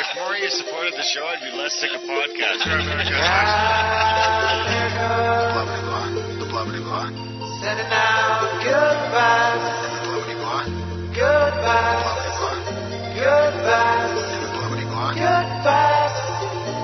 If more of you supported the show, I'd be less sick of podcasts. The blah blah. Sending out good vibes. Good vibes. Good vibes. Good vibes.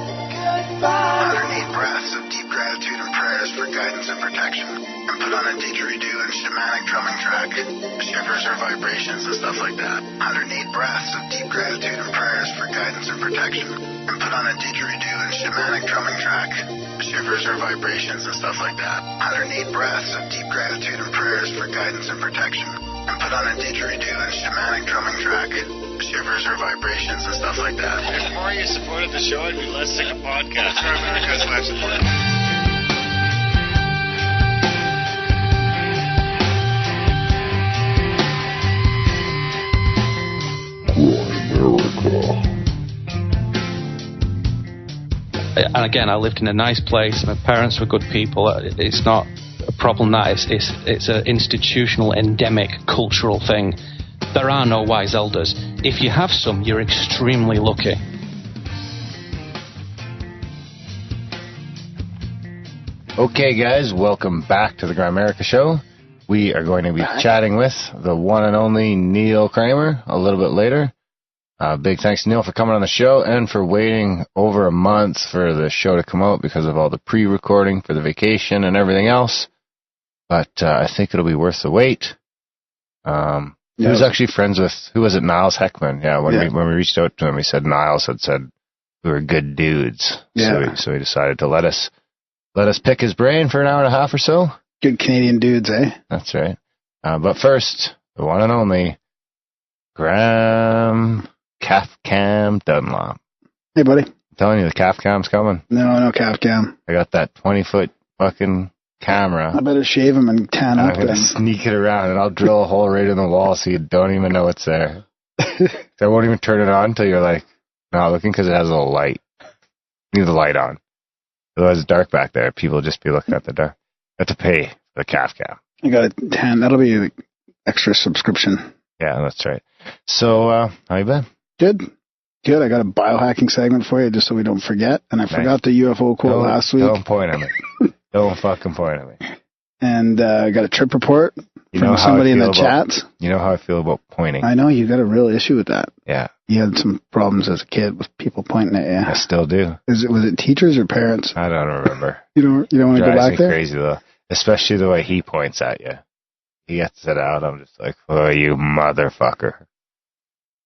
Good vibes. 108 breaths of deep gratitude and prayers for guidance and protection. And put on a didgeridoo and shamanic drumming track. Shivers or vibrations and stuff like that. 108 breaths of deep gratitude and prayers for guidance and protection. And put on a didgeridoo and shamanic drumming track. Shivers or vibrations and stuff like that. 108 breaths of deep gratitude and prayers for guidance and protection. And put on a didgeridoo and shamanic drumming track. Shivers or vibrations and stuff like that. If more of you supported the show, I'd be less sick of podcasts. America's life support. And again, I lived in a nice place. My parents were good people. It's not a problem that it's an institutional, endemic, cultural thing. There are no wise elders. If you have some, you're extremely lucky. Okay, guys, welcome back to the Grimerica Show. We are going to be chatting with the one and only Neil Kramer a little bit later. Big thanks, Neil, for coming on the show and for waiting over a month for the show to come out because of all the pre-recording for the vacation and everything else. But I think it'll be worth the wait. He was actually friends with, who was it, Niles Heckman? Yeah, when we reached out to him, he said Niles had said we were good dudes. Yeah. So he decided to let us pick his brain for an hour and a half or so. Good Canadian dudes, eh? That's right. But first, the one and only Graham Calf-Cam Dunlop. Hey, buddy. I'm telling you, the Calf-Cam's coming. No Calf-Cam. I got that 20-foot fucking camera. I better shave him and tan up. I'm going to sneak it around, and I'll drill a hole right in the wall so you don't even know it's there. I won't even turn it on until you're like, not looking, because it has a little light. Leave the light on. Otherwise, it's dark back there. People will just be looking at the dark. You have to pay for the Calf-Cam. I got a tan. That'll be an extra subscription. Yeah, that's right. So, how you been? Good. I got a biohacking segment for you just so we don't forget. And I forgot the UFO quote last week. Don't point at me. Don't fucking point at me. And I got a trip report from somebody in the chats. You know how I feel about pointing. I know you got a real issue with that. Yeah. You had some problems as a kid with people pointing at you. I still do. Was it teachers or parents? I don't remember. You don't want to go back there? Drives me crazy though. Especially the way he points at you. He gets it out. I'm just like, oh, you motherfucker.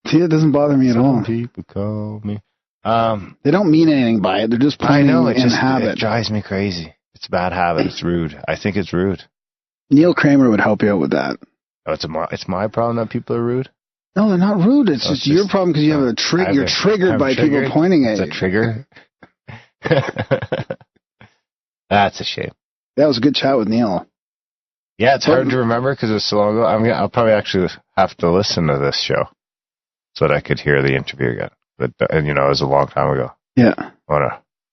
See, it doesn't bother me at all. Some people call me. They don't mean anything by it. They're just pointing in habit. It drives me crazy. It's a bad habit. It's rude. I think it's rude. Neil Kramer would help you out with that. Oh, it's my problem that people are rude? No, they're not rude. It's just your problem because you have you're triggered by people pointing at you. It's a trigger? That's a shame. That was a good chat with Neil. Yeah, it's hard to remember because it was so long ago. I'll probably actually have to listen to this show so that I could hear the interview again. But, it was a long time ago. Yeah. I want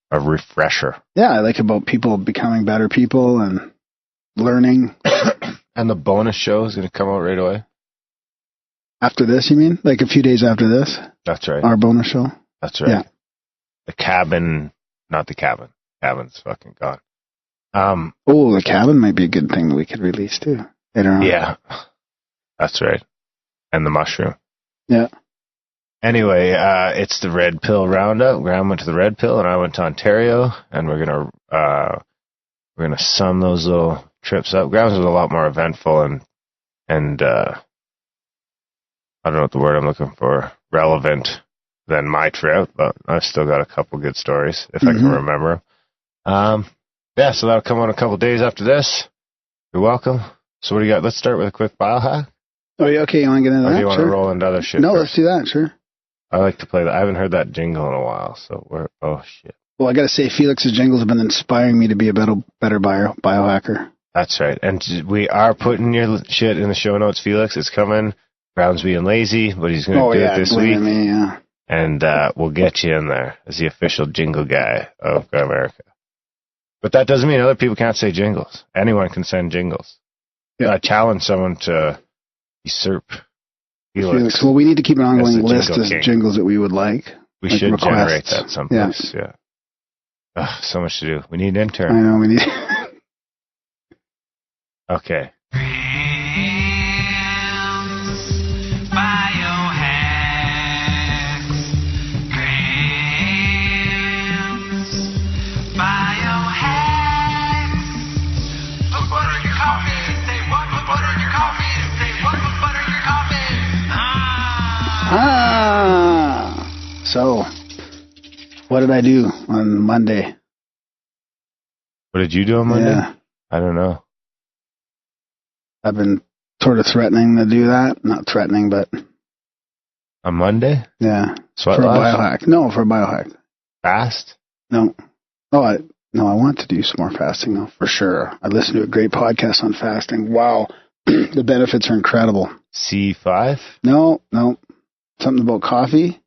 a refresher. Yeah, I like about people becoming better people and learning. And the bonus show is going to come out right away. After this, you mean? Like a few days after this? That's right. Our bonus show? That's right. Yeah. The cabin, not the cabin. Cabin's fucking gone. The cabin might be a good thing that we could release too. I don't know. Yeah. That's right. And the mushroom. Yeah. Anyway, it's the Red Pill Roundup. Graham went to the Red Pill, and I went to Ontario, and we're gonna sum those little trips up. Graham's was a lot more eventful and I don't know what the word I'm looking for, relevant than my trip, but I've still got a couple good stories if I can remember. Yeah, so that'll come on a couple days after this. You're welcome. So what do you got? Let's start with a quick biohack. Oh, yeah, okay. You want to get into that? Or do you want to roll into other shit? No, first? let's do that, sure. I like to play that. I haven't heard that jingle in a while, so oh, shit. Well, I got to say, Felix's jingles have been inspiring me to be a better biohacker. That's right. And we are putting your shit in the show notes, Felix. It's coming. Brown's being lazy, but he's going to do it this week. Me, yeah. And we'll get you in there as the official jingle guy of Grimerica. But that doesn't mean other people can't say jingles. Anyone can send jingles. Yeah. I challenge someone to usurp Felix. Well, we need to keep an ongoing list of jingles that we would like. We like should requests. generate that someplace. Yeah. Ugh, so much to do. We need an intern. I know we need. Okay. So, what did I do on Monday? What did you do on Monday? Yeah. I don't know. I've been sort of threatening to do that. Not threatening, but... On Monday? Yeah. Sweat for a lodge? biohack. No, for a biohack. Fast? No. Oh, I want to do some more fasting, though, for sure. I listened to a great podcast on fasting. Wow. The benefits are incredible. C5? No. Something about coffee.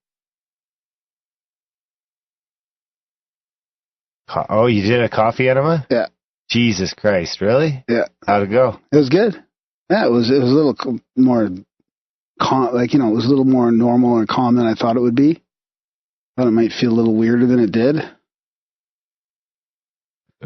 Oh, you did a coffee enema? Yeah. Jesus Christ, really? Yeah. How'd it go? It was good. Yeah, it was a little more calm, it was a little more normal or calm than I thought it would be. Thought it might feel a little weirder than it did.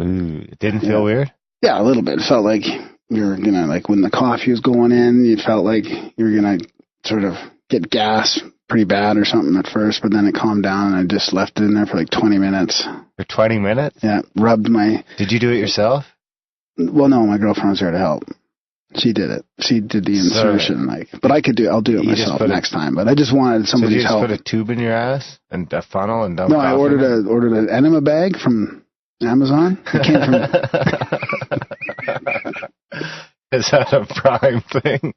Ooh, it didn't feel weird? Yeah, a little bit. It felt like you were gonna, when the coffee was going in, you felt like you were gonna sort of get gas pretty bad or something at first, but then it calmed down and I just left it in there for like 20 minutes. For 20 minutes? Yeah, rubbed my... Did you do it yourself? Well, no, my girlfriend was there to help. She did it. She did the insertion, but I'll do it myself next time. But I just wanted somebody's help. So you just put a tube in your ass and a funnel and dump No, I ordered an enema bag from Amazon. It came from... Is that a Prime thing?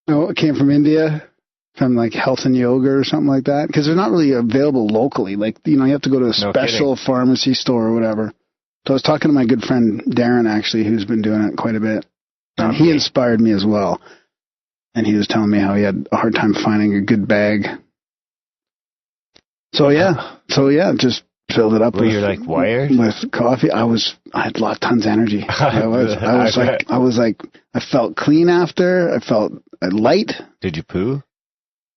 No, it came from India, from Health and Yoga or something like that. Because they're not really available locally. You have to go to a special pharmacy store or whatever. So I was talking to my good friend Darren, actually, who's been doing it quite a bit. And he inspired me as well. And he was telling me how he had a hard time finding a good bag. So yeah, just filled it up. Were you wired? With coffee. I had tons of energy. I felt clean after. I felt light. Did you poo?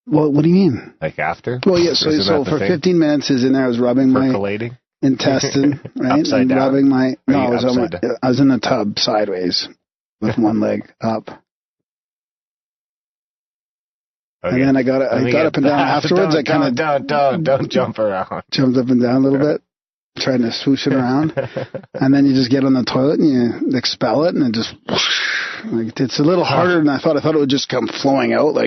Well, what do you mean? After? Well, yeah. So for 15 minutes, is in there. I was rubbing percolating? My intestine, right? Upside down. Rubbing my. No, I down? was in the tub sideways with one leg up. Okay. And then I got up and down afterwards. I kind of don't jump around. Jumped up and down a little bit, trying to swoosh it around, and then you just get on the toilet and you expel it, and it just it's a little harder than I thought. I thought it would just come flowing out.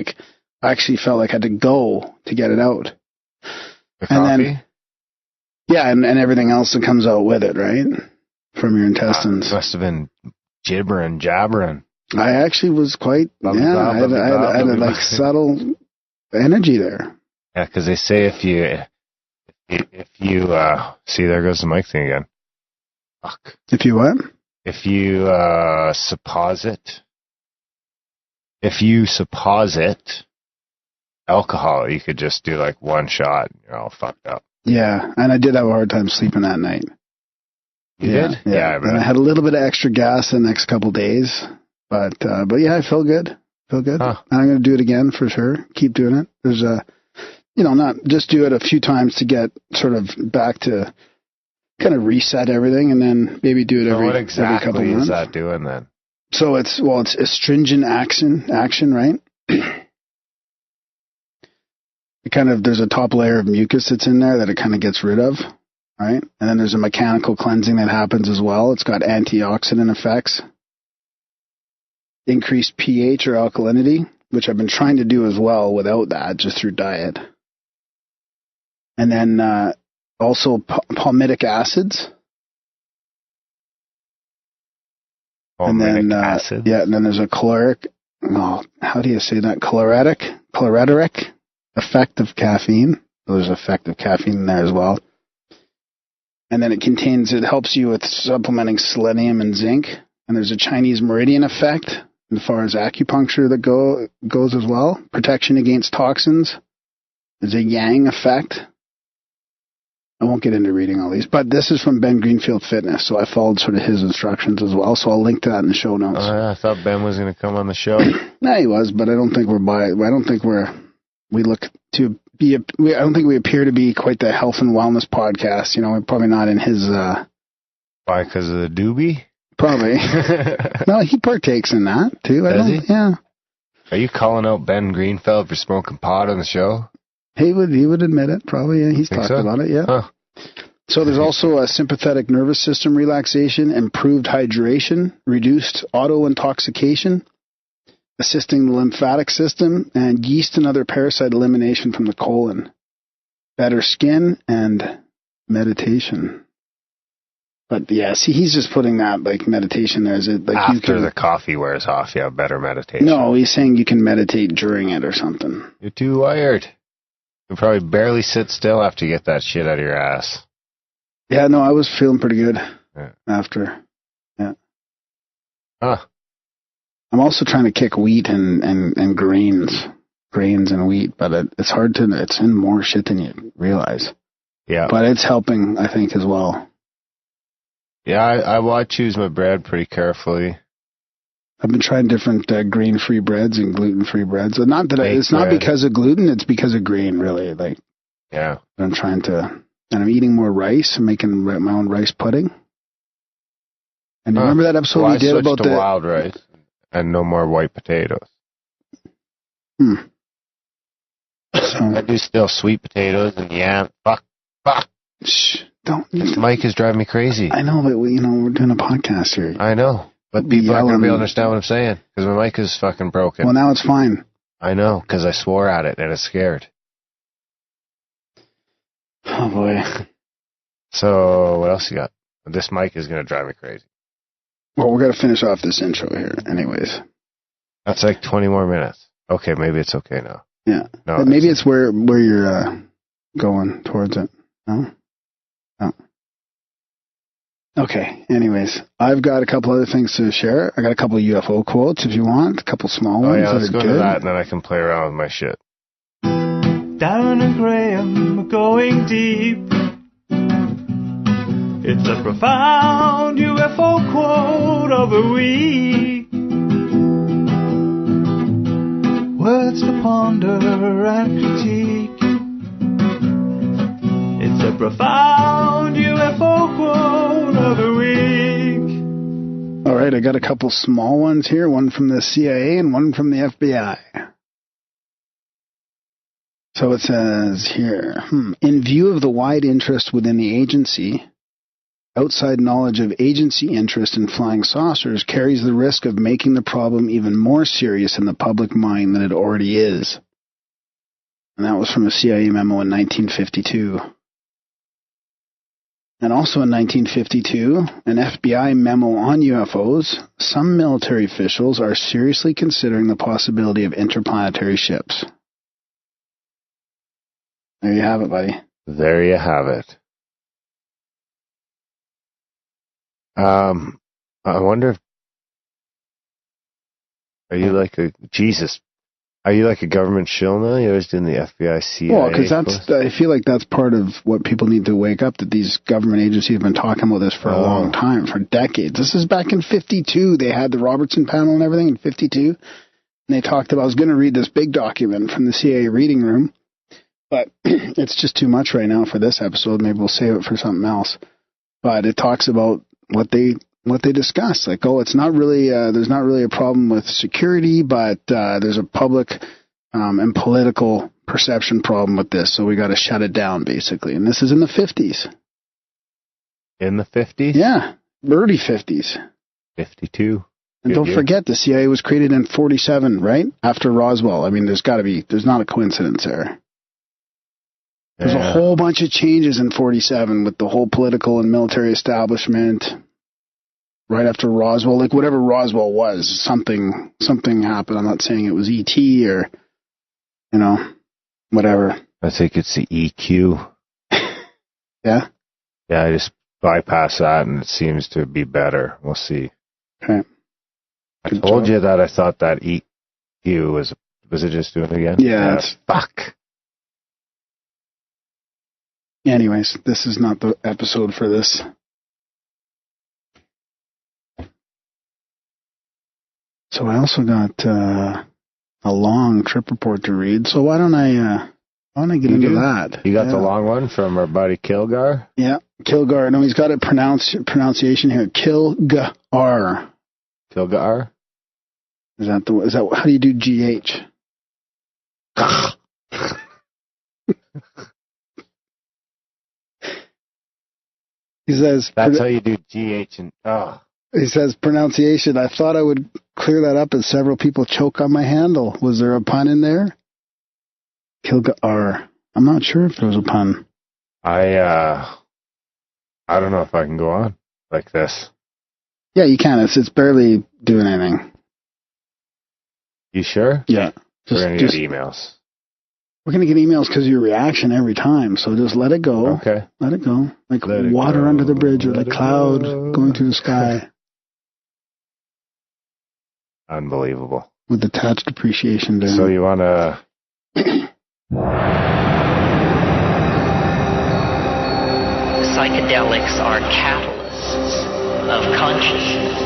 I actually felt like I had to go to get it out. The coffee? Then, yeah, and everything else that comes out with it, right, from your intestines. It must have been jabbering. I actually was quite, I had subtle energy there. Yeah, because they say if you see, there goes the mic thing again. Fuck. If you what? If you supposit alcohol, you could just do one shot and you're all fucked up. Yeah, and I did have a hard time sleeping that night. You did? Yeah. And I had a little bit of extra gas the next couple days. But yeah, I feel good. Huh. I'm going to do it again for sure. Keep doing it. There's not just do it a few times to get sort of back to kind of reset everything, and then maybe do it every couple of months. What exactly is that doing then? So it's astringent action, right? There's a top layer of mucus that's in there that it kind of gets rid of, right? And then there's a mechanical cleansing that happens as well. It's got antioxidant effects. Increased pH or alkalinity, which I've been trying to do as well without that, just through diet. And then also palmitic acids. Acid? Yeah, and then there's a caloric, how do you say that? Chlorhydric effect of caffeine. There's an effect of caffeine in there as well. And then it helps you with supplementing selenium and zinc. And there's a Chinese meridian effect as far as acupuncture that goes as well. Protection against toxins. There's a yang effect. I won't get into reading all these, but this is from Ben Greenfield Fitness, so I followed sort of his instructions as well, so I'll link to that in the show notes. Oh, yeah, I thought Ben was going to come on the show. No, he was, but I don't think we look to I don't think we appear to be quite the health and wellness podcast. You know, we're probably not in his. Why? Because of the doobie? Probably. No, he partakes in that too. Does he? Yeah. Are you calling out Ben Greenfeld for smoking pot on the show? He would admit it. Probably. Yeah. He's talked about it. Yeah. Huh. So there's also a sympathetic nervous system relaxation, improved hydration, reduced auto-intoxication, assisting the lymphatic system, and yeast and other parasite elimination from the colon, better skin, and meditation. But yeah, see, he's just putting that like meditation there. Is it like after the coffee wears off, you have better meditation? No, he's saying you can meditate during it or something. You're too wired. You probably barely sit still after you get that shit out of your ass. Yeah, no, I was feeling pretty good after. Yeah. Huh. I'm also trying to kick wheat and grains and wheat, but it's hard to, it's in more shit than you realize. Yeah. But it's helping, I think, as well. Yeah, I choose my bread pretty carefully. I've been trying different grain-free breads and gluten-free breads. Not that it's not because of gluten, it's because of grain, really. Like, yeah. I'm trying to, and I'm eating more rice. I'm making my own rice pudding. And remember that episode we did about the wild rice and no more white potatoes. So, I do still sweet potatoes and yam. Fuck. Shh, don't. Mike is driving me crazy. I know, but we're doing a podcast here. I know, but people aren't going to be able to understand what I'm saying because my mic is fucking broken. Well, now it's fine. I know, because I swore at it and it's scared. Oh boy. So what else you got? This mic is going to drive me crazy. Well, we're going to finish off this intro here, anyways. That's like 20 more minutes. Okay, maybe it's okay now. Yeah. No, but maybe it's where you're going towards it. No? No. Okay, anyways. I've got a couple other things to share. I got a couple of UFO quotes if you want. A couple small ones. Oh, yeah, let's go to that, and then I can play around with my shit. Darren and Graham are going deep. It's a profound UFO quote of the week. Words to ponder and critique. It's a profound UFO quote of the week. All right, I got a couple small ones here, one from the CIA and one from the FBI. So it says here, in view of the wide interest within the agency, outside knowledge of agency interest in flying saucers carries the risk of making the problem even more serious in the public mind than it already is. And that was from a CIA memo in 1952. And also in 1952, an FBI memo on UFOs, some military officials are seriously considering the possibility of interplanetary ships. There you have it, buddy. There you have it. I wonder if, are you like a government shill now? You always doing the FBI, CIA? Well, because I feel like that's part of what people need to wake up, that these government agencies have been talking about this for a long time, for decades. This is back in 52. They had the Robertson panel and everything in 52. And they talked about, I was going to read this big document from the CIA reading room, but it's just too much right now for this episode. Maybe we'll save it for something else. But it talks about what they discuss. Like, it's not really, there's not really a problem with security, but there's a public and political perception problem with this, so we got to shut it down, basically. And this is in the 50s. In the 50s? Yeah, early 50s. 52. And don't forget, the CIA was created in 47, right? After Roswell. I mean, there's not a coincidence there. There's a whole bunch of changes in 47 with the whole political and military establishment. Right after Roswell, like whatever Roswell was, something happened. I'm not saying it was ET or, whatever. I think it's the EQ. Yeah? Yeah, I just bypass that and it seems to be better. We'll see. Okay. I told you that I thought that EQ was it just doing it again? Yeah. Fuck. Anyways, this is not the episode for this. So I also got a long trip report to read. So why don't I I want to get into that. You got the long one from our buddy Kilgar? Yeah, Kilgar. No, he's got a pronunciation here. Kilgar. Kilgar? Is that how do you do GH? He says that's how you do GH and He says pronunciation. I thought I would clear that up as several people choke on my handle. Was there a pun in there? Kilgar. I'm not sure if there was a pun. I don't know if I can go on like this. Yeah, you can. It's barely doing anything. You sure? Yeah. We're going to get emails. We're going to get emails because of your reaction every time. So just let it go. Okay. Let it go. Like water under the bridge or like cloud going through the sky. Unbelievable. With attached appreciation down. So you want to... Psychedelics are catalysts of consciousness.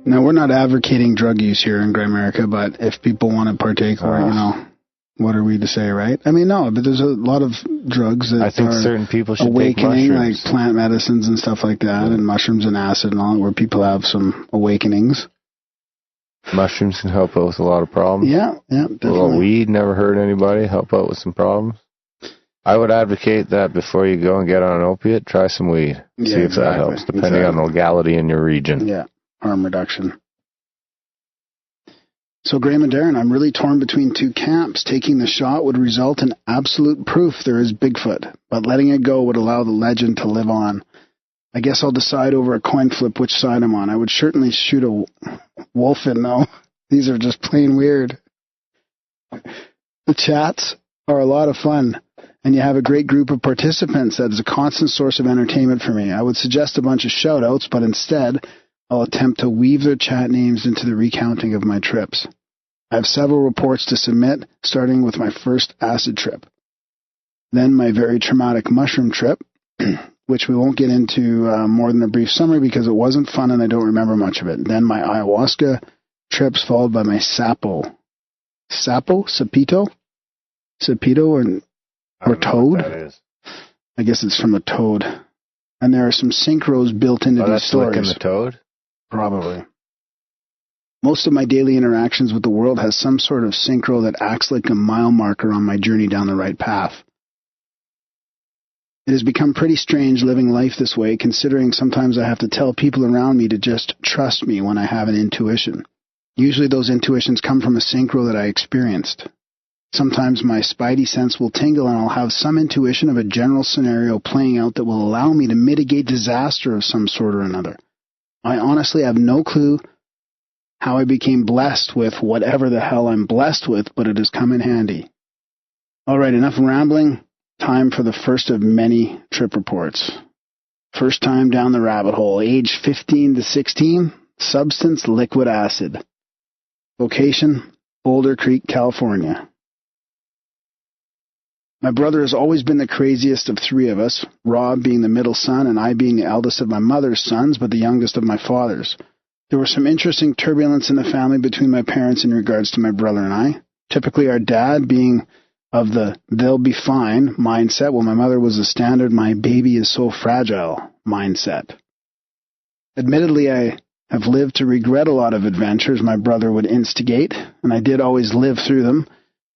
Now, we're not advocating drug use here in Grimerica, but if people want to partake, what are we to say, right? I mean, no, but there's a lot of drugs that I think are certain people should awakening, take like plant medicines and stuff like that, and mushrooms and acid and all, where people have some awakenings. Mushrooms can help out with a lot of problems. Yeah, definitely. Well, weed never hurt anybody, help out with some problems. I would advocate that before you go and get on an opiate, try some weed. See if that helps, depending on the legality in your region. Yeah, harm reduction. So, Graham and Darren, I'm really torn between two camps. Taking the shot would result in absolute proof there is Bigfoot, but letting it go would allow the legend to live on. I guess I'll decide over a coin flip which side I'm on. I would certainly shoot a wolf in, though. These are just plain weird. The chats are a lot of fun, and you have a great group of participants that is a constant source of entertainment for me. I would suggest a bunch of shout-outs, but instead, I'll attempt to weave their chat names into the recounting of my trips. I have several reports to submit, starting with my first acid trip. Then my very traumatic mushroom trip, which we won't get into more than a brief summary because it wasn't fun and I don't remember much of it. Then my ayahuasca trips, followed by my sapito, or toad. I guess it's from a toad. And there are some synchros built into these stories. Licking the toad? Probably. Most of my daily interactions with the world has some sort of synchro that acts like a mile marker on my journey down the right path. It has become pretty strange living life this way, considering sometimes I have to tell people around me to just trust me when I have an intuition. Usually those intuitions come from a synchro that I experienced. Sometimes my spidey sense will tingle and I'll have some intuition of a general scenario playing out that will allow me to mitigate disaster of some sort or another. I honestly have no clue how I became blessed with whatever the hell I'm blessed with, but it has come in handy. All right, enough rambling. Time for the first of many trip reports. First time down the rabbit hole. Age 15 to 16. Substance, liquid acid. Location, Boulder Creek, California. My brother has always been the craziest of three of us, Rob being the middle son and I being the eldest of my mother's sons, but the youngest of my father's. There was some interesting turbulence in the family between my parents in regards to my brother and I. Typically our dad being of the they'll be fine mindset, while my mother was the standard my baby is so fragile mindset. Admittedly, I have lived to regret a lot of adventures my brother would instigate, and I did always live through them.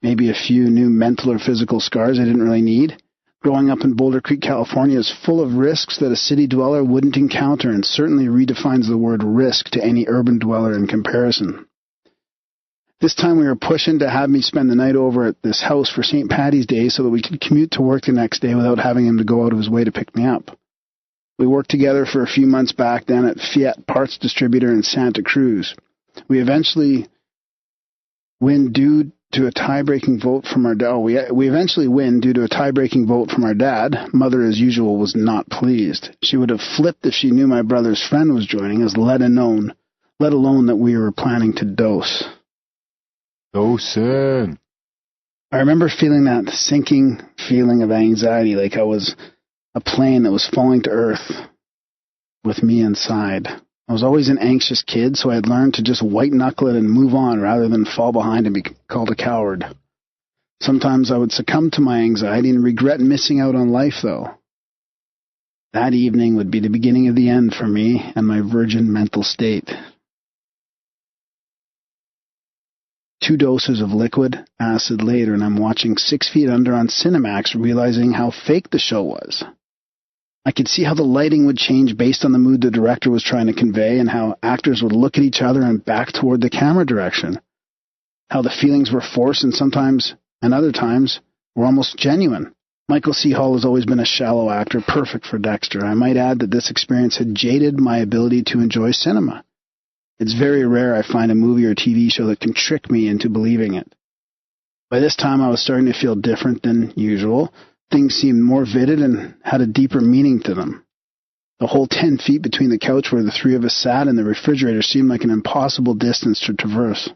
Maybe a few new mental or physical scars I didn't really need. Growing up in Boulder Creek, California is full of risks that a city dweller wouldn't encounter, and certainly redefines the word risk to any urban dweller in comparison. This time we were pushing to have me spend the night over at this house for St. Paddy's Day so that we could commute to work the next day without having him to go out of his way to pick me up. We worked together for a few months back then at Fiat Parts Distributor in Santa Cruz. We eventually win due to a tie-breaking vote from our dad. We eventually win due to a tie-breaking vote from our dad. Mother, as usual, was not pleased. She would have flipped if she knew my brother's friend was joining us, let alone that we were planning to dose. Dosing. I remember feeling that sinking feeling of anxiety, like I was a plane that was falling to earth with me inside. I was always an anxious kid, so I had learned to just white-knuckle it and move on rather than fall behind and be called a coward. Sometimes I would succumb to my anxiety and regret missing out on life, though. That evening would be the beginning of the end for me and my virgin mental state. 2 doses of liquid acid later, and I'm watching 6 Feet Under on Cinemax, realizing how fake the show was. I could see how the lighting would change based on the mood the director was trying to convey, and how actors would look at each other and back toward the camera direction. How the feelings were forced and other times were almost genuine. Michael C. Hall has always been a shallow actor, perfect for Dexter. I might add that this experience had jaded my ability to enjoy cinema. It's very rare I find a movie or TV show that can trick me into believing it. By this time I was starting to feel different than usual. Things seemed more vivid and had a deeper meaning to them. The whole 10 feet between the couch where the 3 of us sat and the refrigerator seemed like an impossible distance to traverse.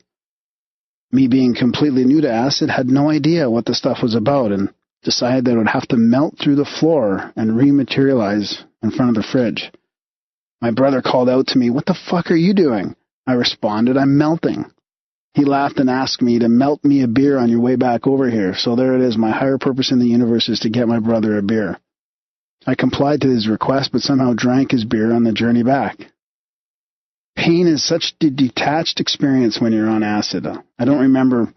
Me being completely new to acid, had no idea what the stuff was about and decided that it would have to melt through the floor and rematerialize in front of the fridge. My brother called out to me, "What the fuck are you doing?" I responded, "I'm melting." He laughed and asked me to melt me a beer on your way back over here. So there it is. My higher purpose in the universe is to get my brother a beer. I complied to his request, but somehow drank his beer on the journey back. Pain is such a detached experience when you're on acid. I don't remember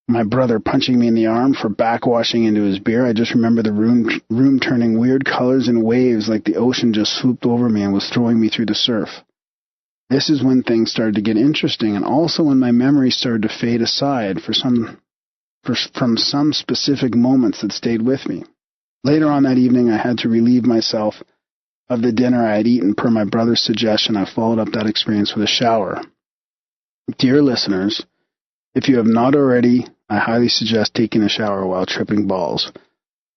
my brother punching me in the arm for backwashing into his beer. I just remember the room turning weird colors and waves like the ocean just swooped over me and was throwing me through the surf. This is when things started to get interesting, and also when my memory started to fade aside from some specific moments that stayed with me. Later on that evening, I had to relieve myself of the dinner I had eaten. Per my brother's suggestion, I followed up that experience with a shower. Dear listeners, if you have not already, I highly suggest taking a shower while tripping balls.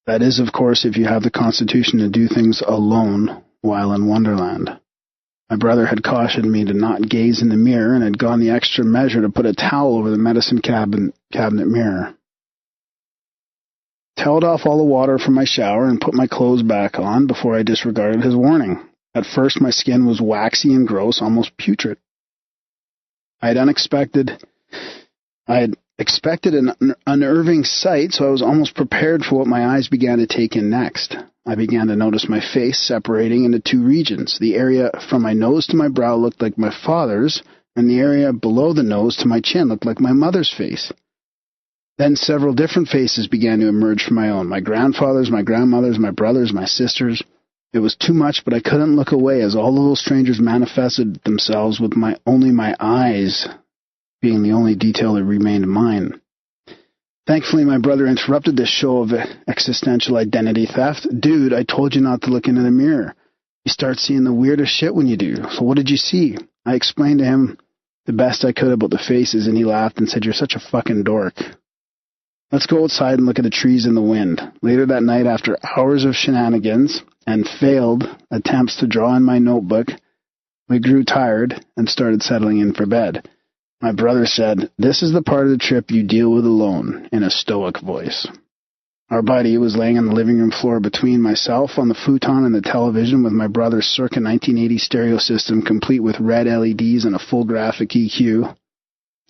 That is, of course, if you have the constitution to do things alone while in Wonderland. My brother had cautioned me to not gaze in the mirror and had gone the extra measure to put a towel over the medicine cabinet mirror. Toweled off all the water from my shower and put my clothes back on before I disregarded his warning. At first, my skin was waxy and gross, almost putrid. I had expected an unnerving sight, so I was almost prepared for what my eyes began to take in next. I began to notice my face separating into 2 regions. The area from my nose to my brow looked like my father's, and the area below the nose to my chin looked like my mother's face. Then several different faces began to emerge from my own. My grandfather's, my grandmother's, my brother's, my sister's. It was too much, but I couldn't look away as all of those strangers manifested themselves with only my eyes being the only detail that remained mine. Thankfully, my brother interrupted this show of existential identity theft. "Dude, I told you not to look into the mirror. You start seeing the weirdest shit when you do. So what did you see?" I explained to him the best I could about the faces, and he laughed and said, "You're such a fucking dork. Let's go outside and look at the trees and the wind." Later that night, after hours of shenanigans and failed attempts to draw in my notebook, we grew tired and started settling in for bed. My brother said, "This is the part of the trip you deal with alone," in a stoic voice. Our buddy was laying on the living room floor between myself on the futon and the television with my brother's circa 1980 stereo system complete with red LEDs and a full graphic EQ.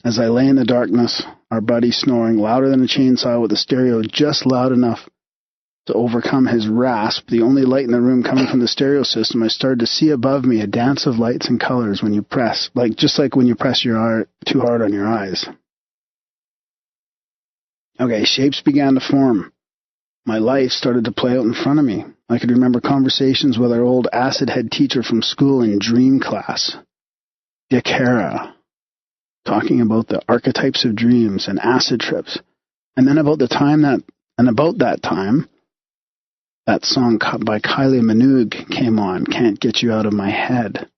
As I lay in the darkness, our buddy snoring louder than a chainsaw with the stereo just loud enough to overcome his rasp, the only light in the room coming from the stereo system, I started to see above me a dance of lights and colors when you press, just like when you press your eye too hard on your eyes. Okay, shapes began to form. My life started to play out in front of me. I could remember conversations with our old acid head teacher from school in dream class, Dick Hara, talking about the archetypes of dreams and acid trips. And then about that time, that song by Kylie Minogue came on, "Can't Get You Out of My Head."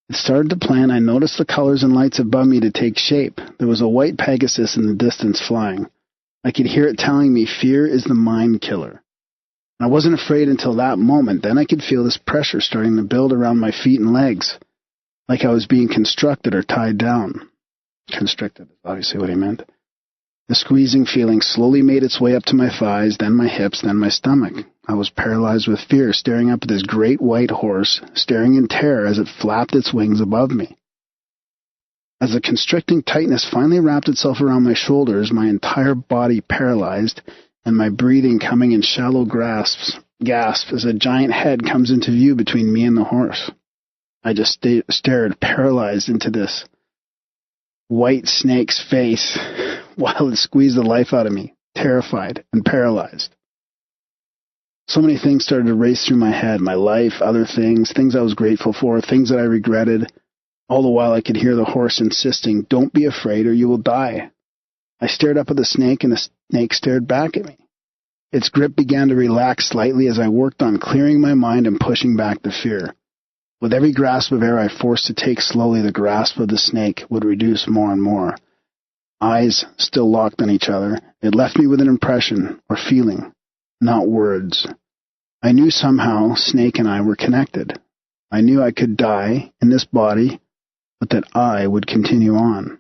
It started to play, and I noticed the colors and lights above me to take shape. There was a white Pegasus in the distance flying. I could hear it telling me fear is the mind killer. I wasn't afraid until that moment. Then I could feel this pressure starting to build around my feet and legs, like I was being constructed or tied down. Constricted is obviously what he meant. The squeezing feeling slowly made its way up to my thighs, then my hips, then my stomach. I was paralyzed with fear, staring up at this great white horse, staring in terror as it flapped its wings above me. As the constricting tightness finally wrapped itself around my shoulders, my entire body paralyzed, and my breathing coming in shallow gasps as a giant head comes into view between me and the horse. I just stared paralyzed into this white snake's face while it squeezed the life out of me, terrified and paralyzed. So many things started to race through my head, my life, other things I was grateful for, things that I regretted. All the while I could hear the horse insisting, "Don't be afraid or you will die." I stared up at the snake and the snake stared back at me. Its grip began to relax slightly as I worked on clearing my mind and pushing back the fear. With every grasp of air I forced to take slowly, the grasp of the snake would reduce more and more. Eyes still locked on each other, it left me with an impression or feeling, not words. I knew somehow Snake and I were connected. I knew I could die in this body, but that I would continue on.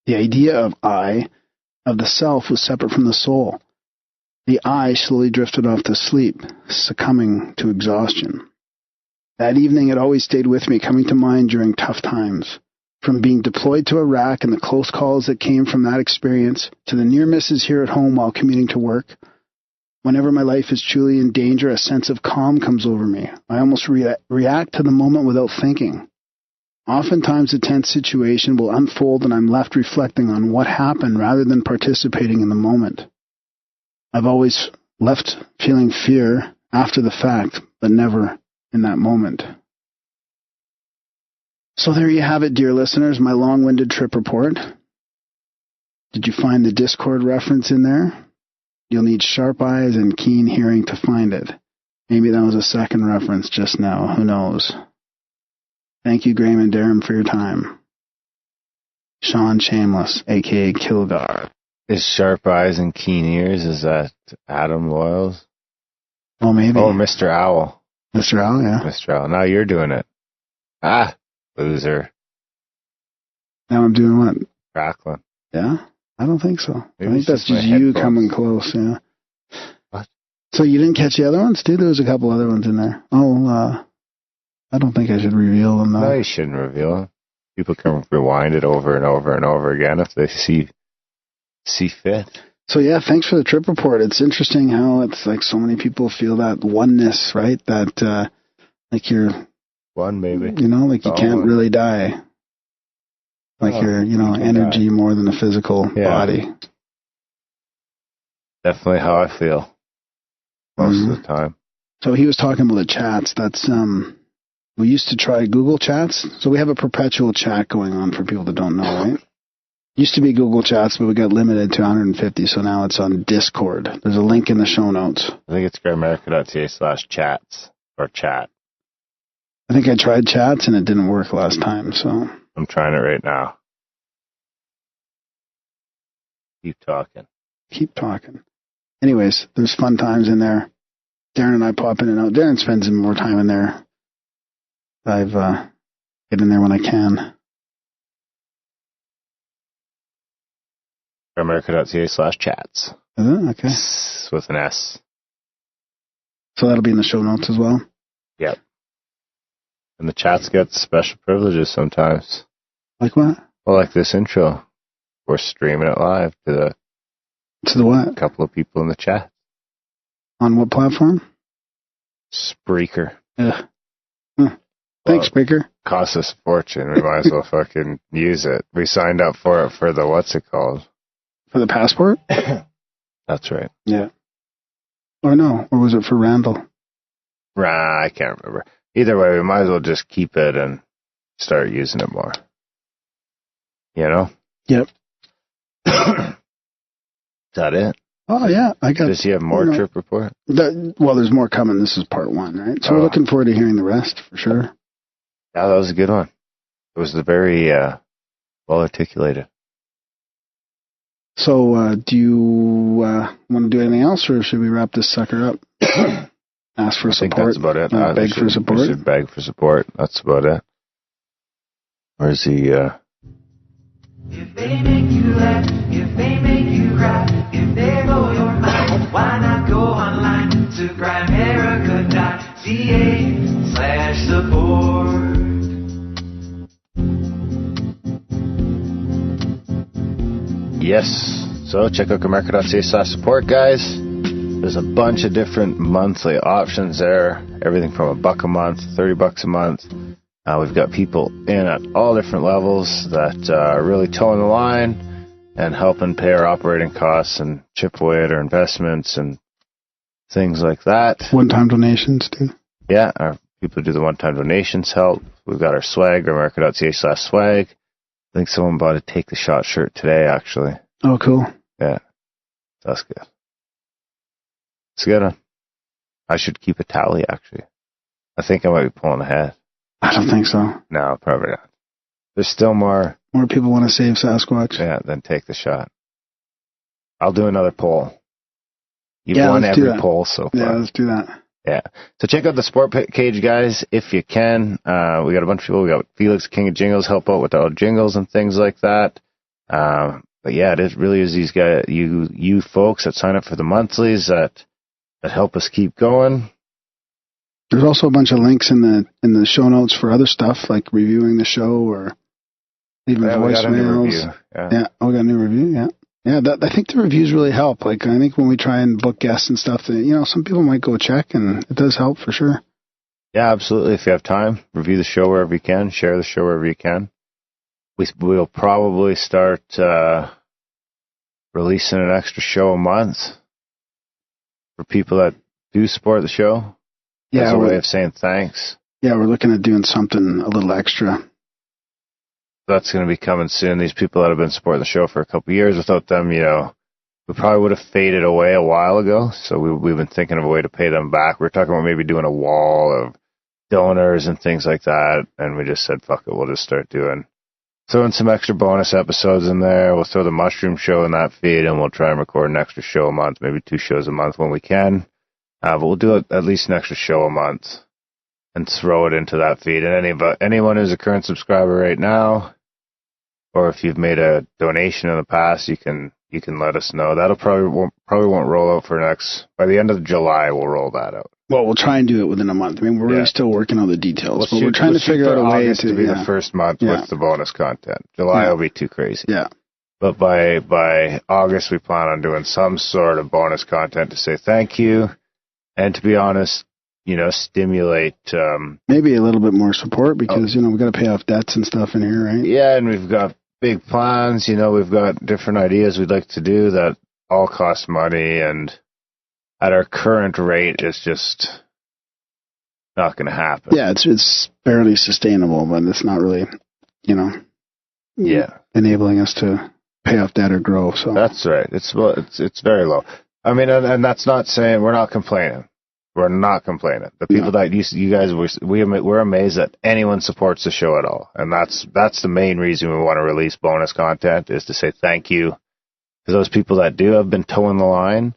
The idea of the self, was separate from the soul. The I slowly drifted off to sleep, succumbing to exhaustion. That evening it always stayed with me, coming to mind during tough times. From being deployed to Iraq and the close calls that came from that experience, to the near misses here at home while commuting to work. Whenever my life is truly in danger, a sense of calm comes over me. I almost react to the moment without thinking. Oftentimes a tense situation will unfold and I'm left reflecting on what happened rather than participating in the moment. I've always left feeling fear after the fact, but never in that moment. So there you have it, dear listeners, my long-winded trip report. Did you find the Discord reference in there? You'll need sharp eyes and keen hearing to find it. Maybe that was a second reference just now. Who knows? Thank you, Graham and Darren, for your time. Sean Shameless, a.k.a. Kilgar. Is sharp eyes and keen ears, is that Adam Loyals? Oh, maybe. Oh, Mr. Owl. Mr. Owl, yeah. Mr. Owl. Now you're doing it. Ah, loser. Now I'm doing what? Crackling. Yeah? I don't think so. Maybe I think that's just you coming close, yeah. What? So you didn't catch the other ones, too? There was a couple other ones in there. Oh, I don't think I should reveal them, though. No, you shouldn't reveal them. People can rewind it over and over and over again if they see fit. So yeah, thanks for the trip report. It's interesting how it's like so many people feel that oneness, right? That, like you're... One, maybe. You know, like you can't really die. Like you're, energy more than a physical body. Definitely how I feel most of the time. So he was talking about the chats. That's, we used to try Google Chats. So we have a perpetual chat going on for people that don't know, right? Used to be Google Chats, but we got limited to 150, so now it's on Discord. There's a link in the show notes. I think it's grimerica.ca/chats or chat. I think I tried chats and it didn't work last time, so. I'm trying it right now. Keep talking. Anyways, there's fun times in there. Darren and I pop in and out. Darren spends more time in there. I've get in there when I can. grimerica.ca/chats. Okay. With an S. So that'll be in the show notes as well? Yep. And the chats get special privileges sometimes. Like what? Well, like this intro. We're streaming it live to the what? A couple of people in the chat. On what platform? Spreaker. Ugh. Thanks, Spreaker. Costs us a fortune. We might as well fucking use it. We signed up for it for the, what's it called? For the passport? That's right. Yeah. Or no, or was it for Randall? I can't remember. Either way, we might as well just keep it and start using it more. You know? Yep. Is that it? Oh, yeah. Does he have more trip report? Well, there's more coming. This is part one, right? So we're looking forward to hearing the rest, for sure. Yeah, that was a good one. It was very well articulated. So, do you want to do anything else, or should we wrap this sucker up? Ask for support. I think that's about it. Beg for support. We should beg for support. That's about it. Where's the... If they make you laugh, if they make you cry, if they blow your mind, why not go online? to Grimerica.ca/support. Yes. So check out Grimerica.ca/support, guys. There's a bunch of different monthly options there. Everything from $1 a month, $30 a month. We've got people in at all different levels that are really towing the line and helping pay our operating costs and chip away at our investments and things like that. One-time donations, too. Yeah, our people who do the one-time donations help. We've got our swag, Grimerica.ca/swag. I think someone bought a Take the Shot shirt today, actually. Oh, cool. Yeah, that's good. It's a good one. I should keep a tally, actually. I think I might be pulling ahead. I don't think so. No, probably not. There's still more. More people want to save Sasquatch. Yeah, then take the shot. I'll do another poll. You've Yeah, won let's do every that. poll so far. Yeah, let's do that. Yeah. So check out the Sport Cage, guys, if you can. We got a bunch of people. We got Felix, King of Jingles, help out with all jingles and things like that. But yeah, it really is these guys, you folks that sign up for the monthlies that help us keep going. There's also a bunch of links in the show notes for other stuff, like reviewing the show or leaving voicemails. Yeah, we got a new review. Yeah. Yeah, I think the reviews really help. Like, I think when we try and book guests and stuff, some people might go check, and it does help for sure. Yeah, absolutely. If you have time, review the show wherever you can, share the show wherever you can. We'll probably start releasing an extra show a month for people that do support the show. Yeah, as a way of saying thanks. Yeah, we're looking at doing something a little extra. That's going to be coming soon. These people that have been supporting the show for a couple of years, without them, we probably would have faded away a while ago. So we've been thinking of a way to pay them back. We're talking about maybe doing a wall of donors and things like that. And we just said, fuck it, we'll just start throwing some extra bonus episodes in there. We'll throw the mushroom show in that feed, and we'll try and record an extra show a month, maybe 2 shows a month when we can. But we'll do at least an extra show a month and throw it into that feed. And anyone who's a current subscriber right now, or if you've made a donation in the past, you can let us know. That'll probably won't roll out by the end of July. We'll roll that out. Well, we'll try and do it within a month. I mean, we're really still working on the details, but we're trying to figure out a way to be the first month with the bonus content. July will be too crazy. Yeah. But by August, we plan on doing some sort of bonus content to say thank you, and to be honest, stimulate maybe a little bit more support because we've got to pay off debts and stuff in here, right? Yeah, and we've got big plans. We've got different ideas we'd like to do that all cost money, and at our current rate, it's just not going to happen. Yeah, it's barely sustainable, but it's not really, enabling us to pay off debt or grow. So that's right. It's very low. I mean, and that's not saying we're not complaining. We're not complaining. The people that you guys we're amazed that anyone supports the show at all, and that's the main reason we want to release bonus content, is to say thank you to those people that have been towing the line,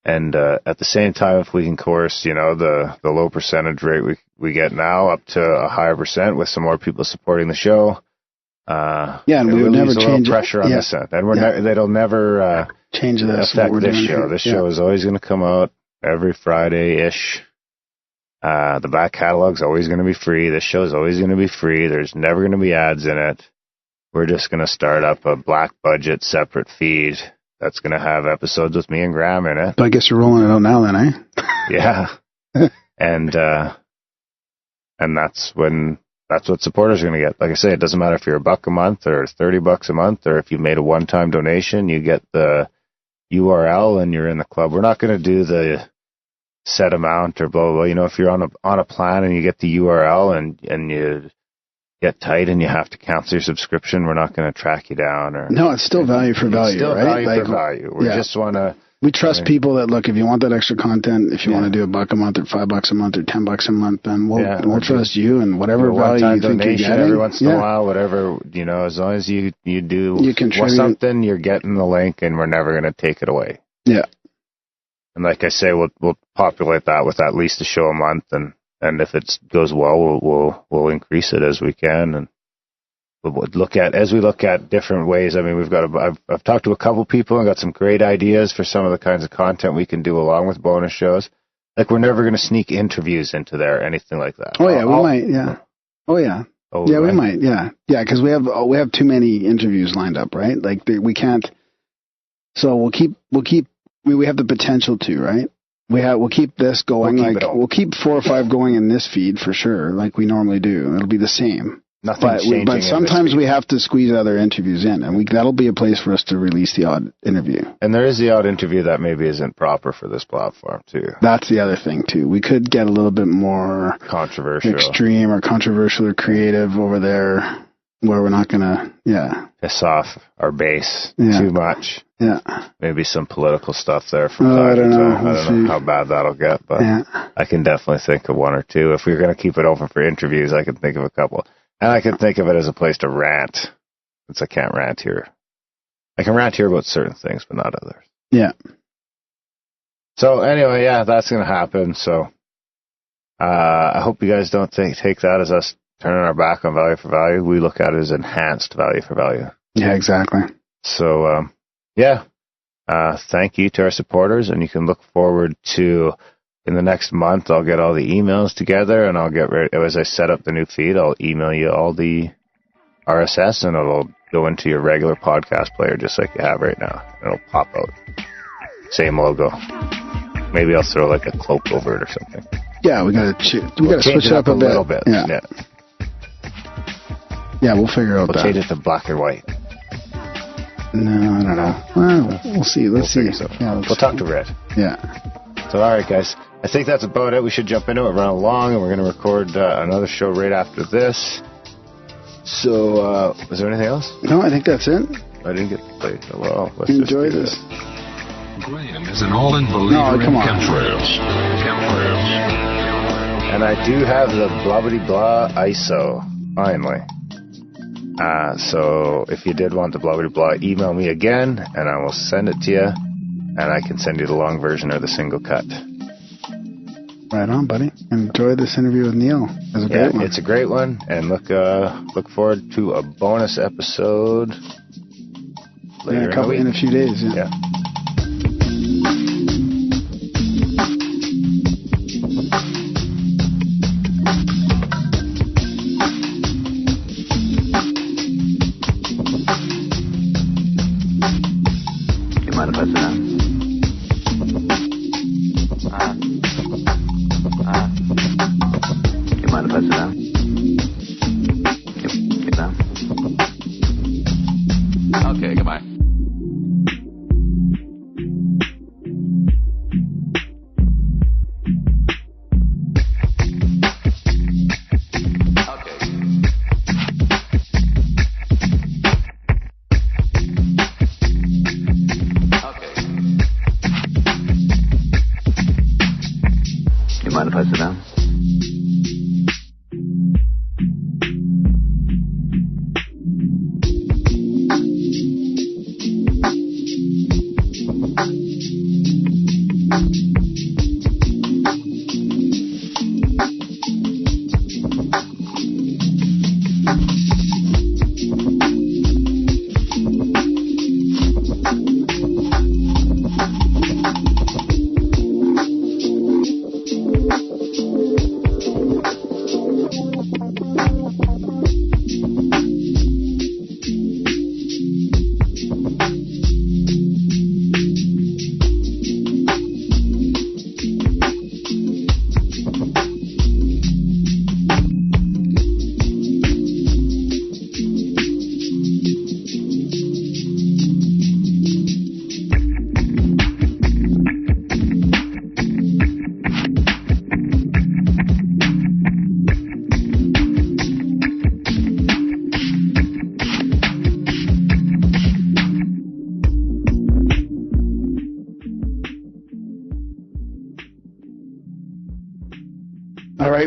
and at the same time, if we can coerce the low percentage rate we get now up to a higher percent with some more people supporting the show. And we would never change pressure on this end, and that'll never change this affect this show. This show is always going to come out every Friday-ish. The back catalog's always going to be free. This show's always going to be free. There's never going to be ads in it. We're just going to start up a black budget separate feed that's going to have episodes with me and Graham in it. But I guess you're rolling it out now then, eh? Yeah. And that's what supporters are going to get. Like I say, it doesn't matter if you're $1 a month or $30 a month, or if you made a one-time donation, you get the URL and you're in the club. We're not going to do the set amount or blah, blah, blah. If you're on a plan and you get the URL and you get tight and you have to cancel your subscription, we're not going to track you down. No, it's still value for value, still right? Value for value. We just want to... We trust people that, look, if you want that extra content, if you want to do $1 a month or $5 a month or $10 a month, then we'll trust you, and whatever value you think you're getting. Every once in a while, whatever, as long as you contribute something, you're getting the link, and we're never going to take it away. Yeah. And like I say, we'll populate that with at least a show a month, and if it goes well, we'll increase it as we can, and as we look at different ways. I mean, I've talked to a couple people and got some great ideas for some of the kinds of content we can do along with bonus shows. Like, we're never going to sneak interviews into there or anything like that. Oh, yeah, we might, yeah. Oh, yeah. Oh, yeah, right. we might, yeah. Yeah, because we have too many interviews lined up, right? Like, we can't... So we have the potential to, right? We'll keep this going. We'll keep 4 or 5 going in this feed for sure, like we normally do. It'll be the same. Nothing changing. But sometimes we have to squeeze other interviews in, and that'll be a place for us to release the odd interview. And there is the odd interview that maybe isn't proper for this platform too. That's the other thing too. We could get a little bit more controversial, extreme, or controversial, or creative over there, where we're not gonna, piss off our base too much. Yeah. Maybe some political stuff there from time to time. I don't know how bad that'll get, but I can definitely think of 1 or 2. If we're going to keep it open for interviews, I can think of a couple. And I can think of it as a place to rant, since I can't rant here. I can rant here about certain things, but not others. Yeah. So anyway, that's going to happen. So I hope you guys don't take that as us turning our back on value for value. We look at it as enhanced value for value. Yeah, exactly. So, thank you to our supporters, and you can look forward to, in the next month, I'll get all the emails together, and I'll get ready. As I set up the new feed, I'll email you all the RSS, and it'll go into your regular podcast player just like you have right now. It'll pop out. Same logo. Maybe I'll throw like a cloak over it or something. Yeah, we gotta switch it up a little bit. Yeah, we'll figure out that. We'll change it to black and white. No, I don't know. Well, we'll see. Let's see. Yeah, we'll talk to Red. Yeah. So, all right, guys. I think that's about it. We should jump into it, run along, and we're going to record another show right after this. So, was there anything else? No, I think that's it. I didn't get to play. Well, let's enjoy this. Graham is an all-in believer in chemtrails. And I do have the blah-blah-blah ISO, finally. So if you did want the blah-blah-blah, email me again, and I will send it to you, and I can send you the long version or the single cut. Right on, buddy. Enjoy this interview with Neil. It's a great one. It's a great one, and look forward to a bonus episode later in a few days. Yeah. Okay, goodbye. You mind if I sit down?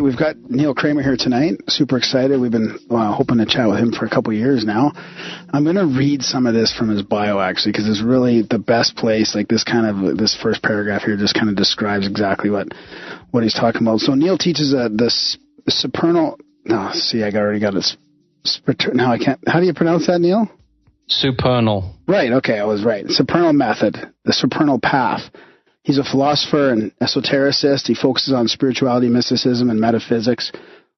We've got Neil Kramer here tonight. Super excited. We've been hoping to chat with him for a couple years now. I'm going to read some of this from his bio, actually, because it's really the best place. Like this first paragraph here just kind of describes exactly what he's talking about. So Neil teaches the supernal. No, see, I already got it. Now I can't. How do you pronounce that, Neil? Supernal. Right. Okay, I was right. Supernal method, the supernal path. He's a philosopher and esotericist. He focuses on spirituality, mysticism, and metaphysics.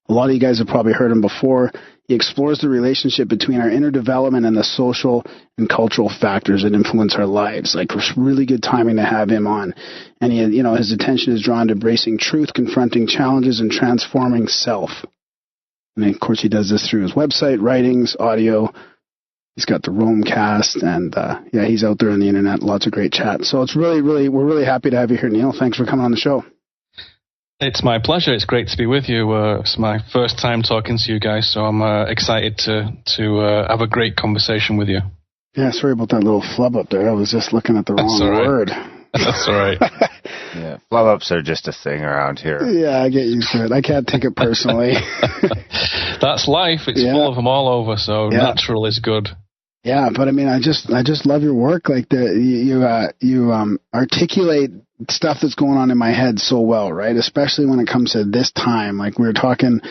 A lot of you guys have probably heard him before. He explores the relationship between our inner development and the social and cultural factors that influence our lives. Like, it's really good timing to have him on. And his attention is drawn to embracing truth, confronting challenges, and transforming self. And of course, he does this through his website, writings, audio. He's got the Romecast, and he's out there on the internet. Lots of great chat. So it's we're really happy to have you here, Neil. Thanks for coming on the show. It's my pleasure. It's great to be with you. It's my first time talking to you guys, so I'm excited to have a great conversation with you. Yeah, sorry about that little flub up there. I was just looking at the wrong word. That's all right. Yeah, flub ups are just a thing around here. Yeah, I get used to it. I can't take it personally. That's life. It's full of them all over, so natural is good. Yeah, but I mean, I just love your work. Like you articulate stuff that's going on in my head so well, right? Especially when it comes to this time. Like, we were talking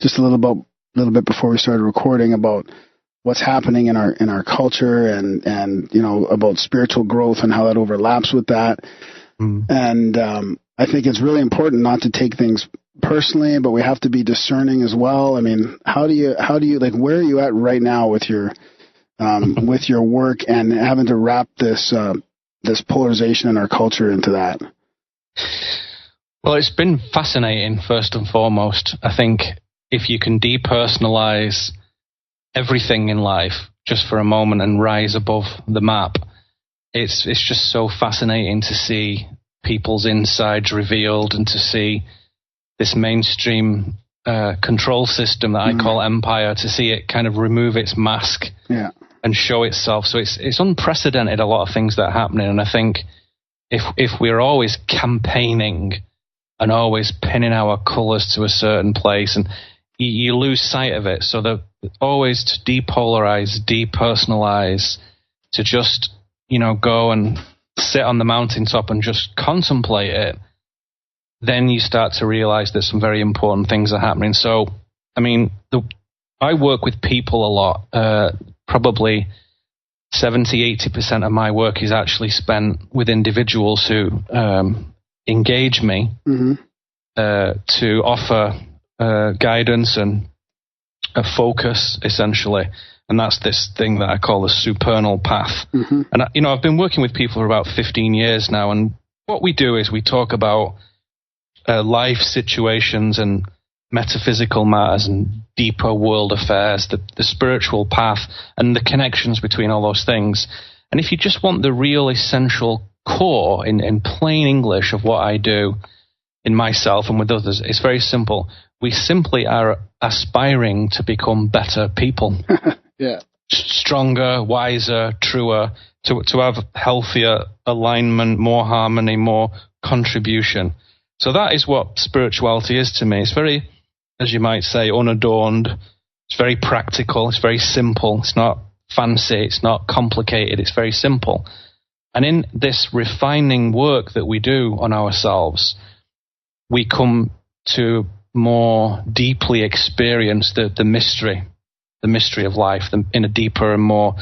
just a little bit before we started recording about what's happening in our culture and about spiritual growth and how that overlaps with that. And I think it's really important not to take things personally, but we have to be discerning as well. I mean, how do you like, where are you at right now with your with your work and having to wrap this polarization in our culture into that? Well, it's been fascinating, first and foremost. I think if you can depersonalize everything in life just for a moment and rise above the map, it's just so fascinating to see people's insides revealed and to see this mainstream control system that I call empire, to see it kind of remove its mask and show itself. So it's unprecedented, a lot of things that are happening. And I think if we're always campaigning and always pinning our colors to a certain place, and you lose sight of it. So that always to depolarize, depersonalize, to just, go and sit on the mountaintop and just contemplate it, then you start to realize that some very important things are happening. So, I mean, I work with people a lot. Probably 70-80% of my work is actually spent with individuals who engage me to offer guidance and a focus, essentially. And that's this thing that I call the supernal path. And, I've been working with people for about 15 years now. And what we do is we talk about life situations and metaphysical matters and deeper world affairs, the spiritual path and the connections between all those things. And if you just want the real essential core in plain English of what I do in myself and with others, it's very simple. We simply are aspiring to become better people. Stronger, wiser, truer, to have healthier alignment, more harmony, more contribution. So that is what spirituality is to me. It's very, as you might say, unadorned. It's very practical. It's very simple. It's not fancy. It's not complicated. It's very simple. And in this refining work that we do on ourselves, we come to more deeply experience the mystery of life in a deeper and more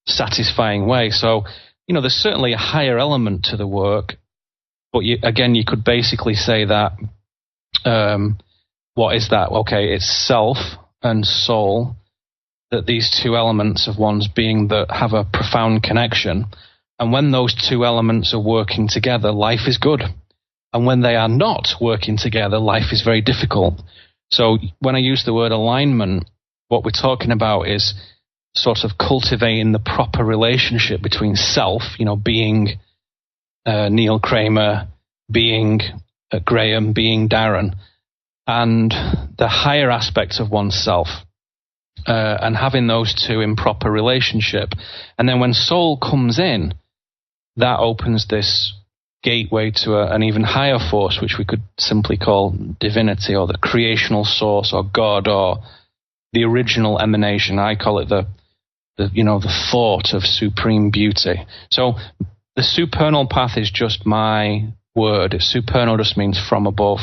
satisfying way. So, there's certainly a higher element to the work, but you could basically say that, what is that? Okay, it's self and soul, that these two elements of one's being that have a profound connection. And when those two elements are working together, life is good. And when they are not working together, life is very difficult. So when I use the word alignment, what we're talking about is sort of cultivating the proper relationship between self, being Neil Kramer, being Graham, being Darren, and the higher aspects of oneself, and having those two in proper relationship. And then when soul comes in, that opens this gateway to an even higher force, which we could simply call divinity, or the creational source, or God, or the original emanation. I call it the thought of supreme beauty. So the supernal path is just my word. Supernal just means from above,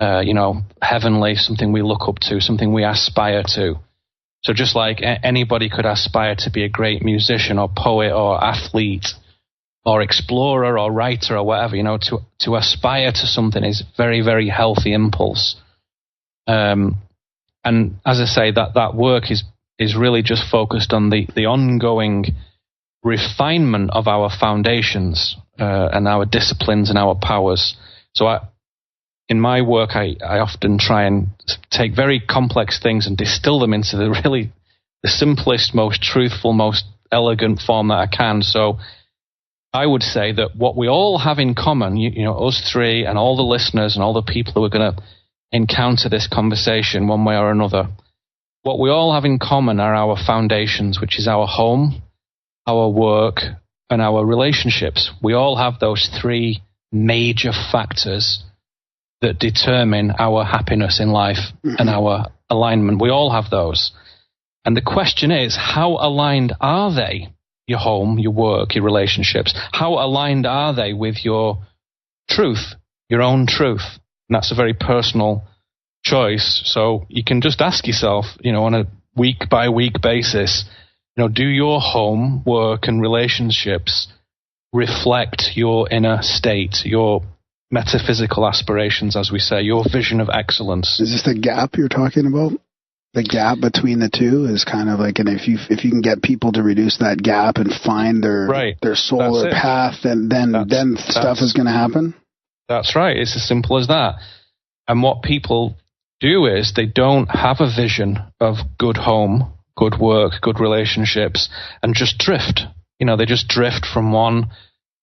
heavenly, something we look up to, something we aspire to. So just like anybody could aspire to be a great musician or poet or athlete or explorer or writer or whatever, to aspire to something is very, very healthy impulse. And as I say, that work is really just focused on the ongoing refinement of our foundations and our disciplines and our powers. So in my work, I often try and take very complex things and distill them into the simplest, most truthful, most elegant form that I can. So I would say that what we all have in common, us three and all the listeners and all the people who are going to encounter this conversation one way or another, what we all have in common are our foundations, which is our home, our work, and our relationships. We all have those three major factors that determine our happiness in life and our alignment. We all have those. And the question is, how aligned are they? Your home, your work, your relationships. How aligned are they with your truth, your own truth? And that's a very personal choice. So you can just ask yourself, on a week-by-week basis, do your home, work, and relationships reflect your inner state, your metaphysical aspirations, as we say, your vision of excellence? Is this the gap you're talking about? The gap between the two is kind of like, and if you can get people to reduce that gap and find their solar path, then stuff is going to happen. That's right. It's as simple as that. And what people do is they don't have a vision of good home, good work, good relationships, and just drift. They just drift from one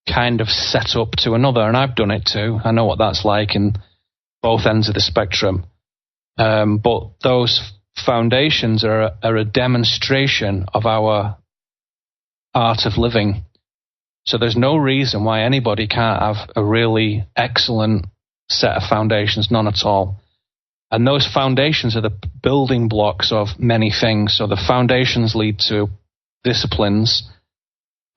kind of setup to another. And I've done it too. I know what that's like in both ends of the spectrum. But those foundations are a demonstration of our art of living. So there's no reason why anybody can't have a really excellent set of foundations, none at all. And those foundations are the building blocks of many things. So the foundations lead to disciplines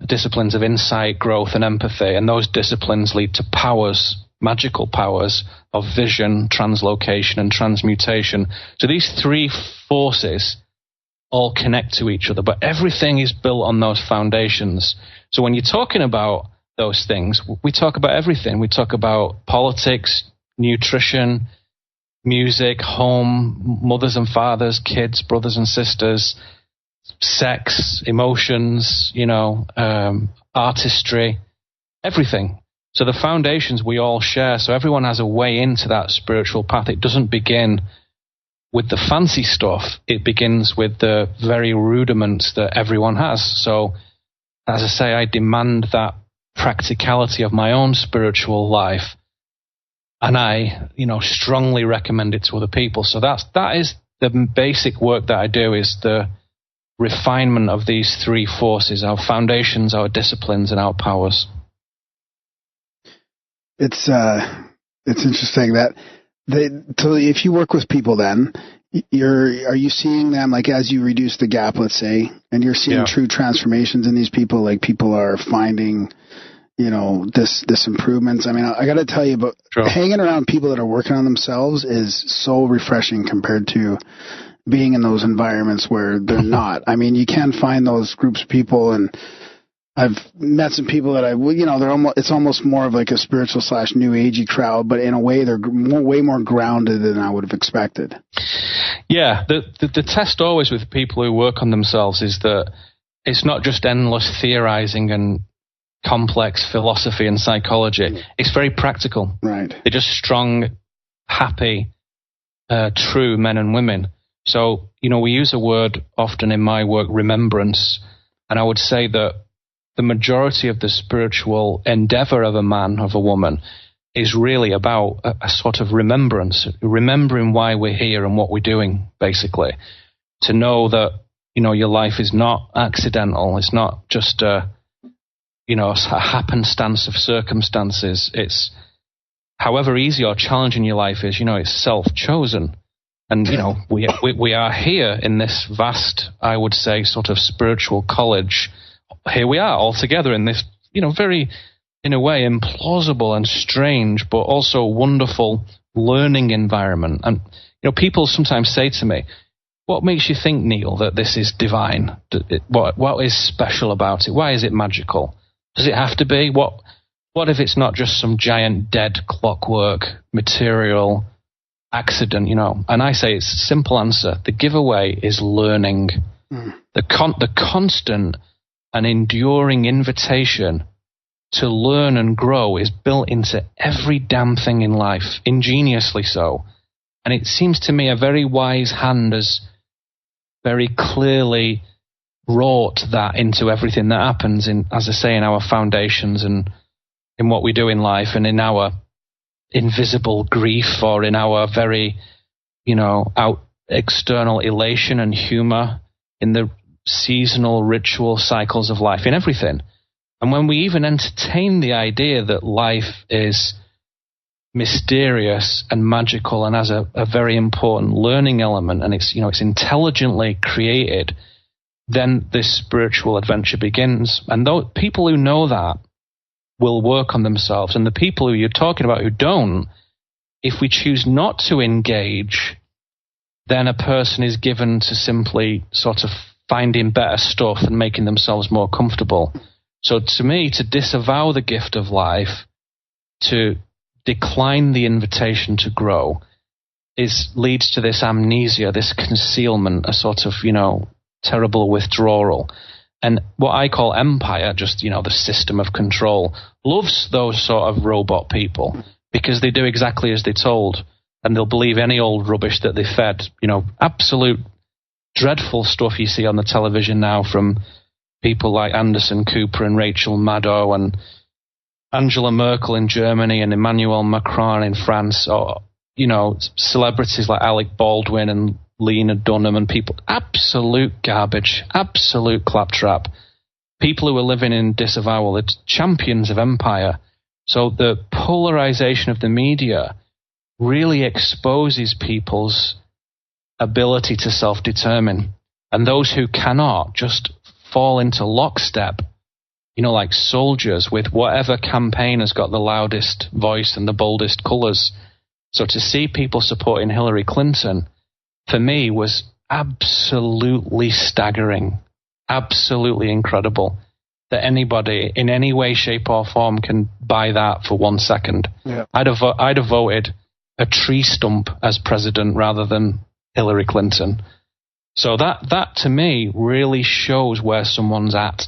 of insight, growth, and empathy. And those disciplines lead to powers, magical powers of vision, translocation, and transmutation. So these three forces all connect to each other, but everything is built on those foundations. So when you're talking about those things, we talk about everything. We talk about politics, nutrition, music, home, mothers and fathers, kids, brothers and sisters, sex, emotions, artistry, everything. So the foundations we all share, so everyone has a way into that spiritual path. It doesn't begin with the fancy stuff. It begins with the very rudiments that everyone has. So, as I say, I demand that practicality of my own spiritual life, and I, strongly recommend it to other people. So that is the basic work that I do, is the refinement of these three forces: our foundations, our disciplines, and our powers. It's interesting that so if you work with people, then are you seeing them, like, as you reduce the gap, let's say, and you're seeing true transformations in these people, like people are finding, this improvements. I mean, I got to tell you, but hanging around people that are working on themselves is so refreshing compared to being in those environments where they're not. I mean, you can find those groups of people, and I've met some people that it's almost more of like a spiritual / new agey crowd, but in a way they're way more grounded than I would have expected. Yeah, the test always with people who work on themselves is that it's not just endless theorizing and complex philosophy and psychology. It's very practical. Right. They're just strong, happy, true men and women. So, we use a word often in my work, remembrance, and I would say that the majority of the spiritual endeavor of a man, of a woman, is really about a sort of remembrance, remembering why we're here and what we're doing, basically. To know that, your life is not accidental. It's not just a happenstance of circumstances. It's however easy or challenging your life is, it's self-chosen. And, we are here in this vast, I would say, sort of spiritual college. Here we are all together in this, very, in a way, implausible and strange, but also wonderful learning environment. And, people sometimes say to me, what makes you think, Neil, that this is divine? What is special about it? Why is it magical? Does it have to be? What if it's not just some giant dead clockwork material accident, you know? And I say it's a simple answer. The giveaway is learning. The constant and enduring invitation to learn and grow is built into every damn thing in life, ingeniously so. And it seems to me a very wise hand has very clearly wrought that into everything that happens in, as I say, in our foundations and in what we do in life and in our invisible grief or in our very, you know, out external elation and humor, in the seasonal ritual cycles of life, in everything. And when we even entertain the idea that life is mysterious and magical and has a very important learning element, and it's, you know, it's intelligently created, then this spiritual adventure begins. And those people who know that will work on themselves, and the people who you're talking about who don't, if we choose not to engage, then a person is given to simply sort of finding better stuff and making themselves more comfortable. So to me, to disavow the gift of life, to decline the invitation to grow, leads to this amnesia, this concealment, a sort of, you know, terrible withdrawal. And what I call empire, just, you know, the system of control, loves those sort of robot people because they do exactly as they're told, and they'll believe any old rubbish that they fed. You know, absolute dreadful stuff you see on the television now from people like Anderson Cooper and Rachel Maddow and Angela Merkel in Germany and Emmanuel Macron in France, or, you know, celebrities like Alec Baldwin and Lena Dunham and people. Absolute garbage, absolute claptrap. People who are living in disavowal, it's champions of empire. So the polarization of the media really exposes people's ability to self-determine. And those who cannot just fall into lockstep, you know, like soldiers with whatever campaign has got the loudest voice and the boldest colors. So to see people supporting Hillary Clinton, for me, was absolutely staggering, absolutely incredible that anybody in any way, shape or form can buy that for 1 second. Yeah. I'd have voted a tree stump as president rather than Hillary Clinton. So that to me really shows where someone's at.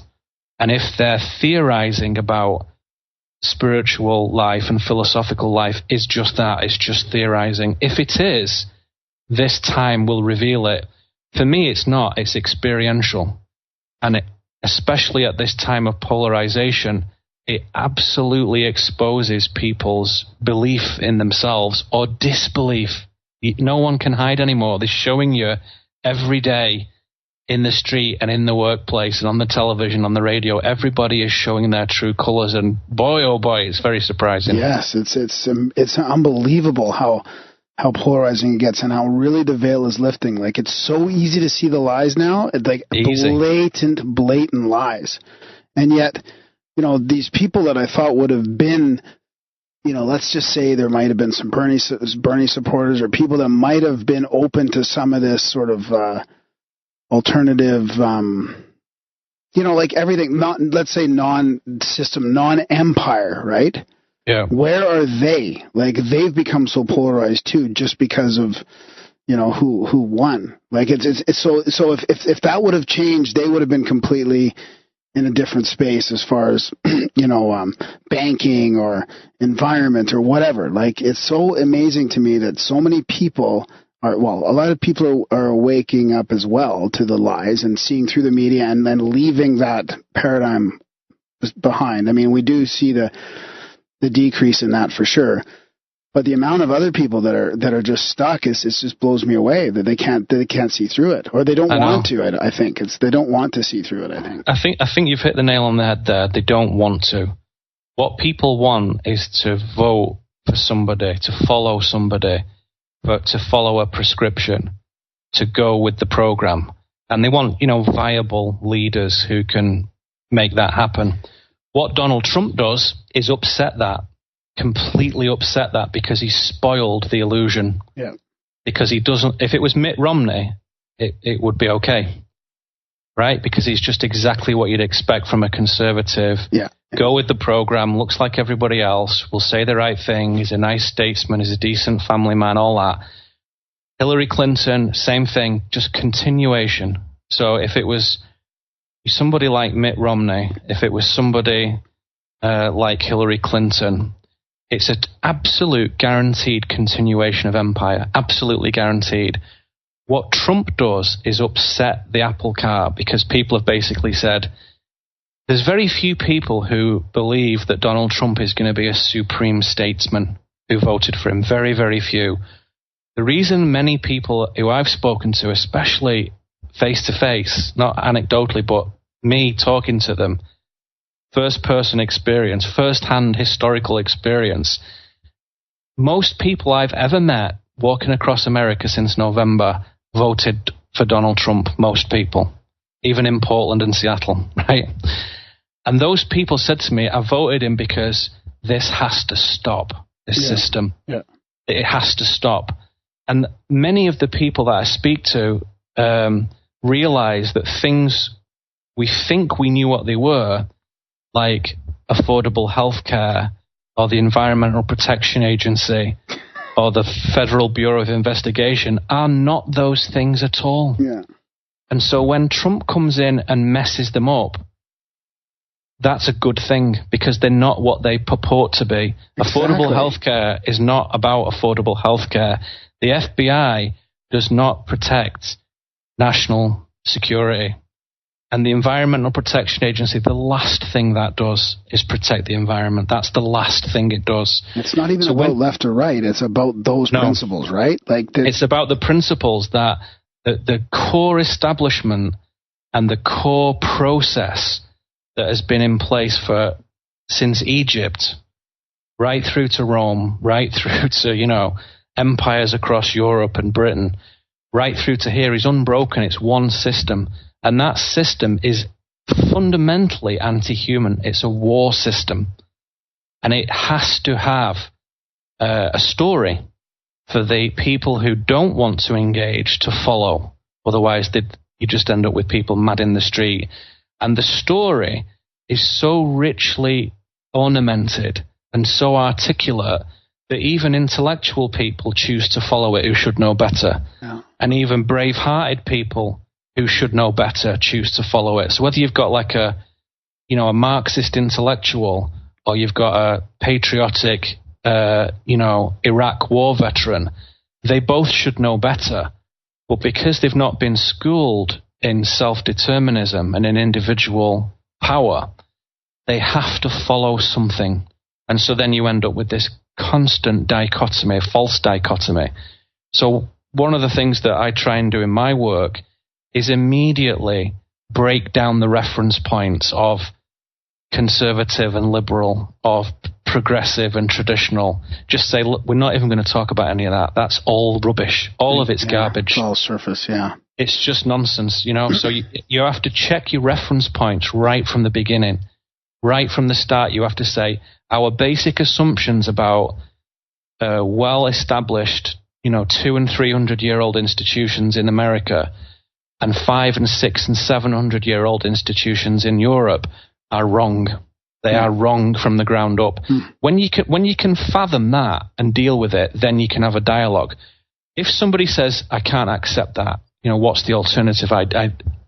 And if they're theorizing about spiritual life and philosophical life is just that, it's just theorizing. If it is, this time will reveal it. For me, it's not. It's experiential. And especially at this time of polarization, it absolutely exposes people's belief in themselves or disbelief. No one can hide anymore. They're showing you every day in the street and in the workplace and on the television, on the radio. Everybody is showing their true colors. And boy, oh boy, it's very surprising. Yes, it's unbelievable how polarizing it gets and how really the veil is lifting. Like, it's so easy to see the lies now. It's like blatant lies. And yet, you know, these people that I thought would have been, you know, let's just say there might have been some Bernie supporters or people that might have been open to some of this sort of alternative, you know, like everything, let's say non-system, non-empire, right? Yeah. Where are they? Like, they've become so polarized too, just because of, you know, who won. Like, it's so if that would have changed, they would have been completely in a different space as far as, you know, banking or environment or whatever. Like, it's so amazing to me that so many people a lot of people are waking up as well to the lies and seeing through the media and then leaving that paradigm behind. I mean, we do see the decrease in that for sure, but the amount of other people that are just stuck is just blows me away, that they can't see through it, or they don't want to. I think they don't want to see through it. I think you've hit the nail on the head there. They don't want to. What people want is to vote for somebody, to follow somebody, but to follow a prescription, to go with the program, and they want, you know, viable leaders who can make that happen. What Donald Trump does is completely upset that, because he spoiled the illusion. Yeah. Because he doesn't, if it was Mitt Romney, it would be okay. right? Because he's just exactly what you'd expect from a conservative. Yeah. Go with the program, looks like everybody else, will say the right thing, he's a nice statesman, he's a decent family man, all that. Hillary Clinton, same thing, just continuation. So if it was somebody like Mitt Romney, if it was somebody like Hillary Clinton, it's an absolute guaranteed continuation of empire, absolutely guaranteed. What Trump does is upset the apple cart, because people have basically said, there's very few people who believe that Donald Trump is going to be a supreme statesman who voted for him. Very, very few. The reason many people who I've spoken to, especially face-to-face, not anecdotally, but me talking to them, first-person experience, first-hand historical experience, most people I've ever met walking across America since November voted for Donald Trump, most people, even in Portland and Seattle, right? And those people said to me, I voted him because this has to stop, this system. Yeah. It has to stop. And many of the people that I speak to realize that things we think we knew what they were, like affordable health care or the Environmental Protection Agency or the Federal Bureau of Investigation, are not those things at all. Yeah. And so when Trump comes in and messes them up, that's a good thing, because they're not what they purport to be. Exactly. Affordable healthcare is not about affordable healthcare. The FBI does not protect national security. And the Environmental Protection Agency, the last thing that does is protect the environment. That's the last thing it does. It's not even about left or right. It's about those principles, right? It's about the principles that the core establishment and the core process that has been in place since Egypt, right through to Rome, right through to, empires across Europe and Britain, right through to here, is unbroken. It's one system. And that system is fundamentally anti-human. It's a war system. And it has to have a story for the people who don't want to engage to follow. Otherwise, you just end up with people mad in the street. And the story is so richly ornamented and so articulate that even intellectual people choose to follow it who should know better. Yeah. And even brave-hearted people who should know better choose to follow it. So whether you've got like a Marxist intellectual, or you've got a patriotic, Iraq war veteran, they both should know better. But because they've not been schooled in self-determinism and in individual power, they have to follow something. And so then you end up with this constant dichotomy, false dichotomy. So one of the things that I try and do in my work is immediately break down the reference points of conservative and liberal, of progressive and traditional. Just say, look, we're not even going to talk about any of that. That's all rubbish. All of it's garbage. It's all surface, yeah. It's just nonsense, So you have to check your reference points right from the beginning. Right from the start, you have to say, our basic assumptions about well-established, 200- and 300-year-old institutions in America and 500- and 600- and 700-year-old institutions in Europe are wrong. They are wrong from the ground up. When you can fathom that and deal with it, then you can have a dialogue. If somebody says, I can't accept that, what's the alternative?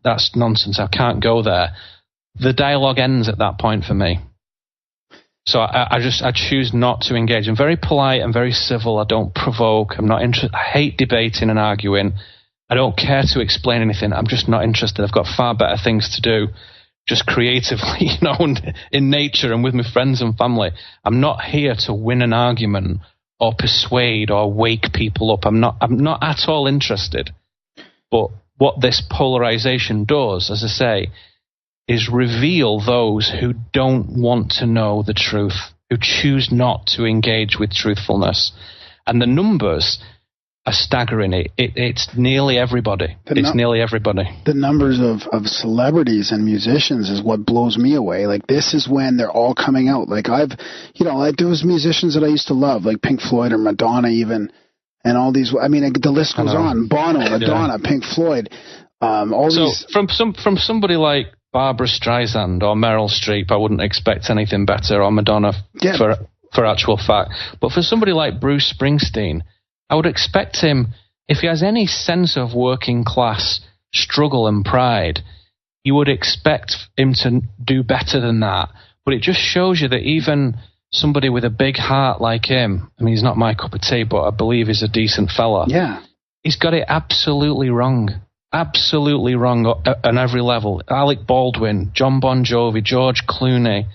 That's nonsense. I can't go there. The dialogue ends at that point for me. So I choose not to engage. I'm very polite. I'm very civil. I don't provoke. I'm not interested. I hate debating and arguing. I don't care to explain anything. I'm just not interested. I've got far better things to do, just creatively, in nature and with my friends and family. I'm not here to win an argument or persuade or wake people up. I'm not at all interested. But what this polarization does, as I say, is reveal those who don't want to know the truth, who choose not to engage with truthfulness. And the numbers are staggering. It's nearly everybody. Nearly everybody. The numbers of celebrities and musicians is what blows me away. Like, this is when they're all coming out. Like, there was musicians that I used to love, like Pink Floyd or Madonna even, and all these. I mean, the list goes on. Bono, Madonna, Pink Floyd. From somebody like Barbara Streisand or Meryl Streep, I wouldn't expect anything better, or Madonna for actual fact. But for somebody like Bruce Springsteen, I would expect him, if he has any sense of working class struggle and pride, you would expect him to do better than that. But it just shows you that even somebody with a big heart like him, I mean, he's not my cup of tea, but I believe he's a decent fella. Yeah. He's got it absolutely wrong. Absolutely wrong on every level. Alec Baldwin, John Bon Jovi, George Clooney,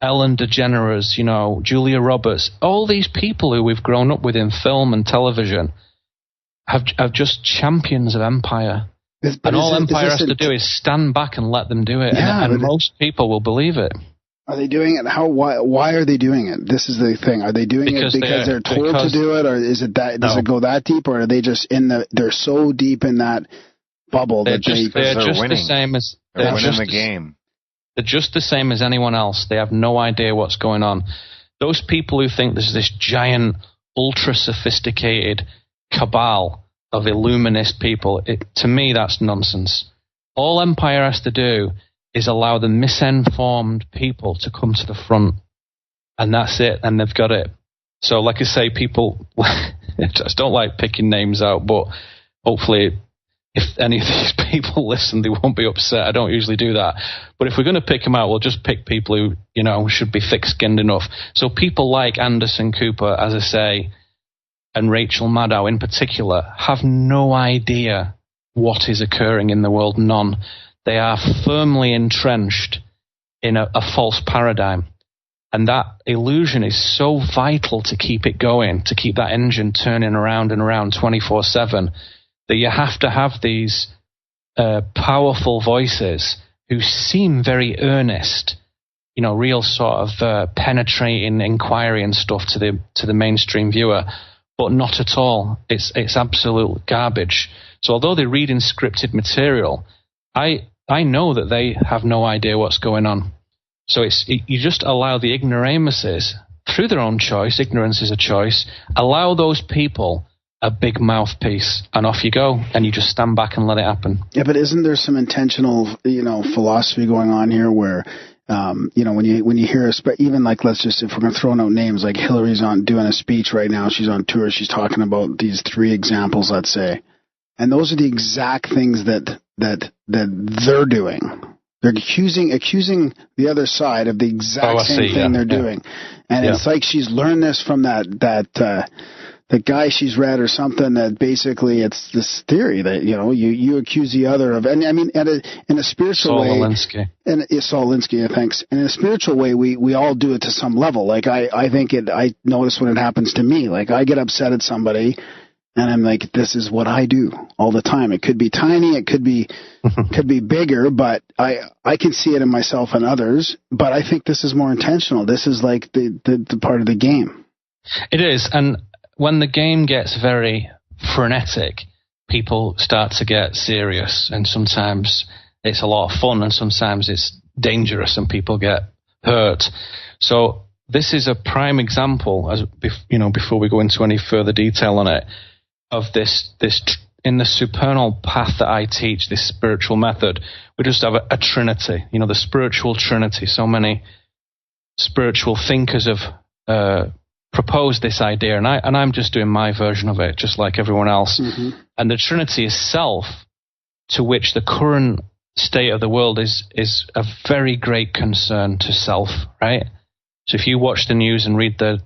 Ellen DeGeneres, Julia Roberts, all these people who we've grown up with in film and television have just champions of empire. And all empire has to do is stand back and let them do it. Yeah, and most people will believe it. Are they doing it? Why are they doing it? This is the thing. Are they doing it because they're told to do it, or is it that? Does it go that deep, or are they just they're so deep in that bubble they're that just winning. The same as they're winning the game. They're just the same as anyone else. They have no idea what's going on. Those people who think there's this giant, ultra-sophisticated cabal of illuminist people, to me, that's nonsense. All empire has to do is allow the misinformed people to come to the front, and that's it, and they've got it. So, like I say, people, I just don't like picking names out, but hopefully, if any of these people listen, they won't be upset. I don't usually do that. But if we're going to pick them out, we'll just pick people who, should be thick-skinned enough. So people like Anderson Cooper, as I say, and Rachel Maddow in particular, have no idea what is occurring in the world. None. They are firmly entrenched in a false paradigm. And that illusion is so vital to keep it going, to keep that engine turning around and around 24/7, that you have to have these powerful voices who seem very earnest, real sort of penetrating inquiry and stuff to the mainstream viewer, but not at all. It's absolute garbage. So although they're reading scripted material, I know that they have no idea what's going on. So you just allow the ignoramuses, through their own choice, ignorance is a choice, allow those people a big mouthpiece, and off you go, and you just stand back and let it happen. Yeah, but isn't there some intentional, philosophy going on here where, when you hear, even like, let's just, if we're going to throw out names, like Hillary's doing a speech right now, she's on tour, she's talking about these 3 examples, let's say, and those are the exact things that they're doing. They're accusing the other side of the exact same thing they're doing, and it's like she's learned this from the guy she's read or something, that basically it's this theory that, you accuse the other of, and I mean, in a spiritual way, Saul Alinsky, thanks. And in a spiritual way, we all do it to some level. Like I think I notice when it happens to me, like I get upset at somebody and I'm like, this is what I do all the time. It could be tiny, it could be bigger, but I can see it in myself and others, but I think this is more intentional. This is like the part of the game. It is. And when the game gets very frenetic, people start to get serious, and sometimes it's a lot of fun, and sometimes it's dangerous, and people get hurt. So this is a prime example, before we go into any further detail on it, of this in the supernal path that I teach, this spiritual method. We just have a trinity, the spiritual trinity. So many spiritual thinkers have proposed this idea, and I'm just doing my version of it, just like everyone else. Mm-hmm. And the Trinity is self, to which the current state of the world is a very great concern to self, right? So if you watch the news and read the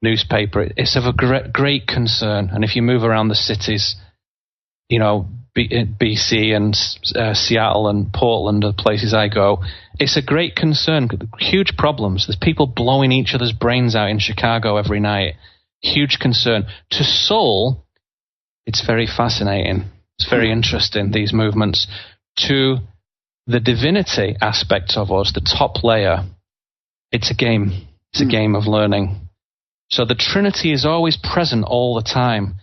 newspaper, it's of a great concern. And if you move around the cities, BC and Seattle and Portland are places I go, it's a great concern. Huge problems. There's people blowing each other's brains out in Chicago every night. Huge concern. To soul, it's very fascinating. It's very interesting, these movements. To the divinity aspect of us, the top layer, it's a game. It's a game of learning. So the Trinity is always present all the time.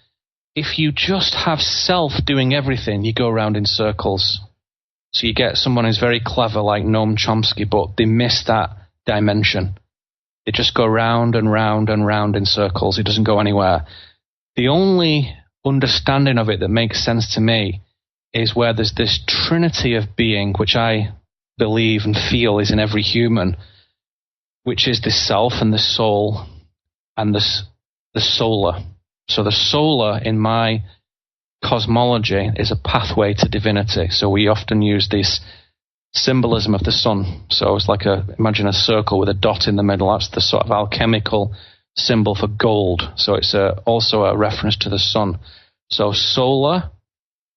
If you just have self doing everything, you go around in circles. So you get someone who's very clever like Noam Chomsky, but they miss that dimension. They just go round and round and round in circles. It doesn't go anywhere. The only understanding of it that makes sense to me is where there's this trinity of being, which I believe and feel is in every human, which is the self and the soul and the solar. So the solar in my cosmology is a pathway to divinity. So we often use this symbolism of the sun. So it's like imagine a circle with a dot in the middle. That's the sort of alchemical symbol for gold. So it's also a reference to the sun. So solar,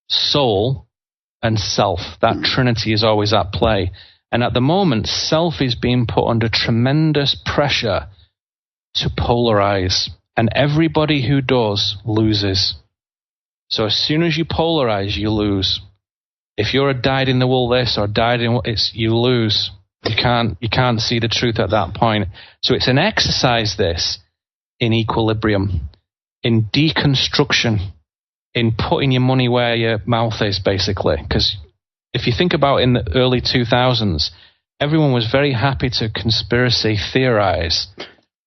soul, and self. That trinity is always at play. And at the moment, self is being put under tremendous pressure to polarize. And everybody who does loses. So as soon as you polarize, you lose. If you're a dyed-in-the-wool this or you lose. You can't see the truth at that point. So it's an exercise, this, in equilibrium, in deconstruction, in putting your money where your mouth is, basically. Because if you think about in the early 2000s, everyone was very happy to conspiracy theorize.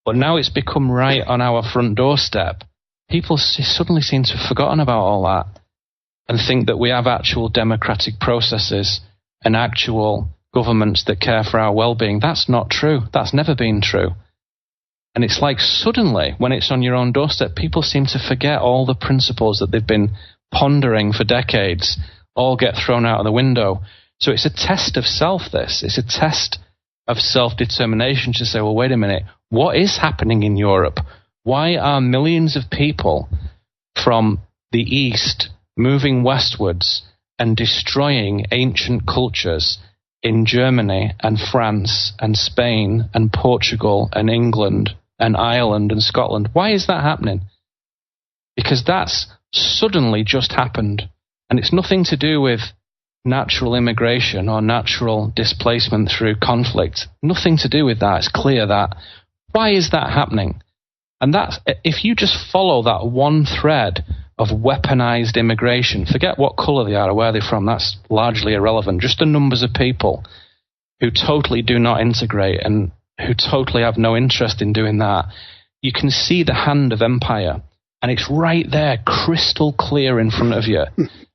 But now it's become right on our front doorstep. People suddenly seem to have forgotten about all that and think that we have actual democratic processes and actual governments that care for our well-being. That's not true. That's never been true. And it's like suddenly, when it's on your own doorstep, people seem to forget all the principles that they've been pondering for decades, all get thrown out of the window. So it's a test of self, this. It's a test of self-determination to say, well, wait a minute, what is happening in Europe? Why are millions of people from the East moving westwards and destroying ancient cultures in Germany and France and Spain and Portugal and England and Ireland and Scotland? Why is that happening? Because that's suddenly just happened. And it's nothing to do with natural immigration or natural displacement through conflict. Nothing to do with that. It's clear that. Why is that happening? And that's, if you just follow that one thread of weaponized immigration, forget what color they are or where they're from, that's largely irrelevant. Just the numbers of people who totally do not integrate and who totally have no interest in doing that. You can see the hand of empire, and it's right there, crystal clear in front of you.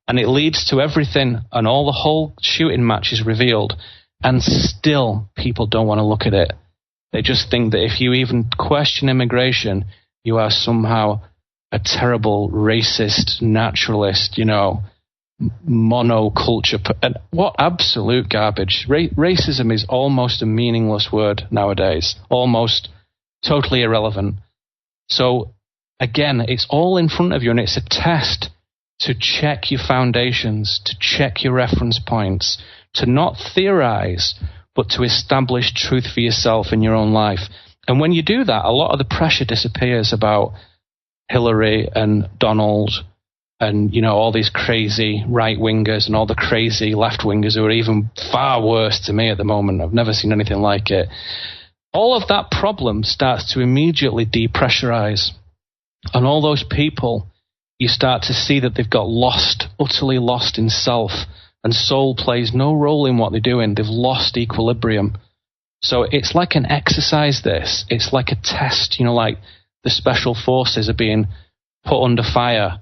And it leads to everything, and all the whole shooting match is revealed, and still people don't want to look at it. They just think that if you even question immigration, you are somehow a terrible racist, naturalist, monoculture. And what absolute garbage. Racism is almost a meaningless word nowadays, almost totally irrelevant. So, again, it's all in front of you, and it's a test to check your foundations, to check your reference points, to not theorize, but to establish truth for yourself in your own life. And when you do that, a lot of the pressure disappears about Hillary and Donald and, all these crazy right-wingers and all the crazy left-wingers who are even far worse to me at the moment. I've never seen anything like it. All of that problem starts to immediately depressurize. And all those people, you start to see that they've got lost, utterly lost in self. And soul plays no role in what they're doing. They've lost equilibrium. So it's like an exercise, this. It's like a test, like the special forces are being put under fire.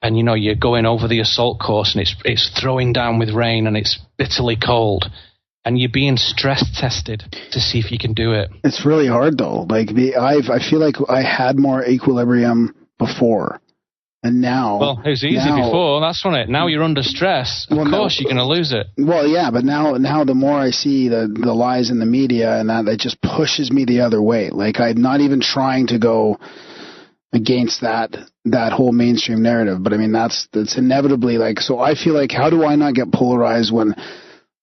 And, you're going over the assault course and it's throwing down with rain and it's bitterly cold. And you're being stress tested to see if you can do it. It's really hard, though. I feel like I had more equilibrium before. And now... Well, it was easy before. That's on it. Now you're under stress. Of course you're going to lose it. Well, yeah, but now the more I see the lies in the media and that, it just pushes me the other way. I'm not even trying to go against that whole mainstream narrative. But, I mean, that's inevitably... So I feel like, how do I not get polarized when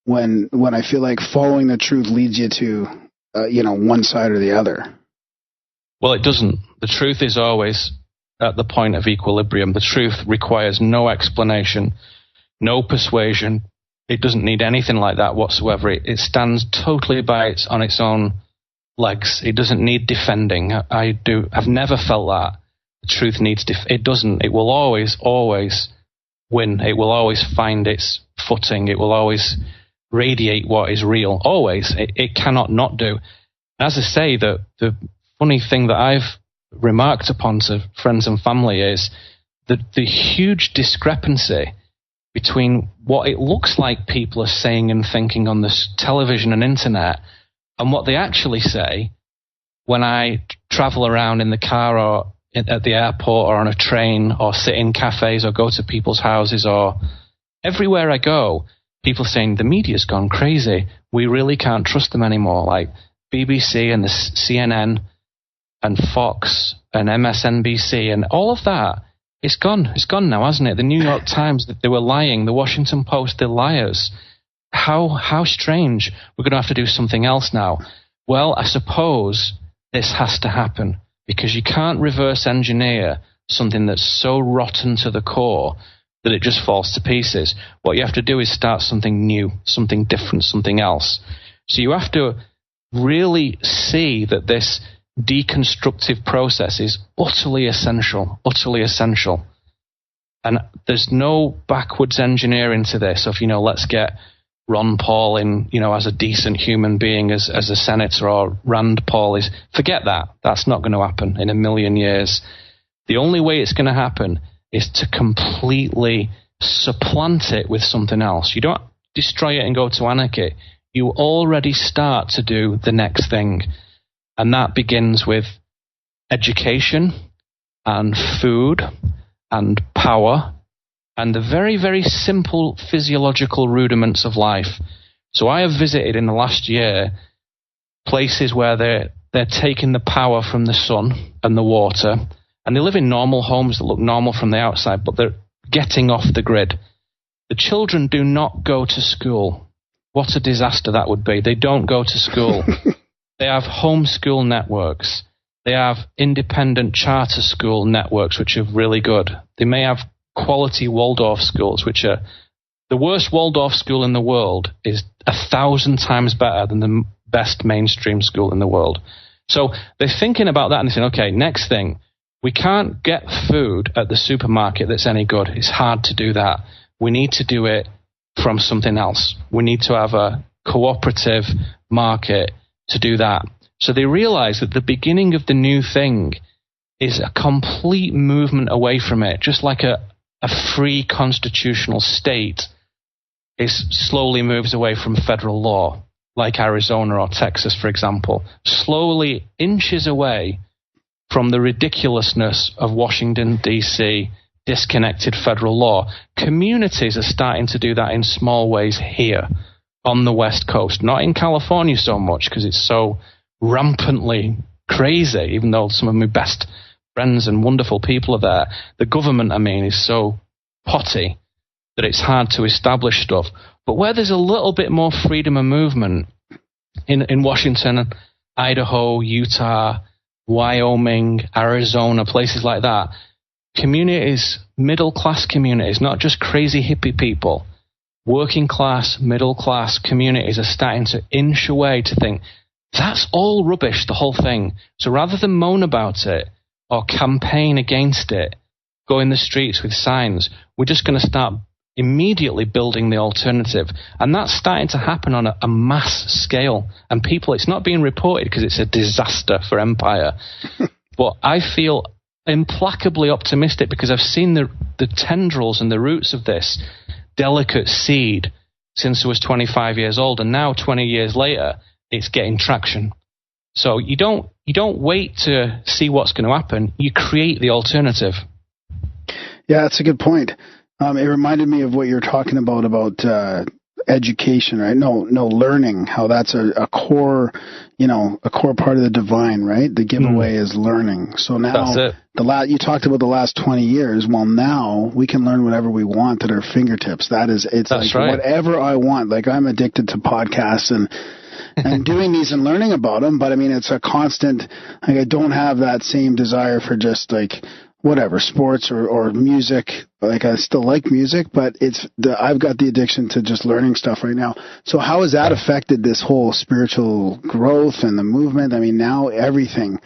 I feel like following the truth leads you to, one side or the other? Well, it doesn't. The truth is always at the point of equilibrium. The truth requires no explanation, no persuasion. It doesn't need anything like that whatsoever. It stands totally on its own legs. It doesn't need defending. I've never felt that. The truth needs it doesn't. It will always win. It will always find its footing. It will always radiate what is real. Always. It cannot not do. As I say, the funny thing that I've remarked upon to friends and family is the huge discrepancy between what it looks like people are saying and thinking on this television and internet and what they actually say when I travel around in the car or at the airport or on a train or sit in cafes or go to people's houses or everywhere I go, people saying the media's gone crazy. We really can't trust them anymore. Like BBC and the CNN and Fox and MSNBC and all of that. It's gone. It's gone now, hasn't it? The New York Times, they were lying. The Washington Post, they're liars. How strange. We're going to have to do something else now. Well, I suppose this has to happen because you can't reverse engineer something that's so rotten to the core that it just falls to pieces. What you have to do is start something new, something different, something else. So you have to really see that this deconstructive process is utterly essential. And there's no backwards engineering to this of, let's get Ron Paul in, as a decent human being as a senator, or Rand Paul is. Forget that. That's not going to happen in a million years. The only way it's going to happen is to completely supplant it with something else. You don't destroy it and go to anarchy. You already start to do the next thing. And that begins with education and food and power and the very, very simple physiological rudiments of life. So I have visited in the last year places where they're taking the power from the sun and the water, and they live in normal homes that look normal from the outside, but they're getting off the grid. The children do not go to school. What a disaster that would be. They don't go to school. They have homeschool networks. They have independent charter school networks, which are really good. They may have quality Waldorf schools, which are the worst Waldorf school in the world is 1,000 times better than the best mainstream school in the world. So they're thinking about that and they're saying, okay, next thing, we can't get food at the supermarket that's any good. It's hard to do that. We need to do it from something else. We need to have a cooperative market to do that. So they realize that the beginning of the new thing is a complete movement away from it, just like a free constitutional state slowly moves away from federal law, like Arizona or Texas, for example, slowly inches away from the ridiculousness of Washington, D.C., disconnected federal law. Communities are starting to do that in small ways here on the West Coast, not in California so much because it's so rampantly crazy, even though some of my best friends and wonderful people are there. The government, is so potty that it's hard to establish stuff. But where there's a little bit more freedom of movement in Washington, Idaho, Utah, Wyoming, Arizona, places like that, communities, middle-class communities, not just crazy hippie people, working class, middle class communities are starting to inch away to think, that's all rubbish, the whole thing. So rather than moan about it or campaign against it, go in the streets with signs, we're just going to start immediately building the alternative. And that's starting to happen on a mass scale. And people, it's not being reported because it's a disaster for empire. But I feel implacably optimistic because I've seen the tendrils and the roots of this delicate seed since I was 25 years old, and now 20 years later it's getting traction. So you don't wait to see what's going to happen, you create the alternative. Yeah, that's a good point. It reminded me of what you're talking about education, right? No, learning, how that's a core, a core part of the divine, right? The giveaway is learning. So now you talked about the last 20 years. Well, now we can learn whatever we want at our fingertips. That's like right. Whatever I want. Like I'm addicted to podcasts and doing these and learning about them. But it's a constant, I don't have that same desire for just like, whatever, sports or music. Like I still like music, but I've got the addiction to just learning stuff right now. So how has that affected this whole spiritual growth and the movement? Now everything,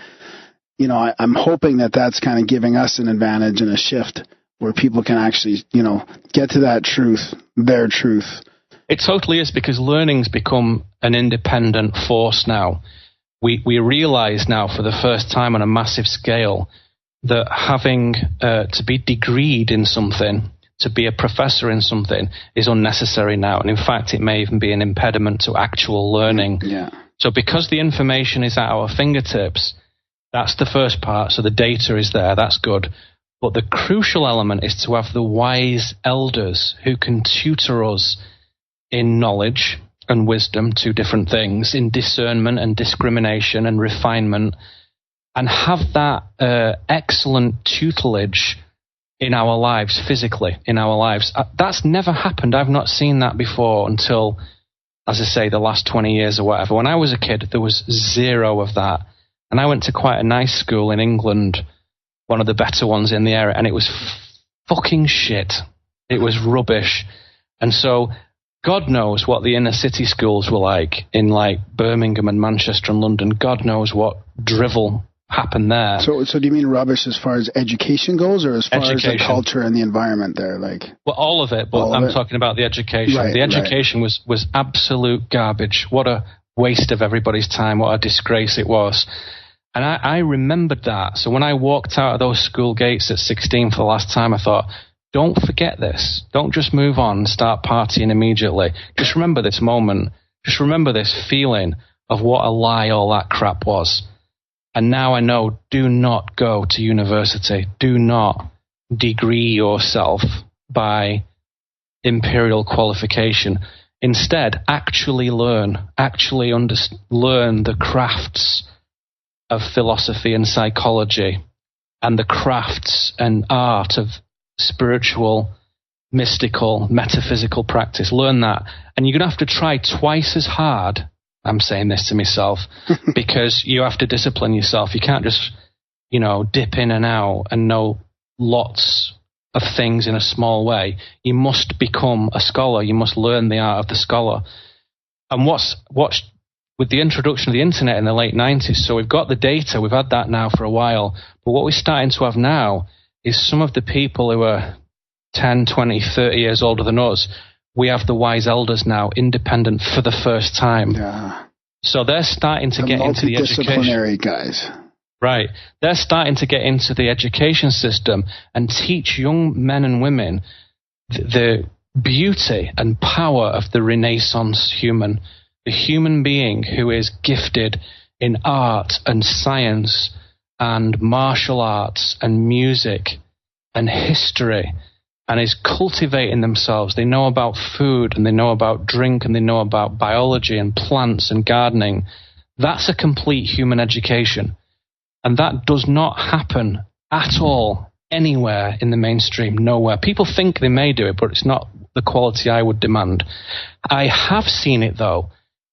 I'm hoping that that's kind of giving us an advantage and a shift where people can actually, get to that truth, their truth. It totally is, because learning's become an independent force now. We realize now for the first time on a massive scale that having to be degreed in something, to be a professor in something is unnecessary now. And in fact, it may even be an impediment to actual learning. Yeah. So because the information is at our fingertips, that's the first part. So the data is there. That's good. But the crucial element is to have the wise elders who can tutor us in knowledge and wisdom, two different things, in discernment and discrimination and refinement, and have that excellent tutelage in our lives, physically, in our lives. That's never happened. I've not seen that before until, as I say, the last 20 years or whatever. When I was a kid, there was zero of that. And I went to quite a nice school in England, one of the better ones in the area, and it was fucking shit. It was rubbish. And so God knows what the inner city schools were like in like Birmingham and Manchester and London. God knows what drivel happened there. So do you mean rubbish as far as education goes, or as far as the culture and the environment there? Like, well, all of it, but I'm talking about the education. Right, the education was absolute garbage. What a waste of everybody's time. What a disgrace it was. And I remembered that. So when I walked out of those school gates at 16 for the last time, I thought, don't forget this. Don't just move on and start partying immediately. Just remember this moment. Just remember this feeling of what a lie all that crap was. And now I know, do not go to university. Do not degree yourself by imperial qualification. Instead, actually learn. Actually learn the crafts of philosophy and psychology and the crafts and art of spiritual, mystical, metaphysical practice. Learn that. And you're going to have to try twice as hard. I'm saying this to myself because you have to discipline yourself. You can't just, dip in and out and know lots of things in a small way. You must become a scholar. You must learn the art of the scholar. And what's with the introduction of the internet in the late 90s, so we've got the data, we've had that now for a while, but what we're starting to have now is some of the people who are 10, 20, 30 years older than us. We have the wise elders now, independent for the first time. Yeah. So they're starting to get into the education. Multidisciplinary guys. Right. They're starting to get into the education system and teach young men and women the beauty and power of the Renaissance human, the human being who is gifted in art and science and martial arts and music and history, and is cultivating themselves. They know about food, and they know about drink, and they know about biology and plants and gardening. That's a complete human education. And that does not happen at all anywhere in the mainstream, nowhere. People think they may do it, but it's not the quality I would demand. I have seen it, though,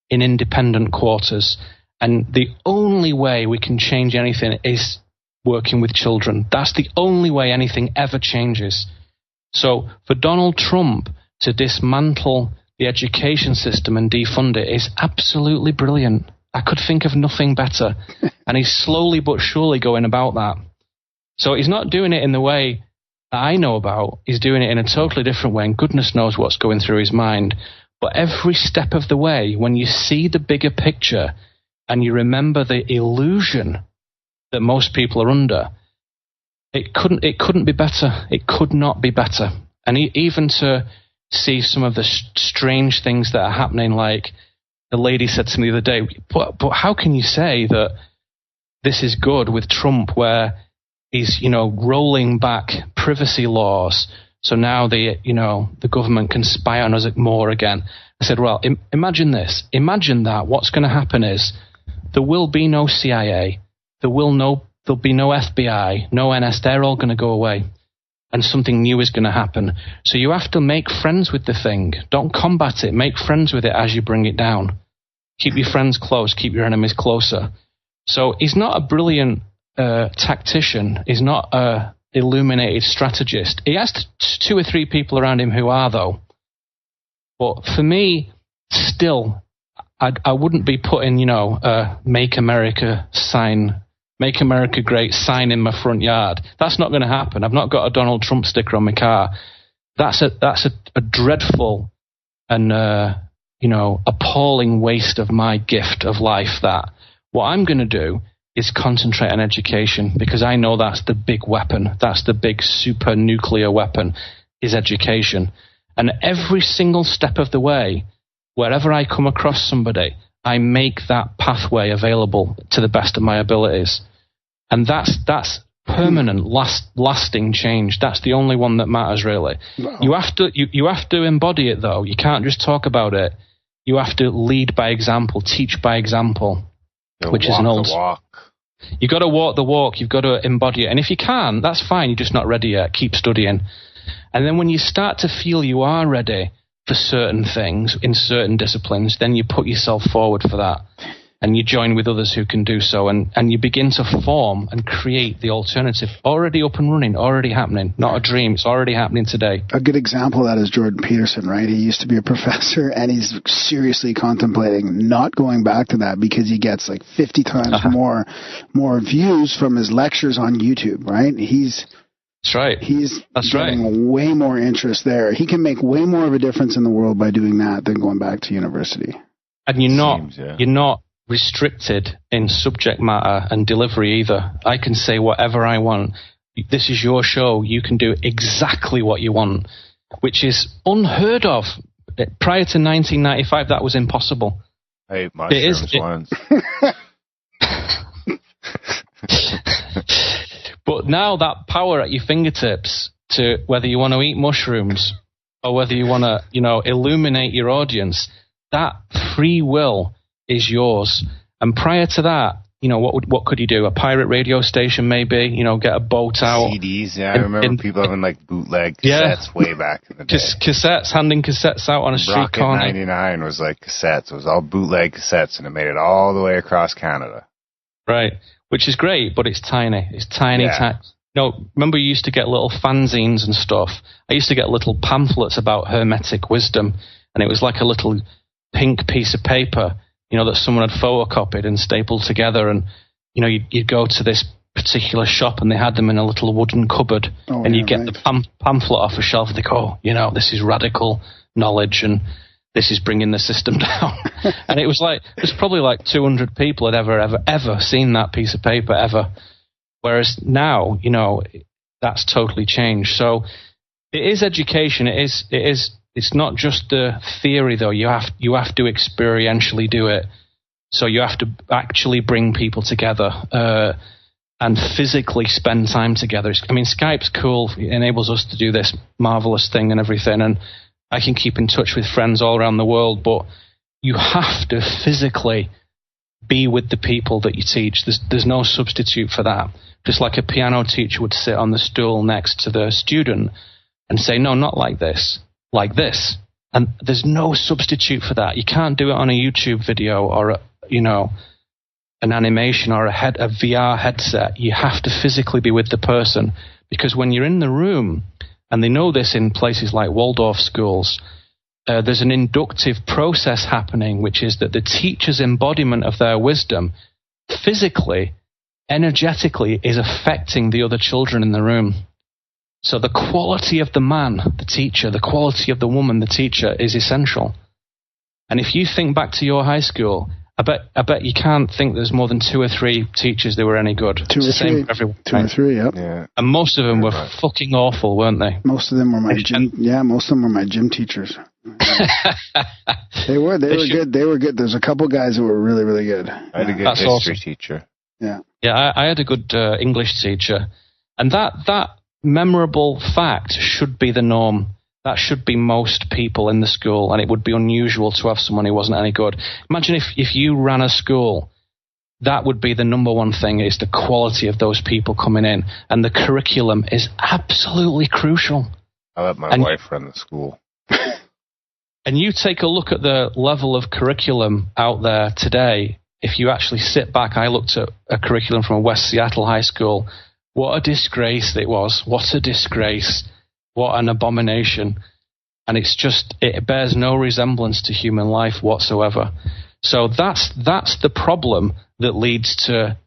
in independent quarters. And the only way we can change anything is working with children. That's the only way anything ever changes. So for Donald Trump to dismantle the education system and defund it is absolutely brilliant. I could think of nothing better. And he's slowly but surely going about that. So he's not doing it in the way that I know about. He's doing it in a totally different way, and goodness knows what's going through his mind. But every step of the way, when you see the bigger picture and you remember the illusion that most people are under, it couldn't be better. It could not be better. And even to see some of the strange things that are happening, like the lady said to me the other day, but how can you say that this is good with Trump, where he's, rolling back privacy laws, so now the government can spy on us more again? I said, well, imagine this. Imagine that what's going to happen is there will be no CIA, there'll be no FBI, no NS, they're all going to go away. And something new is going to happen. So you have to make friends with the thing. Don't combat it. Make friends with it as you bring it down. Keep your friends close. Keep your enemies closer. So he's not a brilliant tactician. He's not a illuminated strategist. He has 2 or 3 people around him who are, though. But for me, still, I wouldn't be putting, Make America sign, Make America Great sign in my front yard. That's not going to happen. I've not got a Donald Trump sticker on my car. That's a dreadful and, appalling waste of my gift of life. That what I'm going to do is concentrate on education, because I know that's the big weapon. That's the big super nuclear weapon. is education. And every single step of the way, wherever I come across somebody, I make that pathway available to the best of my abilities. And that's permanent, lasting change. That's the only one that matters, really. Wow. You have to embody it, though. You can't just talk about it. You have to lead by example, teach by example, which is an old... walk. You've got to walk the walk. You've got to embody it. And if you can, that's fine. You're just not ready yet. Keep studying. And then when you start to feel you are ready for certain things in certain disciplines, then you put yourself forward for that. And you join with others who can do so. And you begin to form and create the alternative. Already up and running, already happening. Not a dream. It's already happening today. A good example of that is Jordan Peterson, right? He used to be a professor, and he's seriously contemplating not going back to that because he gets like 50 times more views from his lectures on YouTube, right? That's right. He's getting way more interest there. He can make way more of a difference in the world by doing that than going back to university. And you're not restricted in subject matter and delivery either. I can say whatever I want. This is your show. You can do exactly what you want, which is unheard of. Prior to 1995, that was impossible. I ate mushrooms once. But now that power at your fingertips to whether you want to eat mushrooms or whether you want to, illuminate your audience, that free will is yours. And prior to that, what could you do? A pirate radio station, maybe, get a boat out. CDs, yeah. I remember people having like bootleg cassettes way back in the day. Handing cassettes out on a street corner. Rocket 99 was like cassettes. It was all bootleg cassettes, and it made it all the way across Canada. Right, which is great, but it's tiny. It's tiny. Remember you used to get little fanzines and stuff? I used to get little pamphlets about Hermetic wisdom, and it was like a little pink piece of paper, that someone had photocopied and stapled together, and you'd go to this particular shop and they had them in a little wooden cupboard, and you'd get the pamphlet off a shelf. They go, this is radical knowledge and this is bringing the system down. And it was probably like 200 people had ever seen that piece of paper ever. Whereas now, that's totally changed. So it is education. It's not just the theory, though. You have to experientially do it. So you have to actually bring people together and physically spend time together. Skype's cool. It enables us to do this marvelous thing and everything. And I can keep in touch with friends all around the world. But you have to physically be with the people that you teach. There's no substitute for that. Just like a piano teacher would sit on the stool next to the student and say, no, not like this. Like this. And there's no substitute for that. You can't do it on a YouTube video or an animation or a VR headset. You have to physically be with the person, because when you're in the room, and they know this in places like Waldorf schools, there's an inductive process happening, which is that the teacher's embodiment of their wisdom physically, energetically is affecting the other children in the room. So the quality of the man, the teacher, the quality of the woman, the teacher, is essential. And if you think back to your high school, I bet you can't think there's more than 2 or 3 teachers that were any good. Two or three. Or three, yep. Yeah. And most of them were fucking awful, weren't they? Most of them were my gym teachers. They were good. They were good. There's a couple guys who were really, really good. I had a good history teacher. Yeah. Yeah, I had a good English teacher. And that memorable fact should be the norm. That should be most people in the school, and it would be unusual to have someone who wasn't any good. Imagine if you ran a school, that would be the number one thing, is the quality of those people coming in, and the curriculum is absolutely crucial. I let my wife run the school. And you take a look at the level of curriculum out there today. If you actually sit back, I looked at a curriculum from a West Seattle high school. What a disgrace it was. What a disgrace. What an abomination. And it bears no resemblance to human life whatsoever. So that's the problem that leads to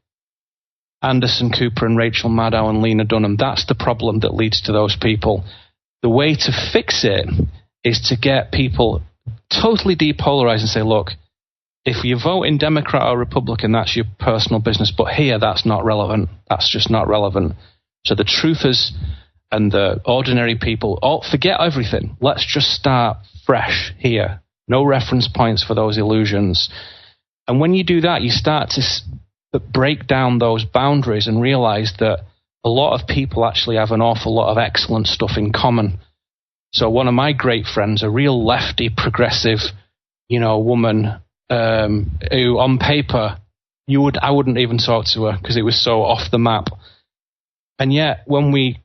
Anderson Cooper and Rachel Maddow and Lena Dunham. That's the problem that leads to those people. The way to fix it is to get people totally depolarized and say, look, if you vote in Democrat or Republican, that's your personal business. But here, that's not relevant. That's just not relevant. So the truthers and the ordinary people, forget everything. Let's just start fresh here. No reference points for those illusions. And when you do that, you start to break down those boundaries and realize that a lot of people actually have an awful lot of excellent stuff in common. So one of my great friends, a real lefty, progressive, woman, who on paper, I wouldn't even talk to her because it was so off the map. And yet, when we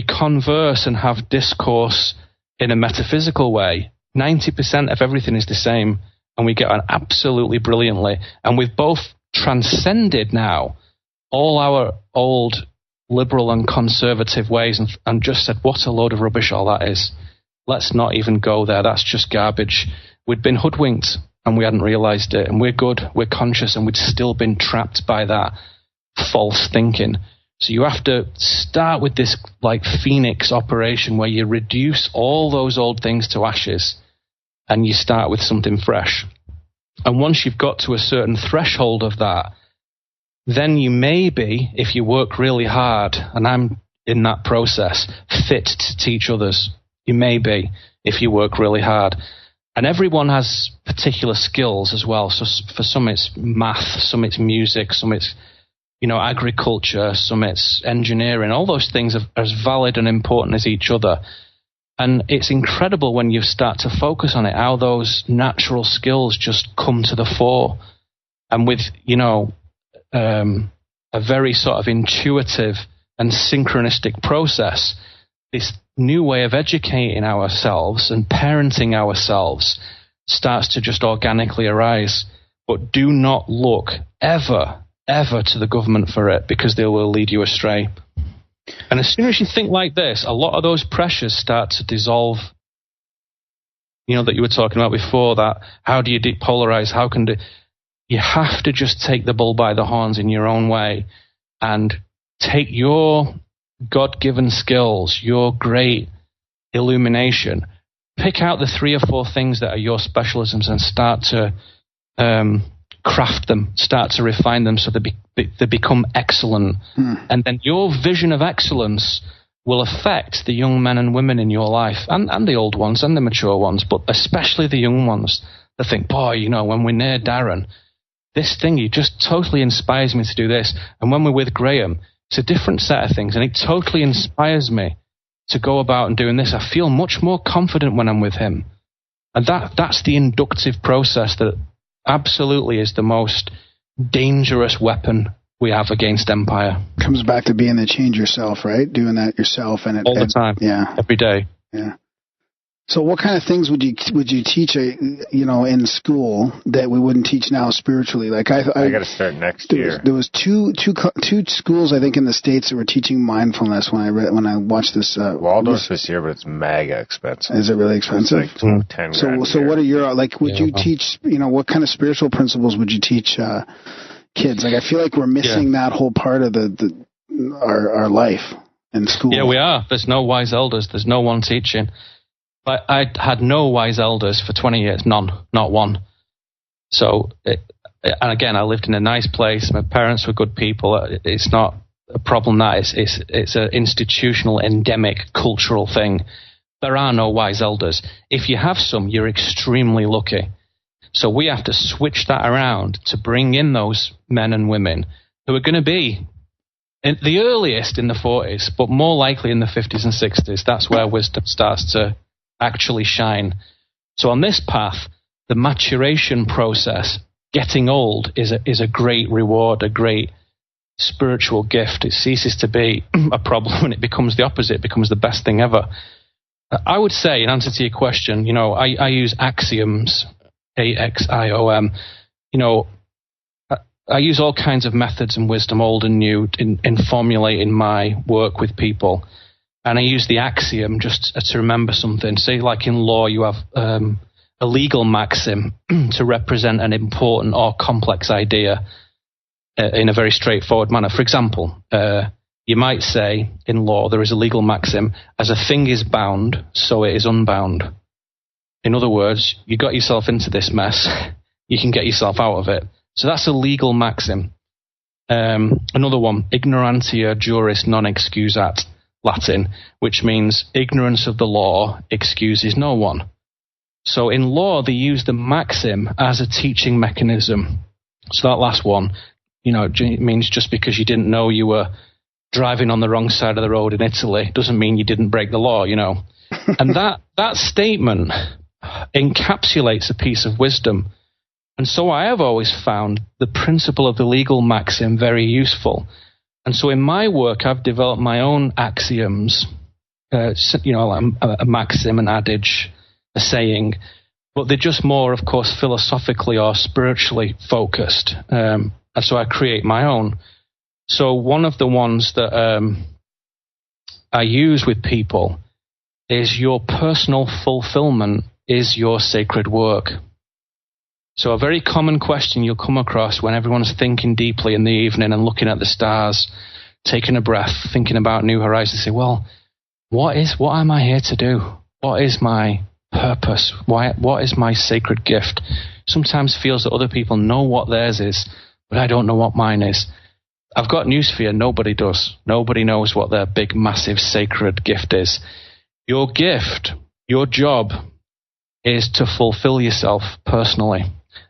converse and have discourse in a metaphysical way, 90% of everything is the same, and we get on absolutely brilliantly. And we've both transcended now all our old liberal and conservative ways and just said, what a load of rubbish all that is. Let's not even go there. That's just garbage. We'd been hoodwinked, and we hadn't realized it. And we're good, we're conscious, and we'd still been trapped by that false thinking. So you have to start with this like phoenix operation where you reduce all those old things to ashes and you start with something fresh. And once you've got to a certain threshold of that, then you may be, if you work really hard, and I'm in that process, fit to teach others. You may be, if you work really hard. And everyone has particular skills as well. So for some it's math, some it's music, some it's agriculture, some it's engineering. All those things are as valid and important as each other. And it's incredible when you start to focus on it, how those natural skills just come to the fore. And with, a very sort of intuitive and synchronistic process, this new way of educating ourselves and parenting ourselves starts to just organically arise. But do not look ever to the government for it, because they will lead you astray. And as soon as you think like this, a lot of those pressures start to dissolve. That you were talking about before, that how do you depolarize? You have to just take the bull by the horns in your own way and take your God-given skills, your great illumination, pick out the 3 or 4 things that are your specialisms and start to craft them, start to refine them so they become excellent. And then your vision of excellence will affect the young men and women in your life, and the old ones and the mature ones, but especially the young ones that think, boy, when we're near Darren, this thing, he just totally inspires me to do this. And when we're with Graham, it's a different set of things, and it totally inspires me to go about and doing this. I feel much more confident when I'm with him. And that's the inductive process that absolutely is the most dangerous weapon we have against empire. Comes back to being the change yourself, right? Doing that yourself, and all the time, every day. Yeah. So, what kind of things would you teach, in school that we wouldn't teach now spiritually? Like I got to start next year. There was two schools I think in the States that were teaching mindfulness when I watched this. Waldorf this year, but it's mega expensive. Is it really expensive? It's like $10,000. So what are your would you teach? What kind of spiritual principles would you teach kids? Like I feel like we're missing that whole part of our life in school. Yeah, we are. There's no wise elders. There's no one teaching. I had no wise elders for 20 years, none, not one. So, and again, I lived in a nice place. My parents were good people. It's not a problem that it's an institutional, endemic, cultural thing. There are no wise elders. If you have some, you're extremely lucky. So we have to switch that around to bring in those men and women who are going to be in the earliest in the 40s, but more likely in the 50s and 60s. That's where wisdom starts to actually shine. So on this path, the maturation process, getting old, is a great reward, a great spiritual gift. It ceases to be a problem and it becomes the opposite. It becomes the best thing ever. I would say, in answer to your question, I use axioms, AXIOM. I use all kinds of methods and wisdom, old and new, in formulating my work with people. And I use the axiom just to remember something. Say, like in law, you have a legal maxim to represent an important or complex idea in a very straightforward manner. For example, you might say in law there is a legal maxim, as a thing is bound, so it is unbound. In other words, you got yourself into this mess, you can get yourself out of it. So that's a legal maxim. Another one, ignorantia juris non excusat. Latin, which means ignorance of the law excuses no one. So in law, they use the maxim as a teaching mechanism. So that last one, it means just because you didn't know you were driving on the wrong side of the road in Italy doesn't mean you didn't break the law, And that statement encapsulates a piece of wisdom. And so I have always found the principle of the legal maxim very useful. And so in my work, I've developed my own axioms, a maxim, an adage, a saying, but they're just more, of course, philosophically or spiritually focused. And so I create my own. So one of the ones that I use with people is your personal fulfillment is your sacred work. So a very common question you'll come across when everyone's thinking deeply in the evening and looking at the stars, taking a breath, thinking about new horizons, say, well, what am I here to do? What is my purpose? What is my sacred gift? Sometimes feels that other people know what theirs is, but I don't know what mine is. I've got news for you. Nobody does. Nobody knows what their big, massive, sacred gift is. Your gift, your job, is to fulfill yourself personally.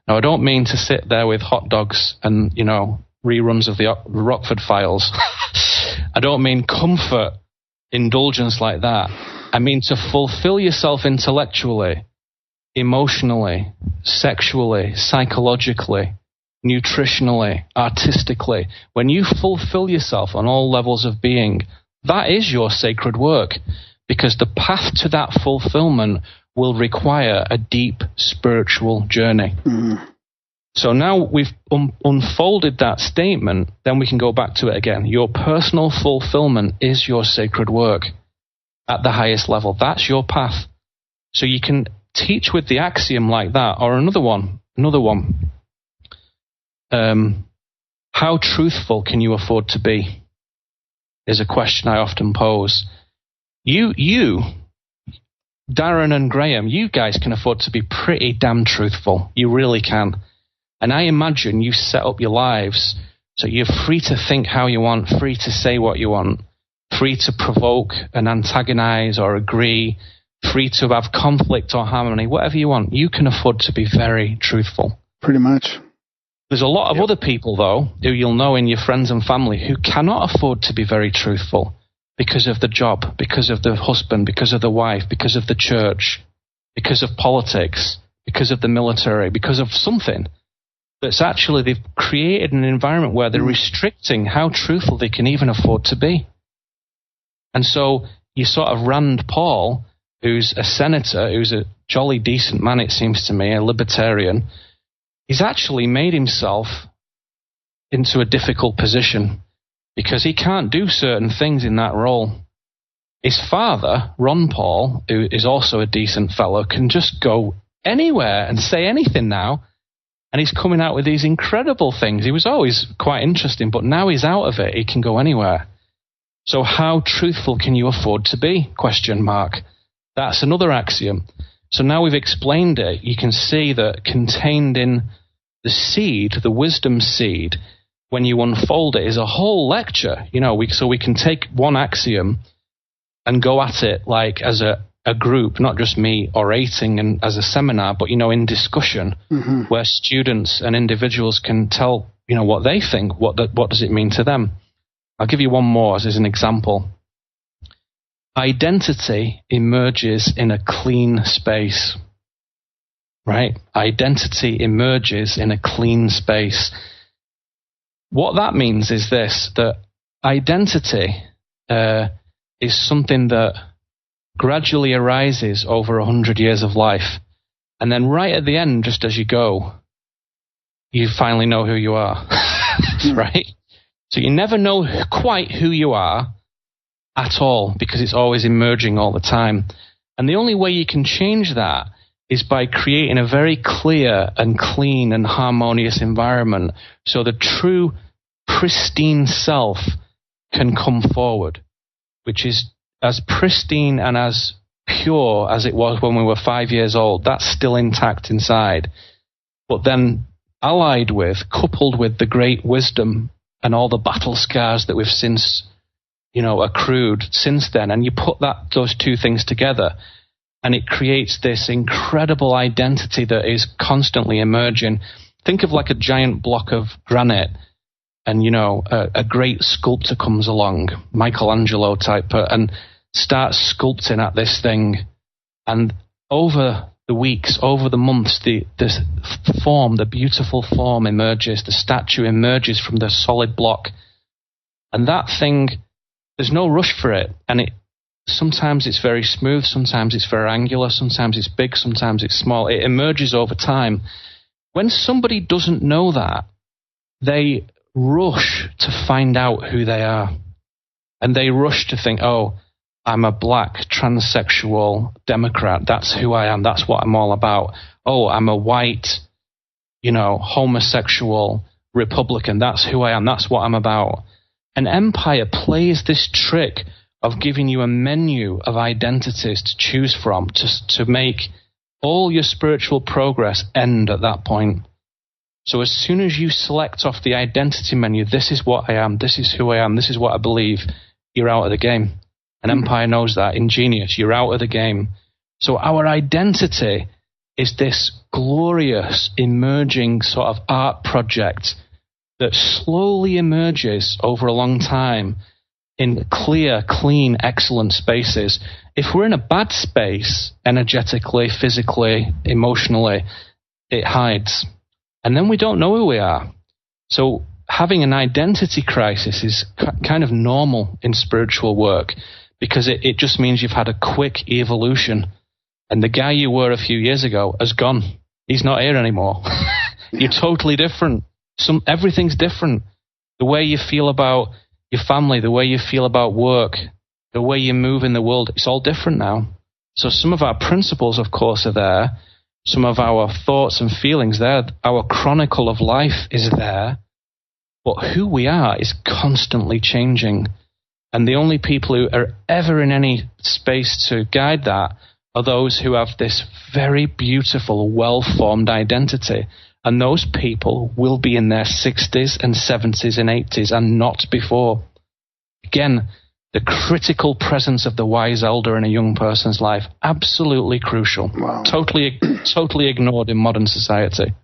Now, I don't mean to sit there with hot dogs and, reruns of the Rockford Files. I don't mean comfort, indulgence like that. I mean to fulfill yourself intellectually, emotionally, sexually, psychologically, nutritionally, artistically. When you fulfill yourself on all levels of being, that is your sacred work, because the path to that fulfillment will require a deep spiritual journey. Mm-hmm. So now we've unfolded that statement, then we can go back to it again. Your personal fulfillment is your sacred work at the highest level. That's your path. So you can teach with the axiom like that, or another one. How truthful can you afford to be? Is a question I often pose. You, Darren and Graham, you guys can afford to be pretty damn truthful. You really can. And I imagine you set up your lives so you're free to think how you want, free to say what you want, free to provoke and antagonize or agree, free to have conflict or harmony, whatever you want. You can afford to be very truthful. Pretty much. There's a lot of other people, though, who you'll know in your friends and family who cannot afford to be very truthful because of the job, because of the husband, because of the wife, because of the church, because of politics, because of the military, because of something. That's actually, they've created an environment where they're restricting how truthful they can even afford to be. And so you sort of Rand Paul, who's a senator, who's a jolly decent man, it seems to me, a libertarian, he's actually made himself into a difficult position because he can't do certain things in that role. His father, Ron Paul, who is also a decent fellow, can just go anywhere and say anything now. And he's coming out with these incredible things. He was always quite interesting, but now he's out of it. He can go anywhere. So how truthful can you afford to be? Question mark. That's another axiom. So now we've explained it. You can see that contained in the seed, the wisdom seed, when you unfold it, is a whole lecture. So we can take one axiom and go at it like as a group, not just me orating and as a seminar, but, in discussion, where students and individuals can tell, what they think, what does it mean to them. I'll give you one more as an example. Identity emerges in a clean space, right? Identity emerges in a clean space. What that means is this, that identity is something that gradually arises over 100 years of life. And then right at the end, just as you go, you finally know who you are, right? So you never know quite who you are at all because it's always emerging all the time. And the only way you can change that is by creating a very clear and clean and harmonious environment so the true pristine self can come forward, which is as pristine and as pure as it was when we were 5 years old. That's still intact inside. But then allied with, coupled with the great wisdom and all the battle scars that we've since accrued since then, and you put those two things together, and it creates this incredible identity that is constantly emerging. Think of like a giant block of granite, and a great sculptor comes along, Michelangelo type, and starts sculpting at this thing, and over the weeks, over the months, the form, the beautiful form emerges, the statue emerges from the solid block, and that thing, there's no rush for it, and sometimes it's very smooth, sometimes it's very angular, sometimes it's big, sometimes it's small. It emerges over time. When somebody doesn't know that, they rush to find out who they are. And they rush to think, oh, I'm a black transsexual Democrat. That's who I am. That's what I'm all about. Oh, I'm a white, homosexual Republican. That's who I am. That's what I'm about. An empire plays this trick of giving you a menu of identities to choose from to make all your spiritual progress end at that point. So as soon as you select off the identity menu, this is what I am, this is who I am, this is what I believe, you're out of the game. An empire knows that. Ingenious, you're out of the game. So our identity is this glorious, emerging sort of art project that slowly emerges over a long time in clear, clean, excellent spaces. If we're in a bad space, energetically, physically, emotionally, it hides. And then we don't know who we are. So having an identity crisis is kind of normal in spiritual work, because it just means you've had a quick evolution. And the guy you were a few years ago has gone. He's not here anymore. You're totally different. Everything's different. The way you feel about your family, the way you feel about work, the way you move in the world, it's all different now. So some of our principles, of course, are there. Some of our thoughts and feelings there. Our chronicle of life is there. But who we are is constantly changing. And the only people who are ever in any space to guide that are those who have this very beautiful, well-formed identity. And those people will be in their 60s and 70s and 80s and not before. Again, the critical presence of the wise elder in a young person's life, absolutely crucial. Wow. Totally ignored in modern society.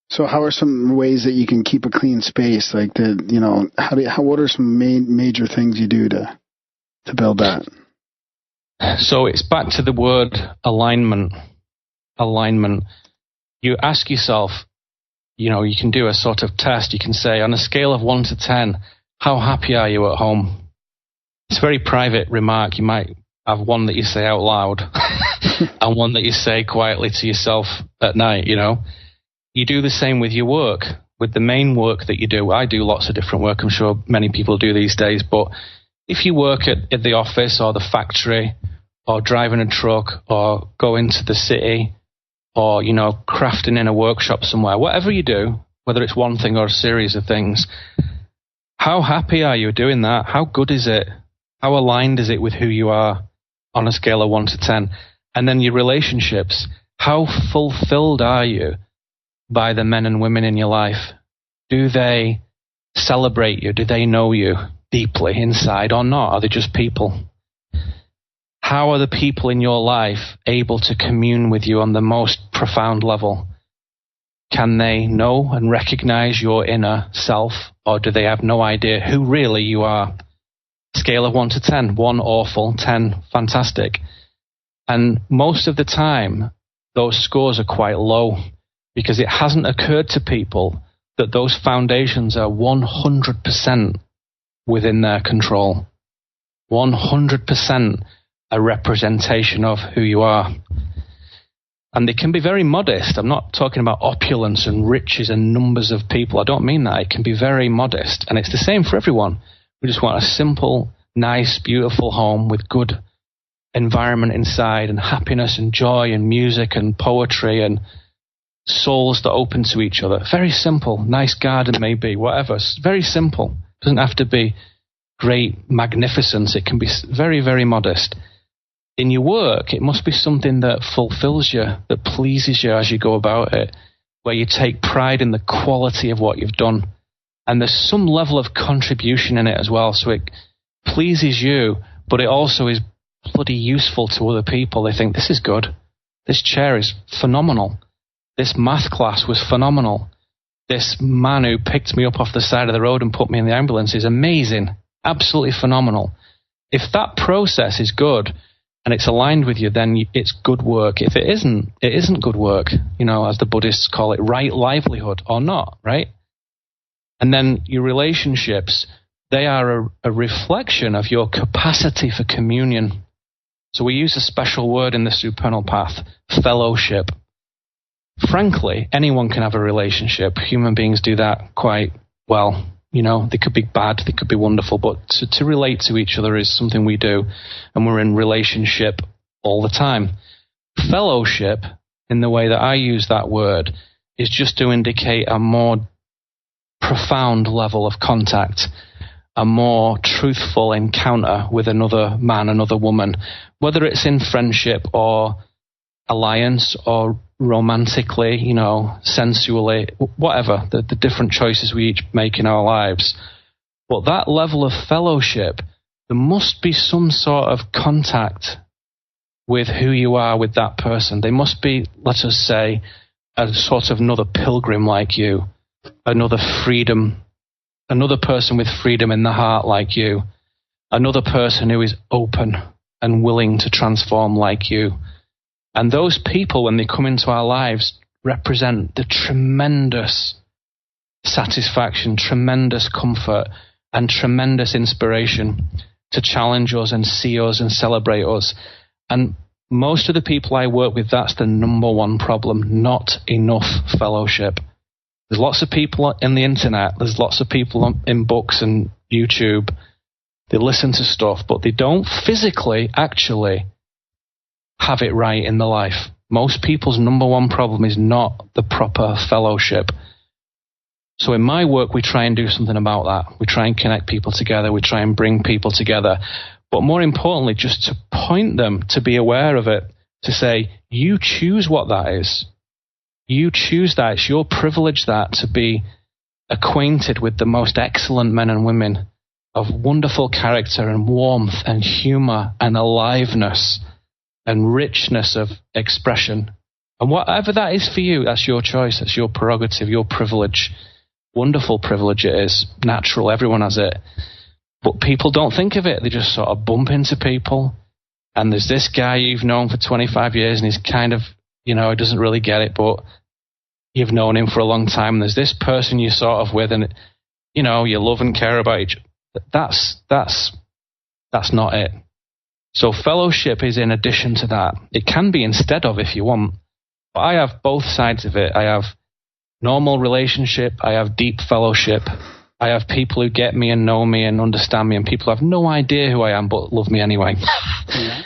So how are some ways that you can keep a clean space? Like what are some major things you do to build that? So it's back to the word alignment. Alignment. You ask yourself, you can do a sort of test. You can say, on a scale of 1 to 10, how happy are you at home? It's a very private remark. You might have one that you say out loud and one that you say quietly to yourself at night, You do the same with your work, with the main work that you do. I do lots of different work. I'm sure many people do these days. But if you work at the office or the factory or driving a truck or go into the city or, crafting in a workshop somewhere, whatever you do, whether it's one thing or a series of things, how happy are you doing that? How good is it? How aligned is it with who you are on a scale of 1 to 10? And then your relationships, how fulfilled are you by the men and women in your life? Do they celebrate you? Do they know you deeply inside or not? Are they just people? How are the people in your life able to commune with you on the most profound level? Can they know and recognize your inner self, or do they have no idea who really you are? Scale of 1 to 10, 1 awful, 10 fantastic. And most of the time, those scores are quite low, because it hasn't occurred to people that those foundations are 100% within their control. 100% a representation of who you are. And they can be very modest. I'm not talking about opulence and riches and numbers of people. I don't mean that. It can be very modest. And it's the same for everyone. We just want a simple, nice, beautiful home with good environment inside and happiness and joy and music and poetry and souls that open to each other. Very simple. Nice garden maybe, whatever. Very simple. It doesn't have to be great magnificence. It can be very, very modest. In your work, it must be something that fulfills you, that pleases you as you go about it, where you take pride in the quality of what you've done. And there's some level of contribution in it as well. So pleases you, but it also is bloody useful to other people. They think, this is good. This chair is phenomenal. This math class was phenomenal. This man who picked me up off the side of the road and put me in the ambulance is amazing. Absolutely phenomenal. If that process is good and it's aligned with you, then it's good work. If it isn't good work, as the Buddhists call it, right livelihood or not, right? And then your relationships, they are a reflection of your capacity for communion. So we use a special word in the supernal path, fellowship. Frankly, anyone can have a relationship. Human beings do that quite well. They could be bad, they could be wonderful, but to relate to each other is something we do, and we're in relationship all the time. Fellowship, in the way that I use that word, is just to indicate a more profound level of contact, a more truthful encounter with another man, another woman, whether it's in friendship or alliance or romantically, sensually, whatever, the different choices we each make in our lives. But that level of fellowship, there must be some sort of contact with who you are with that person. They must be, let us say, a sort of another pilgrim like you, another person with freedom in the heart like you, another person who is open and willing to transform like you. And those people, when they come into our lives, represent the tremendous satisfaction, tremendous comfort, and tremendous inspiration to challenge us and see us and celebrate us. And most of the people I work with, that's the number one problem, not enough fellowship. There's lots of people in the internet, there's lots of people in books and YouTube. They listen to stuff, but they don't physically actually have it right in their life. Most people's number one problem is not the proper fellowship. So in my work, we try and do something about that. We try and connect people together. We try and bring people together. But more importantly, just to point them to be aware of it, to say, you choose what that is. You choose that. It's your privilege that to be acquainted with the most excellent men and women of wonderful character and warmth and humor and aliveness and richness of expression. And whatever that is for you, that's your choice, that's your prerogative, your privilege. Wonderful privilege it is. Natural, everyone has it. But people don't think of it. They just sort of bump into people. And there's this guy you've known for 25 years and he's kind of, he doesn't really get it, but you've known him for a long time. And there's this person you're sort of with and, you love and care about each other. That's not it. So fellowship is in addition to that. It can be instead of if you want. But I have both sides of it. I have normal relationship. I have deep fellowship. I have people who get me and know me and understand me, and people who have no idea who I am but love me anyway. Yeah.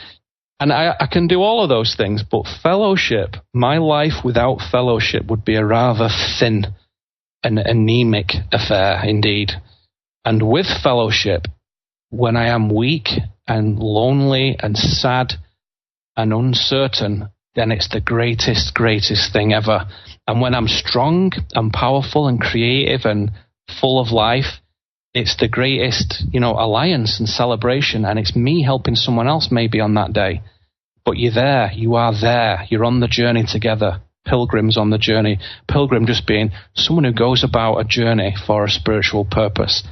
And I can do all of those things, but fellowship, my life without fellowship would be a rather thin and anemic affair indeed. And with fellowship, when I am weak and lonely and sad and uncertain, then it's the greatest thing ever. And when I'm strong and powerful and creative and full of life, it's the greatest, alliance and celebration. And it's me helping someone else maybe on that day. But you're there. You are there. You're on the journey together. Pilgrims on the journey. Pilgrim just being someone who goes about a journey for a spiritual purpose.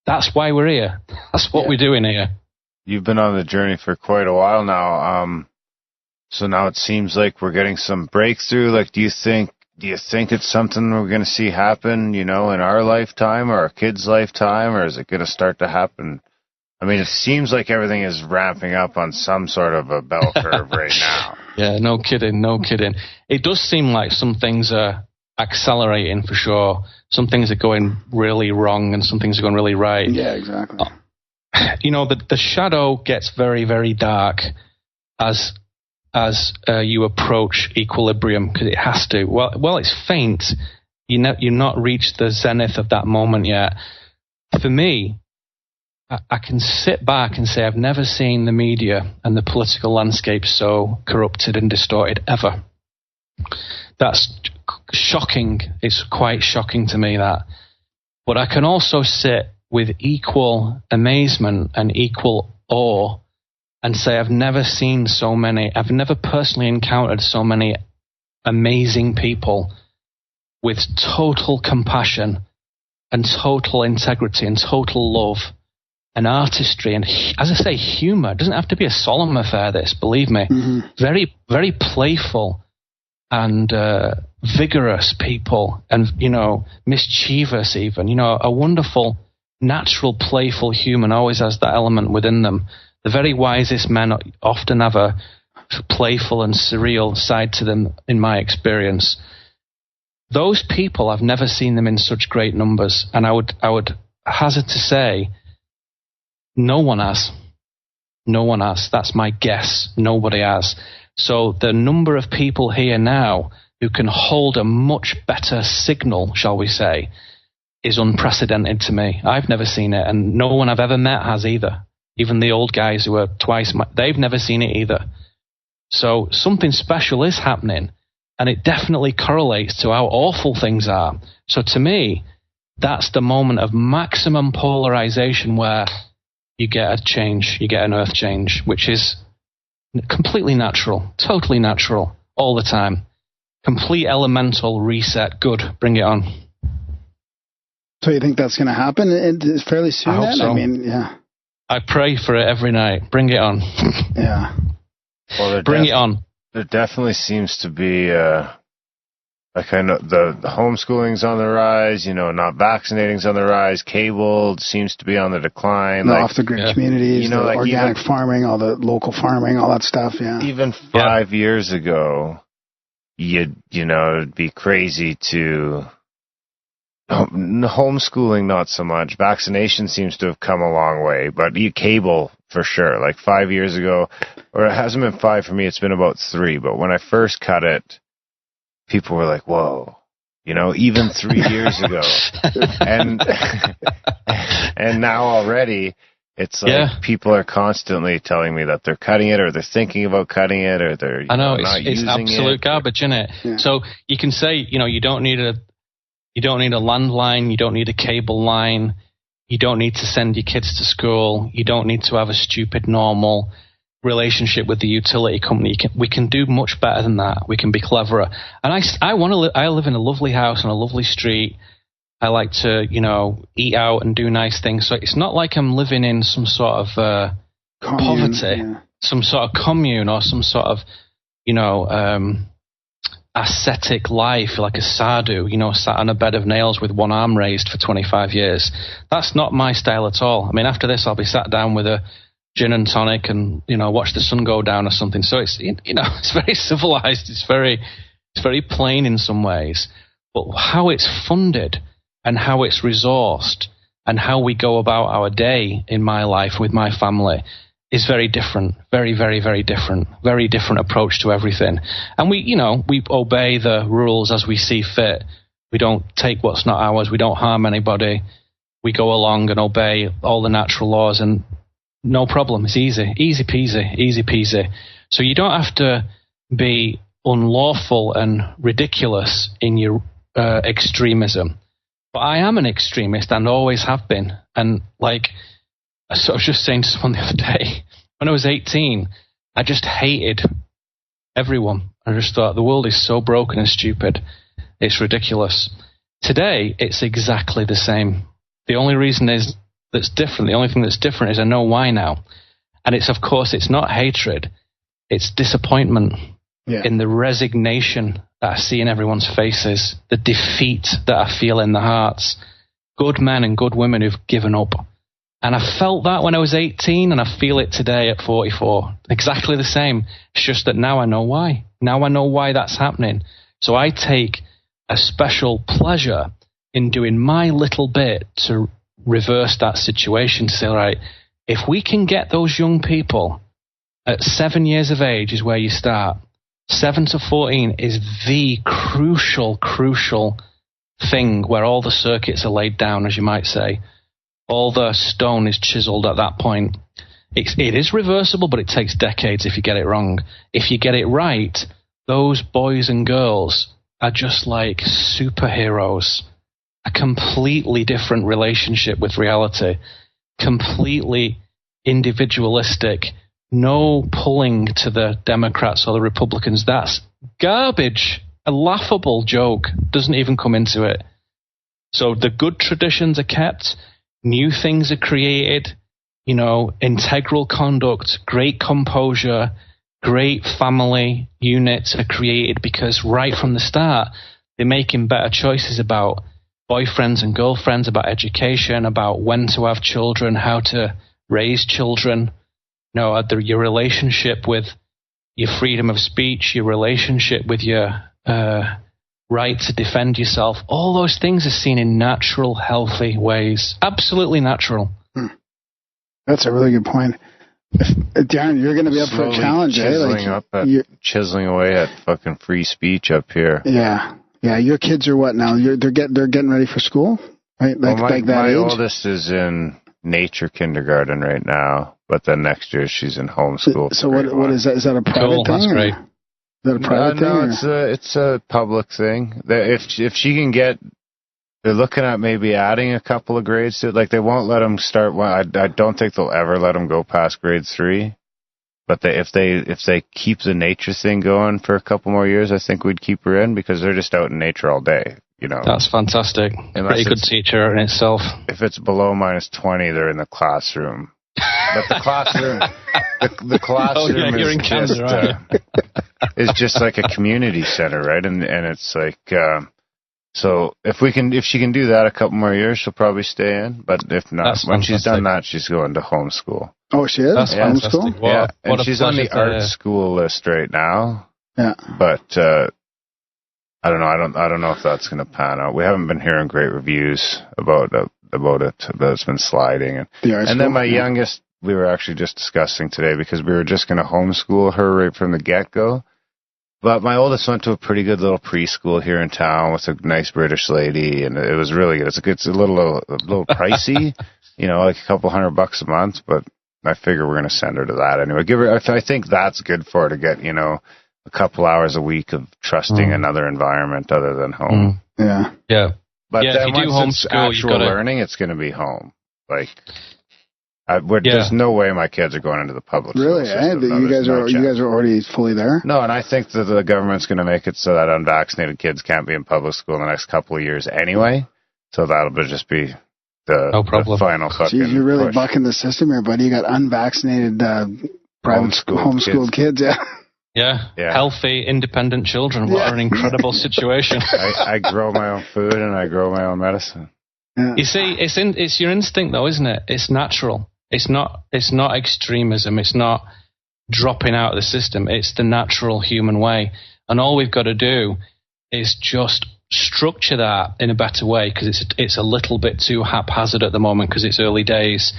That's why we're here. That's what we're doing here. You've been on the journey for quite a while now. So now it seems like we're getting some breakthrough. Like, do you think it's something we're going to see happen, in our lifetime or our kids' lifetime, or is it going to start to happen? I mean, it seems like everything is ramping up on some sort of a bell curve right now. Yeah, no kidding. It does seem like some things are accelerating for sure. Some things are going really wrong and some things are going really right. Yeah, exactly. The shadow gets very, very dark as you approach equilibrium, because it has to. Well, it's faint. You're not reached the zenith of that moment yet. For me, I can sit back and say I've never seen the media and the political landscape so corrupted and distorted ever. That's shocking. It's quite shocking to me, that. But I can also sit with equal amazement and equal awe and say, I've never personally encountered so many amazing people with total compassion and total integrity and total love and artistry and, as I say, humor. It doesn't have to be a solemn affair, this, believe me. Mm-hmm. Very, very playful and vigorous people and, mischievous even. A wonderful, natural, playful human always has that element within them. The very wisest men often have a playful and surreal side to them, in my experience. Those people, I've never seen them in such great numbers, and I would hazard to say no one has. No one has. That's my guess. Nobody has. So the number of people here now who can hold a much better signal, shall we say, is unprecedented to me. I've never seen it, and no one I've ever met has either. Even the old guys who are twice, they've never seen it either. So something special is happening, and it definitely correlates to how awful things are. So to me, that's the moment of maximum polarization where you get a change, you get an earth change, which is completely natural, totally natural, all the time. Complete elemental reset. Good, bring it on. So you think that's going to happen fairly soon? I hope so. I mean, yeah. I pray for it every night. Bring it on. Yeah. Well, bring it on. There definitely seems to be like I know the homeschooling's on the rise. Not vaccinating's on the rise. Cable seems to be on the decline. The off-the-grid communities, like organic farming, all the local farming, all that stuff. Yeah. Even 5 years ago, it'd be crazy to. Homeschooling, not so much. Vaccination seems to have come a long way, but cable for sure. Like 5 years ago, or it hasn't been 5 for me, it's been about 3. But when I first cut it, people were like, whoa, even 3 years ago. and now already, it's like people are constantly telling me that they're cutting it, or they're thinking about cutting it, or they're not using it. It's absolute garbage, isn't it? Yeah. So you can say, you don't need a landline, you don't need a cable line, you don't need to send your kids to school, you don't need to have a stupid normal relationship with the utility company. We can do much better than that. We can be cleverer. And I live in a lovely house on a lovely street. I like to, eat out and do nice things. So it's not like I'm living in some sort of poverty, some sort of commune or some sort of, ascetic life, like a sadhu, sat on a bed of nails with one arm raised for 25 years. That's not my style at all. I mean, after this, I'll be sat down with a gin and tonic and, watch the sun go down or something. So it's, it's very civilized. It's very plain in some ways. But how it's funded and how it's resourced and how we go about our day in my life with my family is very different, very, very, very different, very different approach to everything. And we obey the rules as we see fit. We don't take what's not ours. We don't harm anybody. We go along and obey all the natural laws, and no problem. It's easy peasy, easy peasy. So you don't have to be unlawful and ridiculous in your extremism. But I am an extremist and always have been. And so I was just saying to someone the other day, when I was 18, I just hated everyone. I just thought the world is so broken and stupid. It's ridiculous. Today, it's exactly the same. The only reason that's different, the only thing that's different is I know why now. And it's, of course, it's not hatred. It's disappointment in the resignation that I see in everyone's faces, the defeat that I feel in their hearts. Good men and good women who've given up. And I felt that when I was 18, and I feel it today at 44. Exactly the same. It's just that now I know why. Now I know why that's happening. So I take a special pleasure in doing my little bit to reverse that situation. To say, all right, if we can get those young people at 7 years of age is where you start. 7 to 14 is the crucial thing where all the circuits are laid down, as you might say. All the stone is chiseled at that point. It is reversible, but it takes decades if you get it wrong. If you get it right, those boys and girls are just like superheroes. a completely different relationship with reality, completely individualistic, no pulling to the Democrats or the Republicans. That's garbage. A laughable joke doesn't even come into it. So the good traditions are kept, new things are created, integral conduct, great composure, great family units are created because right from the start, they're making better choices about boyfriends and girlfriends, about education, about when to have children, how to raise children, your relationship with your freedom of speech, your relationship with your right to defend yourself. All those things are seen in natural, healthy ways. Absolutely natural. That's a really good point. Darren, you're going to be up for a challenge, chiseling away at fucking free speech up here. Yeah. Your kids are what now? They're getting ready for school, right? My oldest is in nature kindergarten right now, but then next year she's in homeschool. So what is that? Is that a private thing? That's great. Is that a private thing? No, it's a public thing. If she can get, they're looking at maybe adding a couple of grades to it. Like they won't let them start. I don't think they'll ever let them go past grade 3. But if they keep the nature thing going for a couple more years, I think we'd keep her in because they're just out in nature all day. That's fantastic. Pretty good teacher in itself. If it's below -20, they're in the classroom. But the classroom, the classroom you're in Canada, right? is just like a community center, right? And it's like, so if she can do that a couple more years, she'll probably stay in. But if not, when she's done that, she's going to homeschool. Oh, she is? That's fantastic. Yeah, and she's on the art school list right now. Yeah. But I don't know. I don't know if that's going to pan out. We haven't been hearing great reviews about it. That it's been sliding. And then my youngest, we were actually just discussing today because we were just going to homeschool her right from the get-go. But my oldest went to a pretty good little preschool here in town with a nice British lady, and it was really good. It's a little pricey, like a couple $100 a month, but I figure we're going to send her to that anyway. I think that's good for her to get, a couple hours a week of trusting another environment other than home. Yeah. But then if you do once it's actual learning, it's going to be home. There's no way my kids are going into the public school really? system. You guys are already fully there? No, and I think that the government's going to make it so that unvaccinated kids can't be in public school in the next couple of years anyway. So that'll just be the final fucking Jeez, you're really push. bucking the system here, buddy. You got unvaccinated private homeschooled kids. Yeah, healthy, independent children. What an incredible situation. I grow my own food and I grow my own medicine. Yeah. You see, it's your instinct, though, isn't it? It's natural. It's not extremism. It's not dropping out of the system. It's the natural human way. And all we've got to do is just structure that in a better way because it's a little bit too haphazard at the moment because it's early days.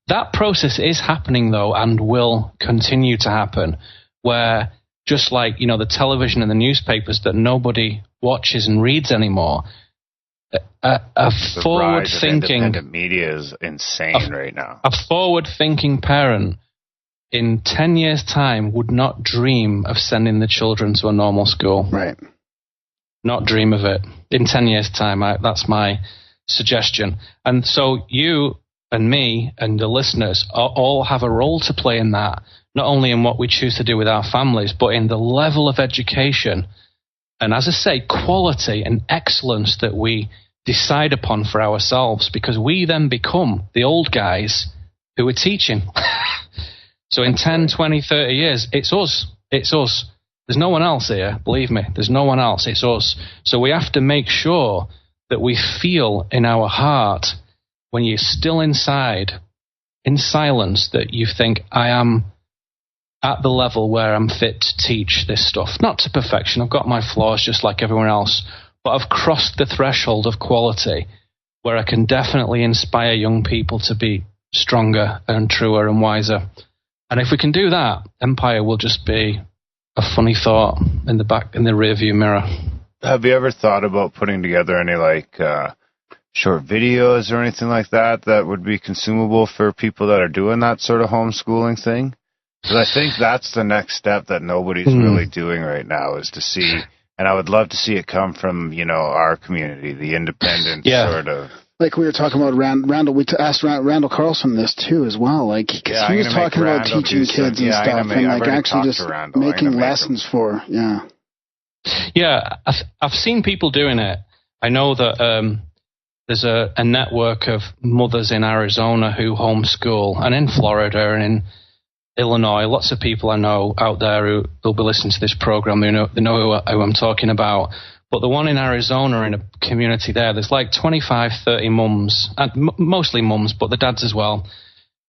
That process is happening, though, and will continue to happen, where just like, the television and the newspapers that nobody watches and reads anymore, a forward-thinking independent media is insane right now. A forward-thinking parent in 10 years' time would not dream of sending the children to a normal school. Right. Not dream of it. In 10 years' time, that's my suggestion. And so you and me and the listeners all have a role to play in that, not only in what we choose to do with our families, but in the level of education and, as I say, quality and excellence that we decide upon for ourselves, because we then become the old guys who are teaching. So in 10, 20, 30 years, it's us. It's us. There's no one else here, believe me. There's no one else. It's us. So we have to make sure that we feel in our heart, when you're still inside, in silence, that you think, I am at the level where I'm fit to teach this stuff. Not to perfection. I've got my flaws just like everyone else. But I've crossed the threshold of quality where I can definitely inspire young people to be stronger and truer and wiser. And if we can do that, Empire will just be a funny thought in the rearview mirror. Have you ever thought about putting together any short videos or anything like that would be consumable for people that are doing that sort of homeschooling thing? Because I think that's the next step that nobody's really doing right now, is to see And I would love to see it come from, our community, the independent sort of. Like we were talking about Randall, we asked Randall Carlson this too as well. Like, cause he was talking about teaching kids and stuff, and like actually just making lessons for. Yeah, I've seen people doing it. I know that there's a network of mothers in Arizona who homeschool, and in Florida and in Illinois. Lots of people I know out there who will be listening to this program. They know who I'm talking about. But the one in Arizona, in a community there's like 25, 30 mums, and mostly mums, but the dads as well.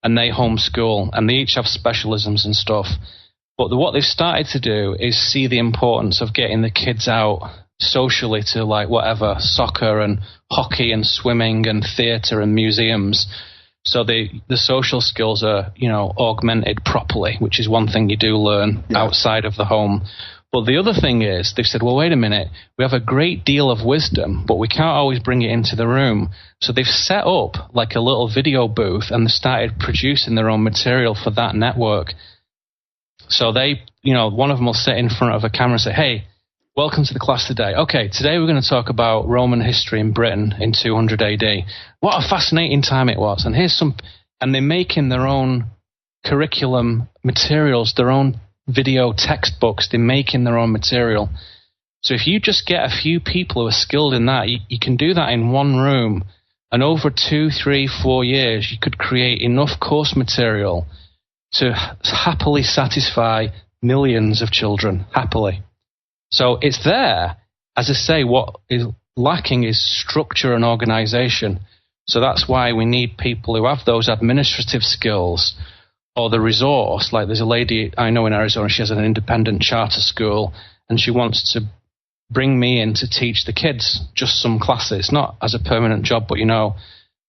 And they homeschool, and they each have specialisms and stuff. But what they've started to do is see the importance of getting the kids out socially to like whatever, soccer and hockey and swimming and theatre and museums. So the social skills are, augmented properly, which is one thing you do learn outside of the home. But the other thing is, they've said, well, wait a minute, we have a great deal of wisdom, but we can't always bring it into the room. So they've set up like a little video booth, and they started producing their own material for that network. So they, one of them will sit in front of a camera and say, hey, welcome to the class today. Okay, today we're going to talk about Roman history in Britain in 200 AD. What a fascinating time it was. And and they're making their own curriculum materials, their own video textbooks. They're making their own material. So if you just get a few people who are skilled in that, you can do that in one room. And over 2, 3, 4 years, you could create enough course material to happily satisfy millions of children, happily. So it's there. As I say, what is lacking is structure and organization. So that's why we need people who have those administrative skills or the resource. Like there's a lady I know in Arizona, she has an independent charter school, and she wants to bring me in to teach the kids just some classes, not as a permanent job, but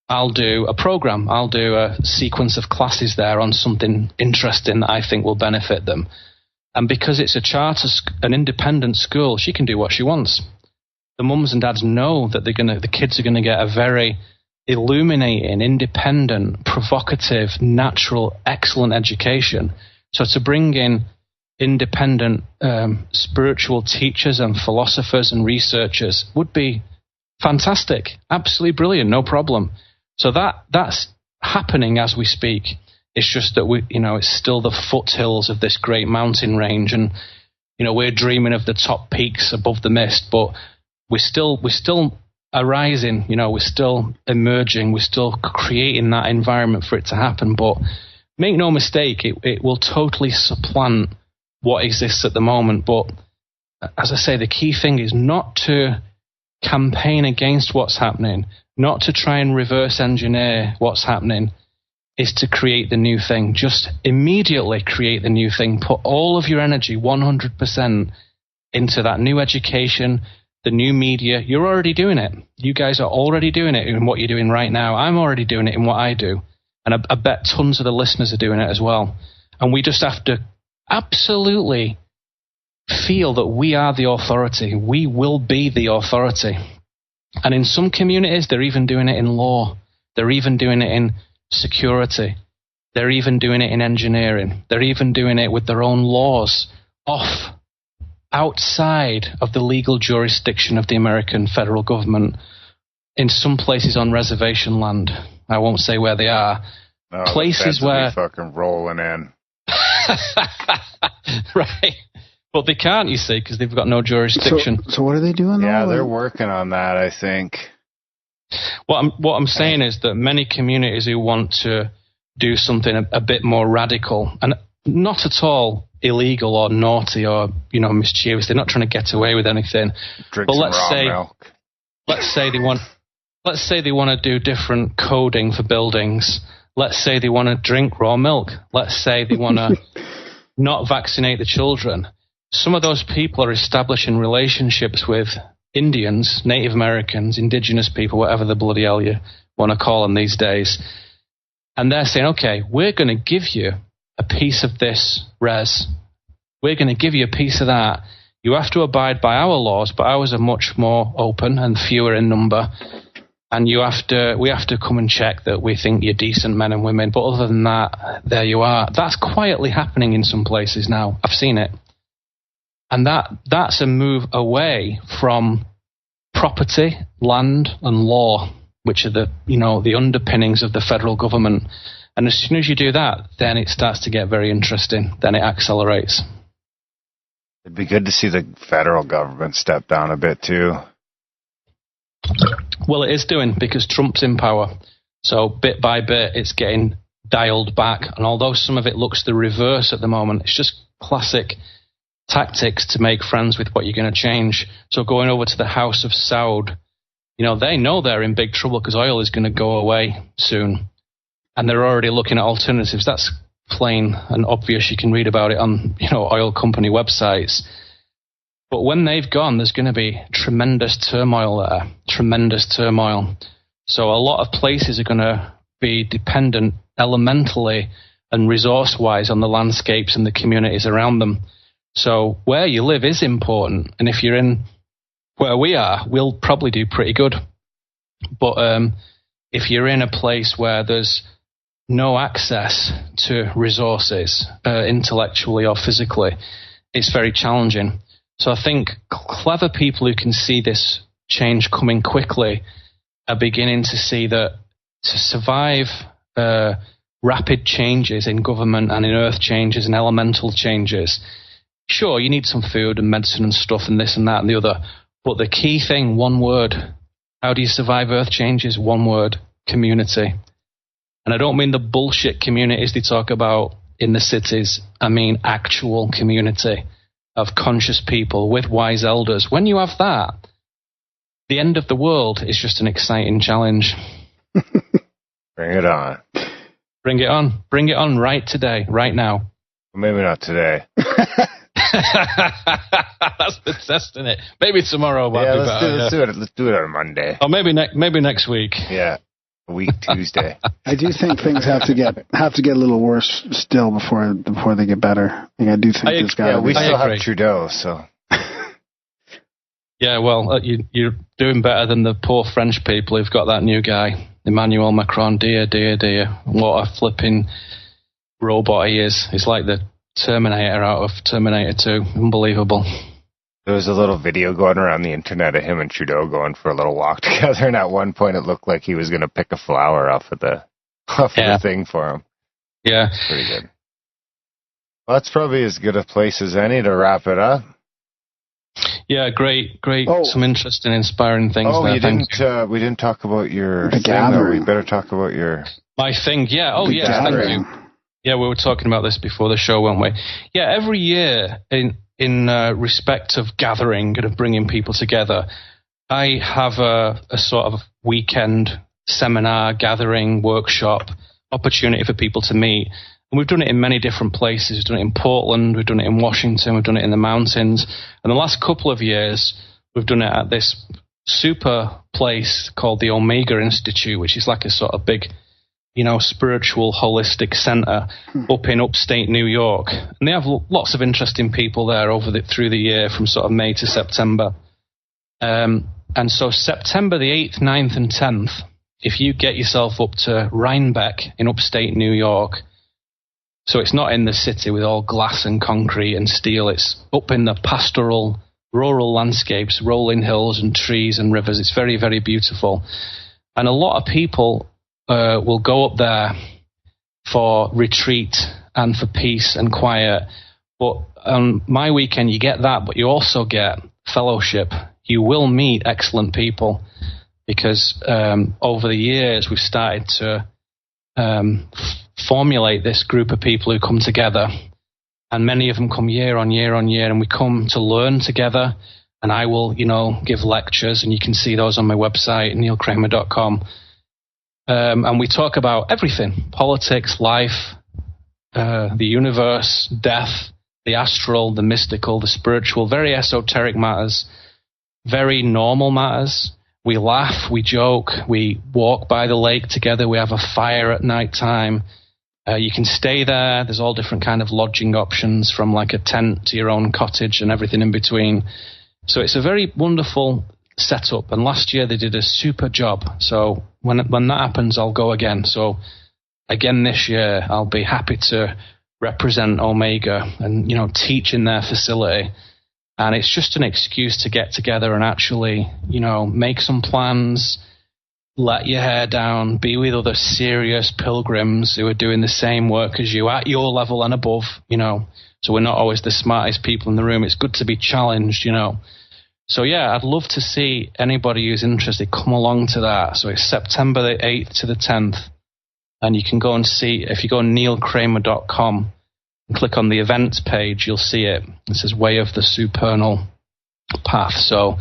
I'll do a program, I'll do a sequence of classes there on something interesting that I think will benefit them. And because it's an independent school, she can do what she wants. The mums and dads know that the kids are gonna get a very illuminating, independent, provocative, natural, excellent education. So to bring in independent spiritual teachers and philosophers and researchers would be fantastic, absolutely brilliant, no problem. So that's happening as we speak. It's just that it's still the foothills of this great mountain range, and we're dreaming of the top peaks above the mist, but we're still arising. We're still emerging. We're still creating that environment for it to happen. But make no mistake, it will totally supplant what exists at the moment. But as I say, the key thing is not to campaign against what's happening, not to try and reverse engineer what's happening. Is to create the new thing. Just immediately create the new thing. Put all of your energy, 100%, into that new education, the new media. You're already doing it. You guys are already doing it in what you're doing right now. I'm already doing it in what I do. And I bet tons of the listeners are doing it as well. And we just have to absolutely feel that we are the authority. We will be the authority. And in some communities, they're even doing it in law. They're even doing it in security. They're even doing it in engineering. They're even doing it with their own laws outside of the legal jurisdiction of the American federal government, in some places on reservation land. I won't say where they are. No, places where fucking rolling in. Right. But they can't, you see, because they've got no jurisdiction. So what are they doing? Yeah, they're working on that, I think. What I'm saying is that many communities who want to do something a bit more radical, and not at all illegal or naughty or mischievous, they're not trying to get away with anything. Drink but some raw milk. Let's say they want to do different coding for buildings. Let's say they want to drink raw milk. Let's say they want to not vaccinate the children. Some of those people are establishing relationships with Indians, Native Americans, indigenous people, whatever the bloody hell you want to call them these days. And they're saying, okay, we're going to give you a piece of this res. We're going to give you a piece of that. You have to abide by our laws, but ours are much more open and fewer in number. And we have to come and check that we think you're decent men and women. But other than that, there you are. That's quietly happening in some places now. I've seen it. And that's a move away from property, land, and law, which are the underpinnings of the federal government. And as soon as you do that, then it starts to get very interesting. Then it accelerates. It'd be good to see the federal government step down a bit too. Well, it is doing, because Trump's in power. So bit by bit, it's getting dialed back. And although some of it looks the reverse at the moment, it's just classic tactics to make friends with what you're going to change. So going over to the House of Saud, they know they're in big trouble because oil is going to go away soon. And they're already looking at alternatives. That's plain and obvious. You can read about it on, oil company websites. But when they've gone, there's going to be tremendous turmoil there. Tremendous turmoil. So a lot of places are going to be dependent elementally and resource-wise on the landscapes and the communities around them. So where you live is important. And if you're in where we are, we'll probably do pretty good. But if you're in a place where there's no access to resources, intellectually or physically, it's very challenging. So I think clever people who can see this change coming quickly are beginning to see that to survive rapid changes in government and in earth changes and elemental changes, sure, you need some food and medicine and stuff and this and that and the other. But the key thing, one word. How do you survive earth changes? One word: community. And I don't mean the bullshit communities they talk about in the cities. I mean actual community of conscious people with wise elders. When you have that, the end of the world is just an exciting challenge. Bring it on. Bring it on. Bring it on right today, right now. Maybe not today. That's the test, isn't it? Maybe tomorrow might be better. Let's do it on Monday. Or maybe next week. Yeah, a week Tuesday. I do think things have to get a little worse still before they get better. I do think there's got to be. We still have Trudeau, so. Yeah, well, you're doing better than the poor French people who've got that new guy, Emmanuel Macron. Dear. What a flipping robot he is. He's like the Terminator out of Terminator 2. Unbelievable. There was a little video going around the internet of him and Trudeau going for a little walk together, and at one point it looked like he was going to pick a flower off of the thing for him. Yeah. Pretty good. Well, that's probably as good a place as any to wrap it up. Yeah, great. Oh. Some interesting, inspiring things. Oh, there. We didn't talk about your the gathering. We better talk about my thing. Yeah. Oh, yes. Gathering. Thank you. Yeah, we were talking about this before the show, weren't we? Yeah, every year in respect of gathering and of bringing people together, I have a sort of weekend seminar, gathering, workshop, opportunity for people to meet. And we've done it in many different places. We've done it in Portland, we've done it in Washington, we've done it in the mountains. And the last couple of years, we've done it at this super place called the Omega Institute, which is like a sort of big, spiritual holistic center up in upstate New York. And they have lots of interesting people there through the year from sort of May to September. And so September the 8th, 9th, and 10th, if you get yourself up to Rhinebeck in upstate New York, so it's not in the city with all glass and concrete and steel, it's up in the pastoral, rural landscapes, rolling hills and trees and rivers. It's very, very beautiful. And a lot of people will go up there for retreat and for peace and quiet. But on my weekend, you get that, but you also get fellowship. You will meet excellent people because over the years, we've started to formulate this group of people who come together. And many of them come year on year on year, and we come to learn together. And I will, give lectures, and you can see those on my website, neilkramer.com. And we talk about everything: politics, life, the universe, death, the astral, the mystical, the spiritual, very esoteric matters, very normal matters. We laugh, we joke, we walk by the lake together, we have a fire at night time. You can stay there. There's all different kind of lodging options, from like a tent to your own cottage and everything in between. So it's a very wonderful setup. And last year they did a super job. So when that happens, I'll go again. So again this year, I'll be happy to represent Omega and, teach in their facility. And it's just an excuse to get together and actually, make some plans, let your hair down, be with other serious pilgrims who are doing the same work as you at your level and above, So we're not always the smartest people in the room. It's good to be challenged, So, yeah, I'd love to see anybody who's interested come along to that. So it's September the 8th to the 10th. And you can go and see, if you go on neilkramer.com and click on the events page, you'll see it. It says Way of the Supernal Path. So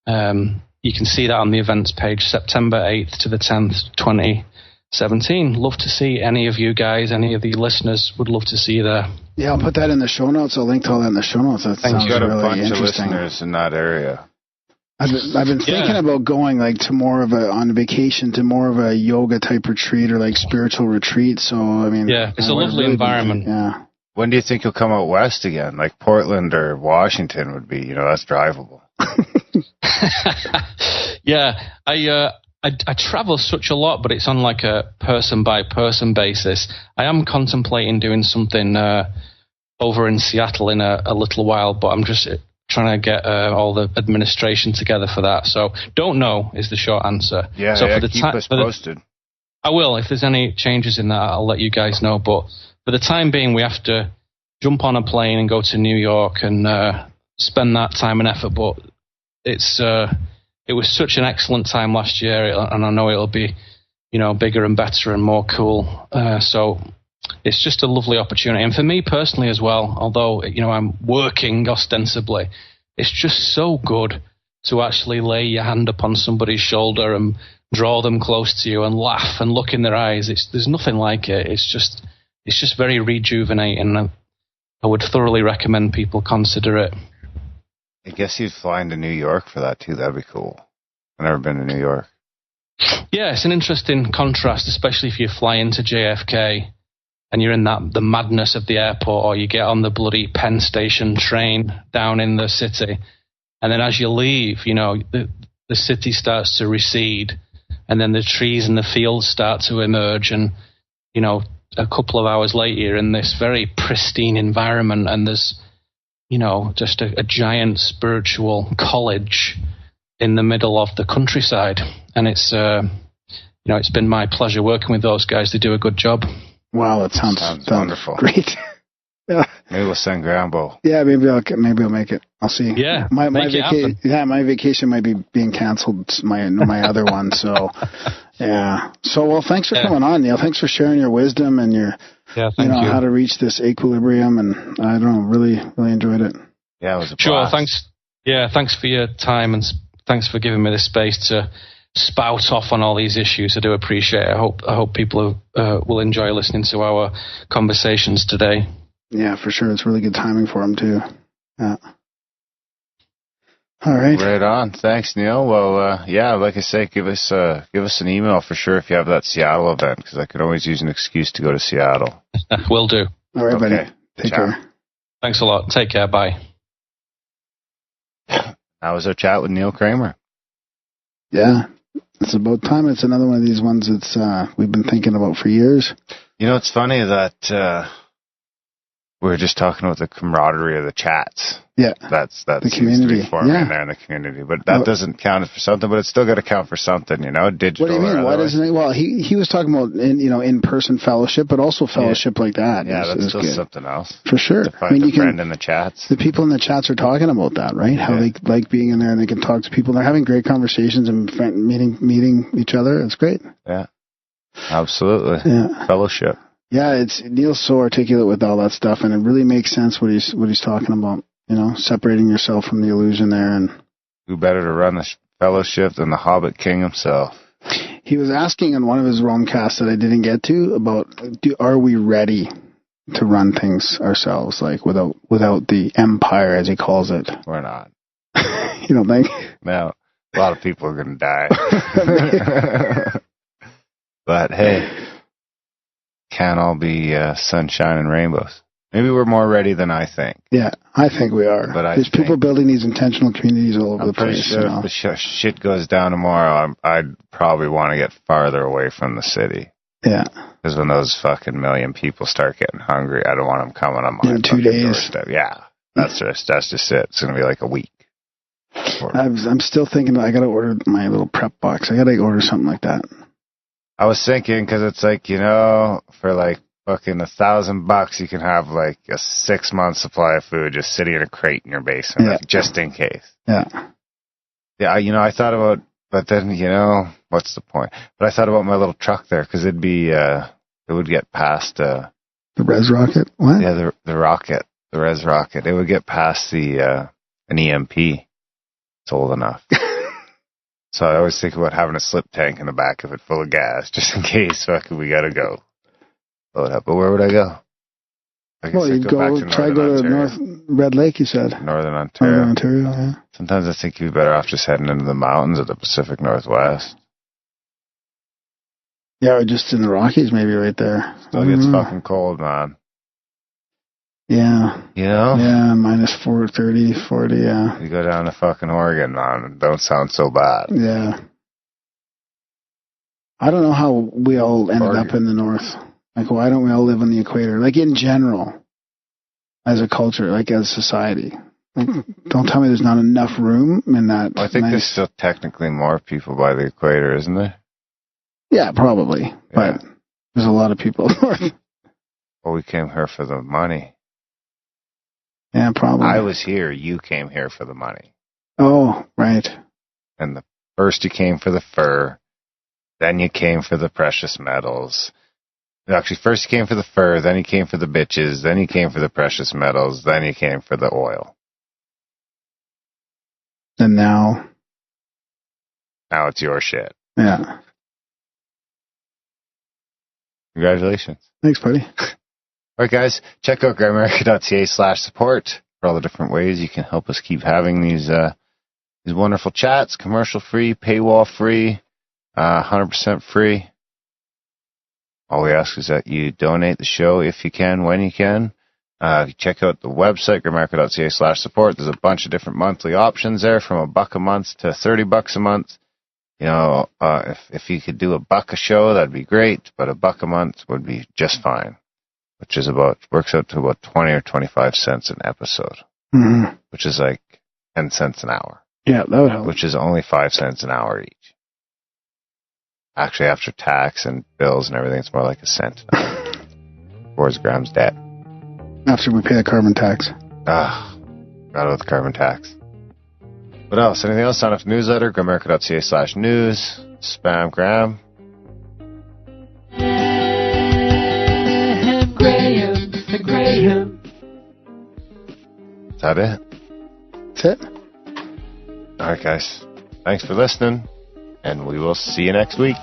you can see that on the events page, September 8th to the 10th, 2017. Love to see any of you guys, any of the listeners would love to see you there. Yeah, I'll put that in the show notes. I'll link to all that in the show notes. That sounds got a really bunch interesting. of listeners in that area. I've been thinking about going to more of on vacation to more of a yoga type retreat or spiritual retreat. So it's a lovely environment. Yeah. When do you think you'll come out west again? Like Portland or Washington would be. That's drivable. Yeah, I travel such a lot, but it's on a person by person basis. I am contemplating doing something over in Seattle in a little while, but I'm just trying to get all the administration together for that. So don't know is the short answer. Yeah, so for the keep us posted. I will. If there's any changes in that, I'll let you guys know. But for the time being, we have to jump on a plane and go to New York and spend that time and effort. But it was such an excellent time last year, and I know it'll be, bigger and better and more cool. So it's just a lovely opportunity. And for me personally as well, although, I'm working ostensibly, it's just so good to actually lay your hand upon somebody's shoulder and draw them close to you and laugh and look in their eyes. There's nothing like it. It's just very rejuvenating. I would thoroughly recommend people consider it. I guess you'd fly into New York for that too. That'd be cool. I've never been to New York. Yeah, it's an interesting contrast, especially if you fly into JFK and you're in the madness of the airport, or you get on the bloody Penn Station train down in the city. And then as you leave, the city starts to recede, and then the trees and the fields start to emerge. And, a couple of hours later, you're in this very pristine environment, and there's, just a giant spiritual college in the middle of the countryside. And it's, it's been my pleasure working with those guys. They do a good job. Wow, that sounds wonderful. Great. Yeah. Maybe we'll send Grambo. Yeah, maybe I'll make it. I'll see. Yeah, my vacation might be being canceled. My other one. So, yeah. So, well, thanks for coming on, Neil. Thanks for sharing your wisdom and your, thank you. how to reach this equilibrium. And I don't know, really, really enjoyed it. Yeah, it was a blast. Sure. Thanks. Yeah, thanks for your time and thanks for giving me the space to spout off on all these issues. I do appreciate it. I hope people will enjoy listening to our conversations today. Yeah, for sure. It's really good timing for them too. Yeah. All right. Right on. Thanks, Neil. Well, like I say, give us an email for sure if you have that Seattle event, because I could always use an excuse to go to Seattle. Will do. All right, buddy. Take care. Thanks a lot. Take care. Bye. That was our chat with Neil Kramer. Yeah, it's about time. It's another one of these ones that's we've been thinking about for years. It's funny that we were just talking about the camaraderie of the chats. Yeah, that's the community forming there in the community, but that doesn't count for something. But it's still got to count for something, Digital. What do you mean? Why doesn't it? Well, he was talking about in-person fellowship, but also fellowship like that. Yeah, that's still good. Something else for sure. To find a friend in the chats. The people in the chats are talking about that, right? How they like being in there and they can talk to people. They're having great conversations and meeting each other. It's great. Yeah, absolutely. Yeah, fellowship. Yeah, Neil's so articulate with all that stuff, and it really makes sense what he's talking about. Separating yourself from the illusion there. And who better to run the fellowship than the Hobbit King himself? He was asking in one of his Roamcasts that I didn't get to about, are we ready to run things ourselves, like without the empire, as he calls it? We're not. You don't think? No. A lot of people are going to die. But hey, can't all be sunshine and rainbows. Maybe we're more ready than I think. Yeah, I think we are. But there's people building these intentional communities all over the place. Sure if the shit goes down tomorrow, I'd probably want to get farther away from the city. Yeah. Because when those fucking million people start getting hungry, I don't want them coming on my 2 days. doorstep. Yeah. That's just it. It's going to be like a week. I'm still thinking I got to order my little prep box. I got to order something like that. I was thinking, because it's like, you know, for like fucking $1,000, you can have like a 6-month supply of food just sitting in a crate in your basement, like, just in case. Yeah. Yeah, you know, I thought about, but then, you know, what's the point? But I thought about my little truck there, because it'd be, it would get past... the res rocket? What? Yeah, the rocket, the res rocket. It would get past an EMP. It's old enough. So I always think about having a slip tank in the back of it full of gas, just in case we gotta go. Fill it up. But where would I go? I guess You'd go to North Red Lake, you said. Northern Ontario. Northern Ontario, yeah. Sometimes I think you'd be better off just heading into the mountains of the Pacific Northwest. Yeah, or just in the Rockies, maybe right there. Still gets fucking cold, man. Yeah. You know? Yeah, minus 30, 40, yeah. You go down to fucking Oregon, man. It don't sound so bad. Yeah. I don't know how we all ended up in the north. Like, why don't we all live on the equator? Like, in general, as a culture, like, as society. Like, don't tell me there's not enough room in that. Well, I think there's still technically more people by the equator, isn't there? Yeah, probably. Yeah. But there's a lot of people north. Well, we came here for the money. Yeah, probably. I was here. You came here for the money. Oh, right. And first you came for the fur. Then you came for the precious metals. Actually, first you came for the fur. Then you came for the bitches. Then you came for the precious metals. Then you came for the oil. And now? Now it's your shit. Yeah. Congratulations. Thanks, buddy. All right, guys, check out grimerica.ca/support for all the different ways you can help us keep having these wonderful chats, commercial-free, paywall-free, 100% free. All we ask is that you donate the show if you can, when you can. Check out the website, grimerica.ca/support. There's a bunch of different monthly options there, from $1 a month to $30 a month. You know, if you could do $1 a show, that'd be great, but $1 a month would be just fine. Which is works out to about 20 or 25 cents an episode, which is like 10 cents an hour. Yeah, that would help. Which is only 5 cents an hour each. Actually, after tax and bills and everything, it's more like 1 cent an hour. Towards Graham's debt. After we pay the carbon tax. Forgot about the carbon tax. What else? Anything else? Sign up for newsletter, grimerica.ca/news. Spam Graham. Graham. Is that it? That's it. All right, guys. Thanks for listening, and we will see you next week.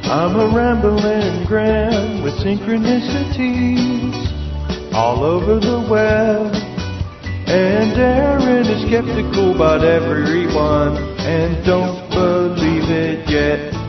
I'm a rambling gram with synchronicities all over the web. And Aaron is skeptical about everyone and don't believe it yet.